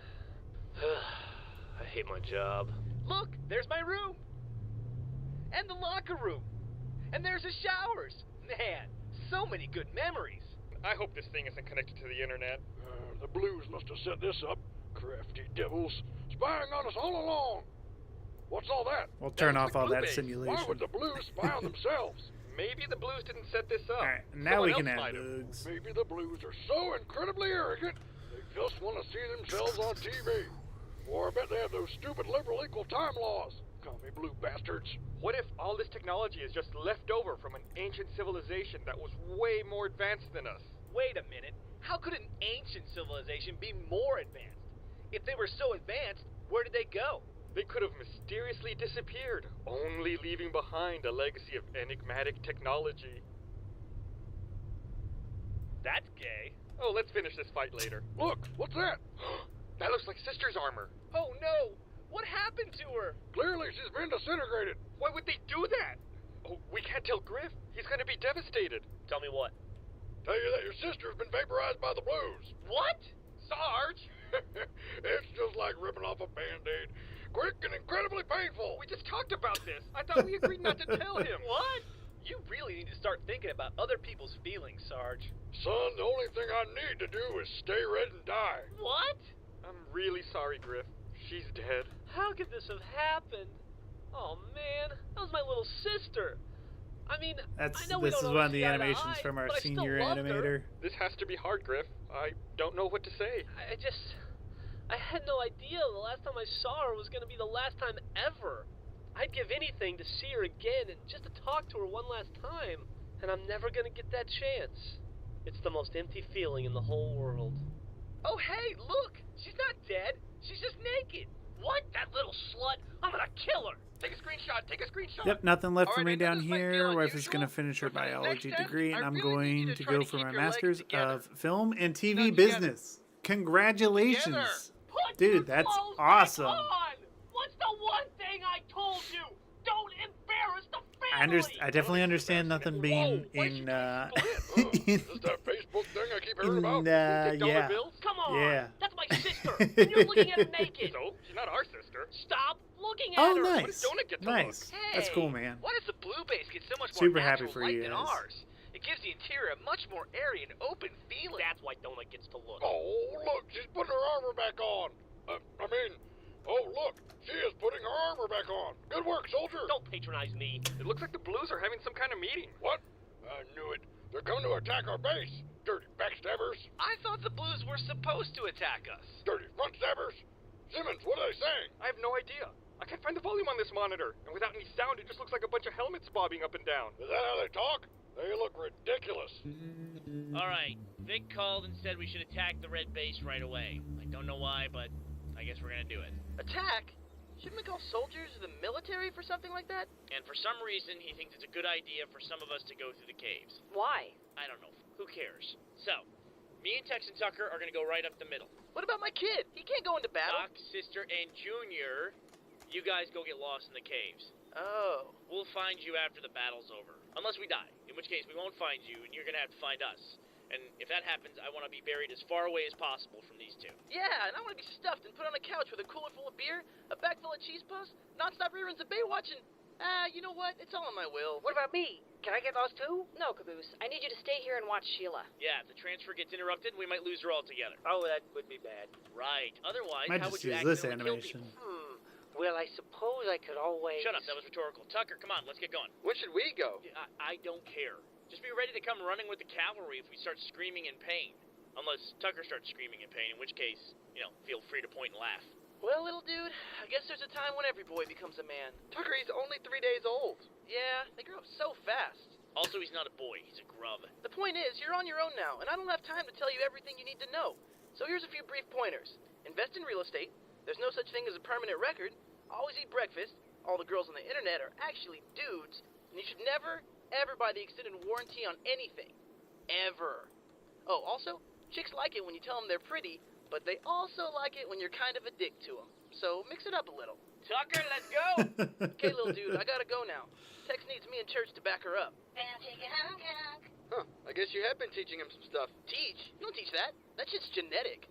I hate my job. Look, there's my room. And the locker room. And there's the showers. Man, so many good memories. I hope this thing isn't connected to the internet. The Blues must have set this up. Crafty devils. Spying on us all along. What's all that? We'll turn That was off the all Blue that Base. simulation. Why would the Blues spy on themselves? Maybe the Blues didn't set this up. Alright, now Someone we can else add might have. bugs. Maybe the Blues are so incredibly arrogant, they just want to see themselves on TV. Or I bet they have those stupid liberal equal time laws. Call me blue bastards. What if all this technology is just left over from an ancient civilization that was way more advanced than us? Wait a minute. How could an ancient civilization be more advanced? If they were so advanced, where did they go? They could have mysteriously disappeared, only leaving behind a legacy of enigmatic technology. That's gay. Oh, let's finish this fight later. Look, what's that? That looks like Sister's armor. Oh no! What happened to her? Clearly she's been disintegrated. Why would they do that? Oh, we can't tell Griff. He's gonna be devastated. Tell me what? Tell you that your sister's been vaporized by the Blues. What? Sarge! It's just like ripping off a Band-Aid. Quick and incredibly painful. We just talked about this. I thought we agreed not to tell him. What? You really need to start thinking about other people's feelings, Sarge. Son, the only thing I need to do is stay red and die. What? I'm really sorry, Griff. She's dead. How could this have happened? Oh man, that was my little sister. I mean, That's I know we this don't is one of always the see eye to animations eye, from our but I still senior loved her. animator. This has to be hard, Griff. I don't know what to say. I had no idea the last time I saw her was going to be the last time ever. I'd give anything to see her again and just to talk to her one last time. And I'm never going to get that chance. It's the most empty feeling in the whole world. Oh hey, look! She's not dead. She's just naked. What? That little slut? I'm gonna kill her. Take a screenshot. Take a screenshot. Yep, nothing left for Alright, me I know down this might feel here. Wife is unusual, going to finish her but for the biology next test, degree, and I I'm really need going you to try go to for keep my your legs master's together. of film and TV together. business. Congratulations. Dude, that's awesome. What's the one thing I told you? Don't embarrass the family! I definitely understand nothing being in, Is that Facebook thing I keep hearing about? yeah. Come on! Yeah. That's my sister! And you're looking at her naked! So, she's not our sister. Stop looking at Oh, her! What nice. does Donut get to Nice. look? That's cool, man. Why does the blue base get so much Super more happy natural for light you than guys. ours? It gives the interior a much more airy and open feeling. That's why Donut gets to look. Oh, look, she's putting her armor back on. Oh, look, she is putting her armor back on. Good work, soldier. Don't patronize me. It looks like the Blues are having some kind of meeting. What? I knew it. They're coming to attack our base. Dirty backstabbers. I thought the blues were supposed to attack us. Dirty front stabbers. Simmons, what are they saying? I have no idea. I can't find the volume on this monitor, and without any sound, it just looks like a bunch of helmets bobbing up and down. Is that how they talk? They look ridiculous. Alright, Vic called and said we should attack the red base right away. I don't know why, but I guess we're gonna do it. Attack? Shouldn't we call soldiers of the military for something like that? And for some reason, he thinks it's a good idea for some of us to go through the caves. Why? I don't know. Who cares? So, me and Tex and Tucker are gonna go right up the middle. What about my kid? He can't go into battle. Doc, Sister, and Junior, you guys go get lost in the caves. Oh. We'll find you after the battle's over. Unless we die, in which case we won't find you, and you're gonna have to find us. And if that happens, I want to be buried as far away as possible from these two. Yeah, and I want to be stuffed and put on a couch with a cooler full of beer, a bag full of cheese puffs, nonstop reruns of Baywatch, and you know what? It's all in my will. What about me? Can I get those too? No, Caboose. I need you to stay here and watch Sheila. Yeah, if the transfer gets interrupted, we might lose her altogether. Oh, that would be bad. Right. Otherwise, Might how just would you use this accidentally animation. kill people? Well, I suppose I could always... Shut up, that was rhetorical. Tucker, come on, let's get going. When should we go? I don't care. Just be ready to come running with the cavalry if we start screaming in pain. Unless Tucker starts screaming in pain, in which case, feel free to point and laugh. Well, little dude, I guess there's a time when every boy becomes a man. Tucker, he's only 3 days old. Yeah, they grow up so fast. Also, he's not a boy, he's a grub. The point is, you're on your own now, and I don't have time to tell you everything you need to know. So here's a few brief pointers. Invest in real estate. There's no such thing as a permanent record. Always eat breakfast. All the girls on the internet are actually dudes. And you should never, ever buy the extended warranty on anything. Ever. Oh, also, chicks like it when you tell them they're pretty, but they also like it when you're kind of a dick to them. So mix it up a little. Tucker, let's go! Okay, little dude, I gotta go now. Tex needs me in church to back her up. Huh, I guess you have been teaching him some stuff. Teach? You don't teach that. That shit's genetic.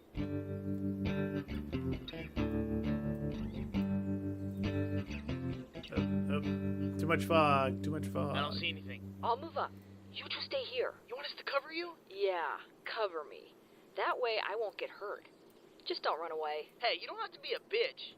Too much fog. Too much fog. I don't see anything. I'll move up. You two stay here. You want us to cover you? Yeah, cover me. That way I won't get hurt. Just don't run away. Hey, you don't have to be a bitch.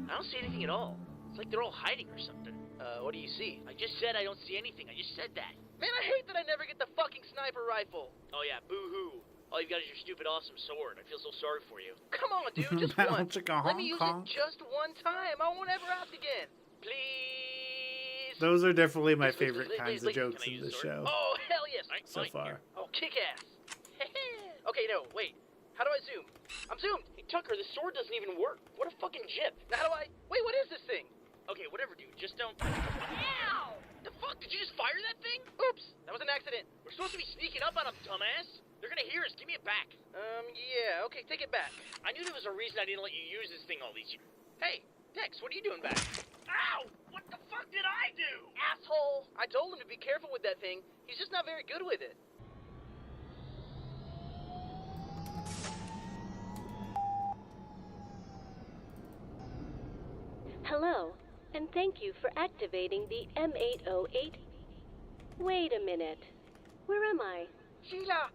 I don't see anything at all. It's like they're all hiding or something. What do you see? I just said I don't see anything. I just said that. Man, I hate that I never get the fucking sniper rifle. Oh yeah, boo-hoo. All you've got is your stupid awesome sword. I feel so sorry for you. Come on, dude, just Battle one. chicka Let me use honk it just one time. I won't ever ask again. Please. Those are definitely my Please, please, favorite please, kinds please, of jokes can I in use this the sword? show Oh, hell yes. so far. Oh, kick ass. Okay, no, wait. How do I zoom? I'm zoomed. Hey, Tucker, the sword doesn't even work. What a fucking jip. Now how do I... Wait, what is this thing? Okay, whatever, dude. Just don't... Ow! The fuck? Did you just fire that thing? Oops, that was an accident. We're supposed to be sneaking up on them, dumbass. They're gonna hear us. Give me it back. Yeah, okay, take it back. I knew there was a reason I didn't let you use this thing all these years. Hey, Tex, what are you doing back? Ow! What the fuck did I do? Asshole! I told him to be careful with that thing. He's just not very good with it. Hello, and thank you for activating the M808. Wait a minute. Where am I? Sheila,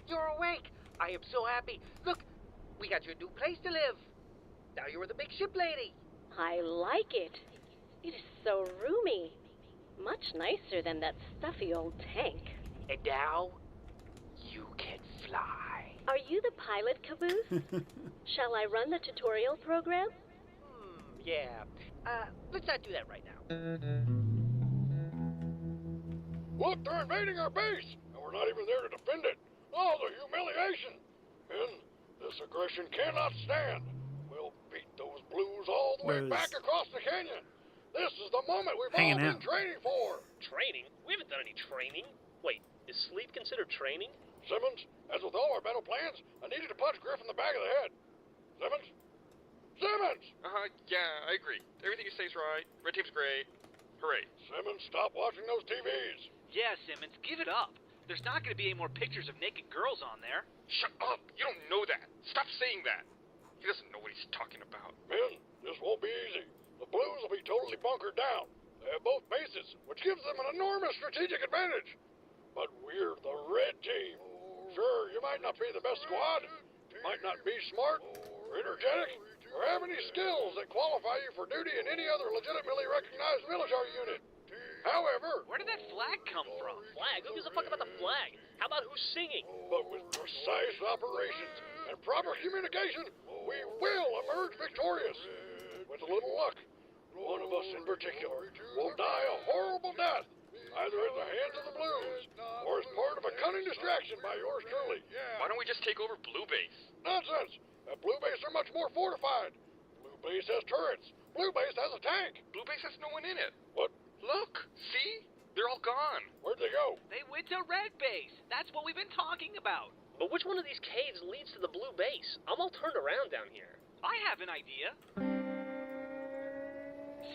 you're awake. I am so happy. Look, we got your new place to live. Now you're the big ship lady. I like it. It is so roomy. Much nicer than that stuffy old tank. And now, you can fly. Are you the pilot, Caboose? Shall I run the tutorial program? Yeah. Let's not do that right now. Look, they're invading our base, and we're not even there to defend it. Oh, the humiliation. Men, this aggression cannot stand. We'll beat those blues all the way back across the canyon. This is the moment we've all been training for. Training? We haven't done any training. Wait, is sleep considered training? Simmons, as with all our battle plans, I needed to punch Griff in the back of the head. Simmons? Simmons! Yeah, I agree. Everything you say is right. Red tape's great. Hooray. Simmons, stop watching those TVs. Yeah, Simmons, give it up. There's not going to be any more pictures of naked girls on there. Shut up! You don't know that. Stop saying that. He doesn't know what he's talking about. Men, this won't be easy. The Blues will be totally bunkered down. They have both bases, which gives them an enormous strategic advantage. But we're the red team. Sure, you might not be the best squad, might not be smart, or energetic, or have any skills that qualify you for duty in any other legitimately recognized military unit. However... Where did that flag come from? Flag? Who gives a fuck about the flag? How about who's singing? But with precise operations and proper communication, we will emerge victorious. With a little luck, one of us in particular will die a horrible death, either at the hands of the Blues, or as part of a cunning distraction by yours truly. Why don't we just take over Blue Base? Nonsense! At Blue Base are much more fortified. Blue Base has turrets. Blue Base has a tank. Blue Base has no one in it. What? Look! See? They're all gone. Where'd they go? They went to Red Base. That's what we've been talking about. But which one of these caves leads to the Blue Base? I'm all turned around down here. I have an idea.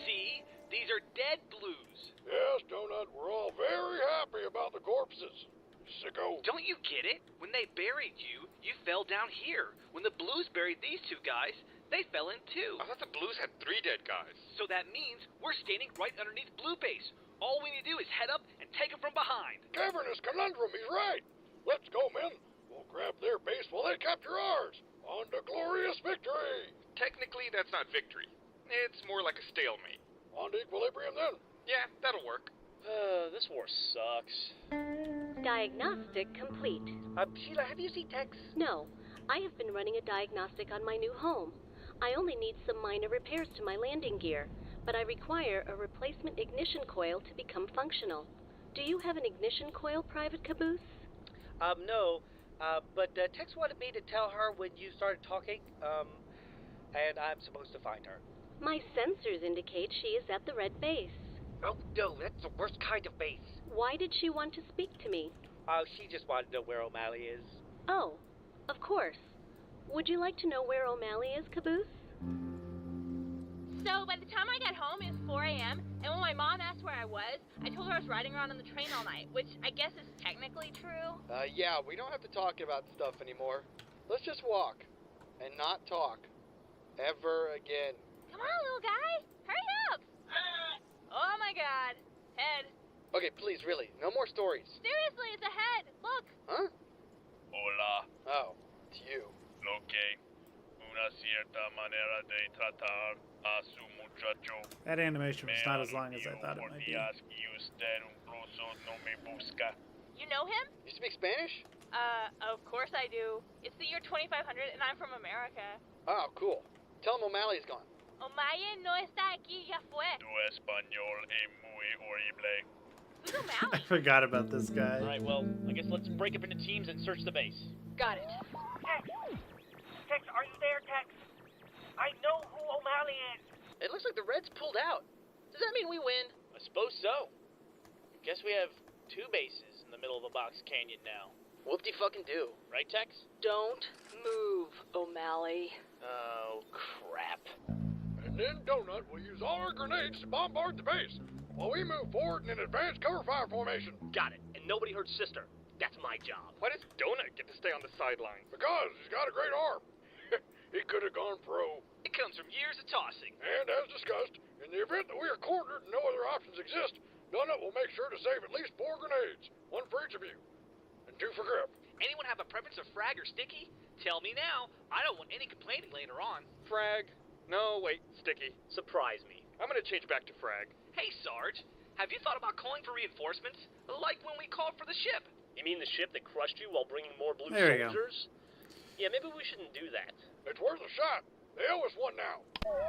See? These are dead blues. Yes, Donut, we're all very happy about the corpses. Sicko. Don't you get it? When they buried you, you fell down here. When the blues buried these two guys, they fell in too. I thought the Blues had 3 dead guys. So that means we're standing right underneath Blue Base. All we need to do is head up and take them from behind. Cavernous conundrum, he's right. Let's go, men. We'll grab their base while they capture ours. On to glorious victory. Technically, that's not victory. It's more like a stalemate. On to equilibrium, then. Yeah, that'll work. This war sucks. Diagnostic complete. Sheila, have you seen Tex? No, I have been running a diagnostic on my new home. I only need some minor repairs to my landing gear, but I require a replacement ignition coil to become functional. Do you have an ignition coil, Private Caboose? No. But Tex wanted me to tell her when you started talking, and I'm supposed to find her. My sensors indicate she is at the red base. Oh, no, that's the worst kind of base. Why did she want to speak to me? She just wanted to know where O'Malley is. Oh, of course. Would you like to know where O'Malley is, Caboose? So by the time I got home, it was 4 a.m., and when my mom asked where I was, I told her I was riding around on the train all night, which I guess is technically true. Yeah, we don't have to talk about stuff anymore. Let's just walk. And not talk. Ever again. Come on, little guy! Hurry up! Oh my god. Head. Okay, please, really. No more stories. Seriously, it's a head! Look! Huh? Hola. Oh, it's you. Lo que una cierta manera de tratar a su muchacho. That animation was not as long as I thought it might be. Y usted incluso no me busca. You know him? You speak Spanish? Of course I do. It's the year 2500 and I'm from America. Oh, cool. Tell him O'Malley's gone. O'Malley no está aquí, ya fue. Tu español es muy horrible. Who's O'Malley? I forgot about this guy. Alright, well, I guess let's break up into teams and search the base. Got it. Tex, are you there, Tex? I know who O'Malley is. It looks like the Reds pulled out. Does that mean we win? I suppose so. Guess we have 2 bases in the middle of a box canyon now. Whoop-de-fucking-do. Right, Tex? Don't move, O'Malley. Oh, crap. And then Donut will use all our grenades to bombard the base, while we move forward in an advanced cover fire formation. Got it. And nobody hurt Sister. That's my job. Why does Donut get to stay on the sidelines? Because he's got a great arm. He could have gone pro. It comes from years of tossing. And as discussed, in the event that we are cornered and no other options exist, Donut will make sure to save at least 4 grenades, 1 for each of you, and 2 for grip. Anyone have a preference of frag or sticky? Tell me now. I don't want any complaining later on. Frag. No, wait, sticky. Surprise me. I'm gonna change back to frag. Hey, Sarge. Have you thought about calling for reinforcements? Like when we called for the ship. You mean the ship that crushed you while bringing more blue There you go. soldiers? Yeah, maybe we shouldn't do that. It's worth a shot. They owe us one now.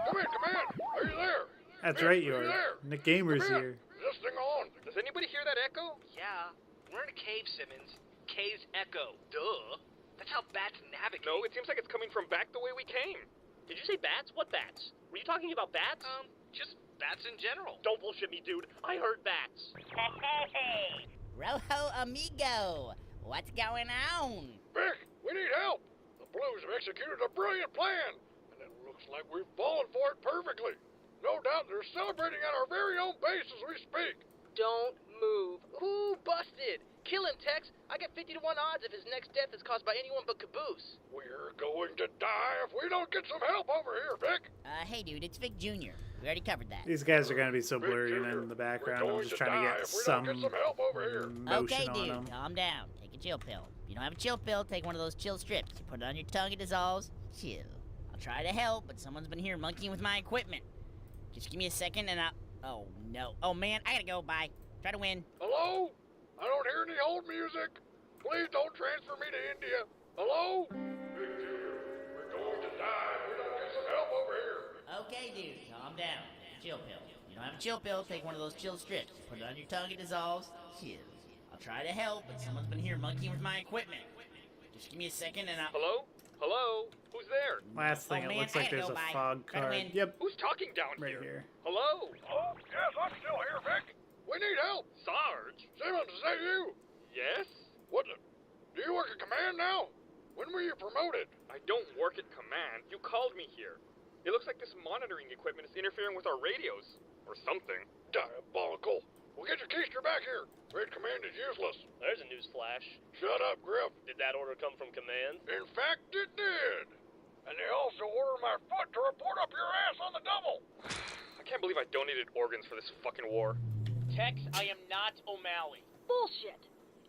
Come in, Command. Are you there? That's Come in, right, you are are. there? Nick Gamer's Come in. here. Is this thing on? Does anybody hear that echo? Yeah. We're in a cave, Simmons. Cave's echo. Duh. That's how bats navigate. No, it seems like it's coming from back the way we came. Did you say bats? What bats? Were you talking about bats? Just bats in general. Don't bullshit me, dude. I heard bats. Rojo amigo, what's going on? Vic, we need help. The Blues have executed a brilliant plan, and it looks like we've fallen for it perfectly. No doubt they're celebrating at our very own base as we speak. Don't move. Ooh, busted. Kill him, Tex. I got 50 to 1 odds if his next death is caused by anyone but Caboose. We're going to die if we don't get some help over here, Vic. Hey dude, it's Vic Jr. We already covered that. These guys are gonna be so Vic blurry Jr., in the background. we're I'm just going trying to die get if we don't some get some help over here. motion Okay, on dude, them. calm down. Take a chill pill. If you don't have a chill pill, take one of those chill strips. You put it on your tongue, it dissolves. Chill. I'll try to help, but someone's been here monkeying with my equipment. Just give me a second and I'll... Oh, no. Oh, man, I gotta go. Bye. Try to win. Hello? I don't hear any old music. Please don't transfer me to India. Hello? Vic Jr., we're going to die if we don't get some help over here. Okay, dude, calm down. Chill pill. You don't have a chill pill, take one of those chill strips. Put it on your tongue, it dissolves. Chill. I'll try to help, but someone's been here monkeying with my equipment. Just give me a second and I'll... Hello? Hello? Who's there? Last thing, Oh, it man, looks I like gotta there's go, a bye. fog Try to card. win. Yep, Who's talking down right here. Hello? Oh, yes, I'm still here, Vic. We need help. Sarge? Simmons, is that you? Yes? What the... Do you work at command now? When were you promoted? I don't work at command. You called me here. It looks like this monitoring equipment is interfering with our radios. Or something. Diabolical. Well, get your keister back here. Red command is useless. There's a news flash. Shut up, Griff. Did that order come from command? In fact, it did. And they also ordered my foot to report up your ass on the double. I can't believe I donated organs for this fucking war. Tex, I am not O'Malley. Bullshit.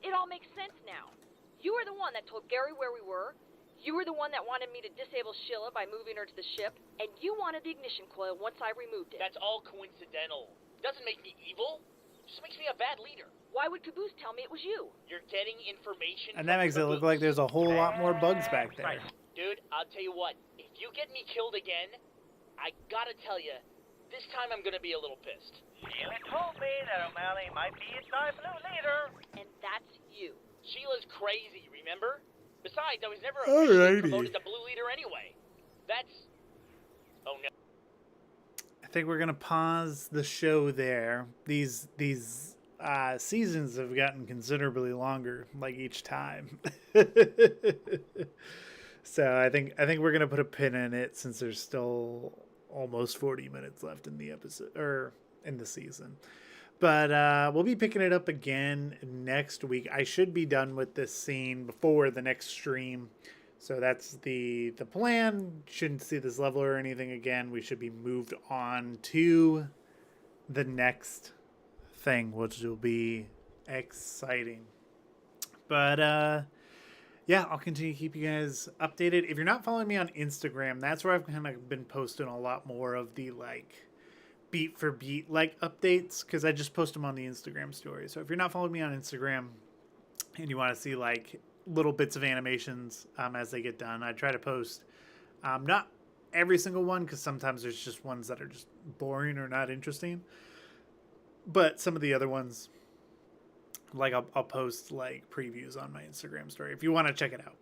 It all makes sense now. You were the one that told Gary where we were. You were the one that wanted me to disable Sheila by moving her to the ship. And you wanted the ignition coil once I removed it. That's all coincidental. Doesn't make me evil. Just makes me a bad leader. Why would Caboose tell me it was you? You're getting information And that makes it look like there's a whole lot more bugs back there. Dude, I'll tell you what. If you get me killed again, I gotta tell you, this time I'm gonna be a little pissed. Sheila told me that O'Malley might be its new leader. And that's you. Sheila's crazy, remember? Besides, I was never Alrighty. officially promoted to blue leader anyway. That's... Oh no. I think we're gonna pause the show there. These seasons have gotten considerably longer, like each time. So I think we're gonna put a pin in it since there's still almost 40 minutes left in the episode or in the season. But we'll be picking it up again next week. I should be done with this scene before the next stream. So that's the plan. Shouldn't see this level or anything again. We should be moved on to the next thing, which will be exciting. But yeah, I'll continue to keep you guys updated. If you're not following me on Instagram, that's where I've kind of been posting a lot more of the like beat for beat like updates, because I just post them on the Instagram story. So if you're not following me on Instagram and you want to see like little bits of animations as they get done, I try to post not every single one, because sometimes there's just ones that are just boring or not interesting, but some of the other ones, like I'll post like previews on my Instagram story if you want to check it out.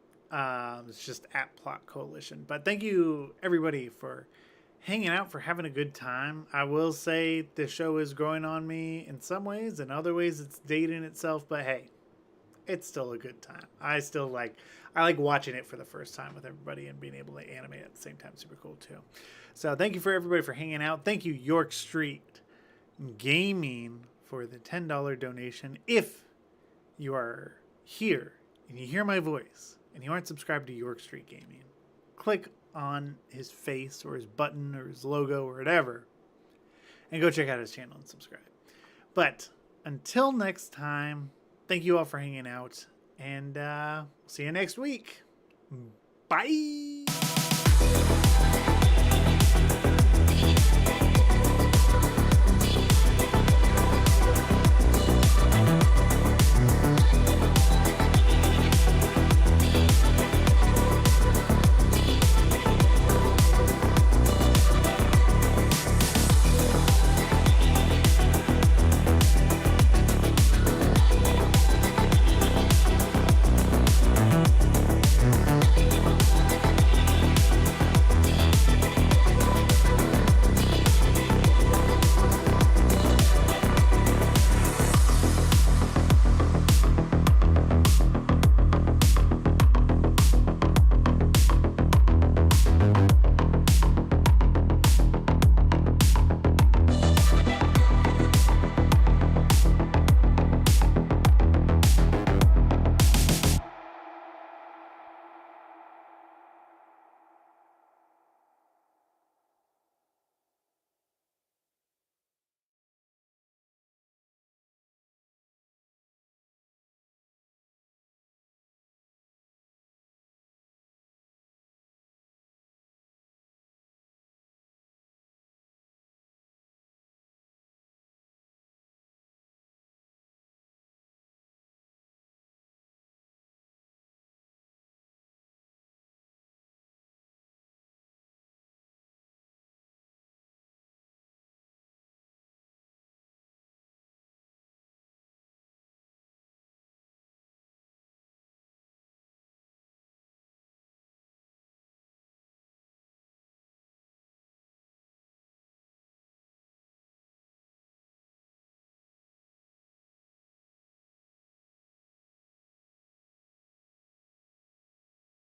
It's just at Plot Coalition. But thank you everybody for hanging out, for having a good time. I will say the show is growing on me in some ways, in other ways it's dating itself, but hey, it's still a good time. I like watching it for the first time with everybody and being able to animate at the same time. Super cool too. So thank you for everybody for hanging out. Thank you York Street Gaming for the $10 donation. If you are here and you hear my voice and you aren't subscribed to York Street Gaming, click on his face or his button or his logo or whatever and go check out his channel and subscribe. But until next time, thank you all for hanging out, and see you next week. Bye.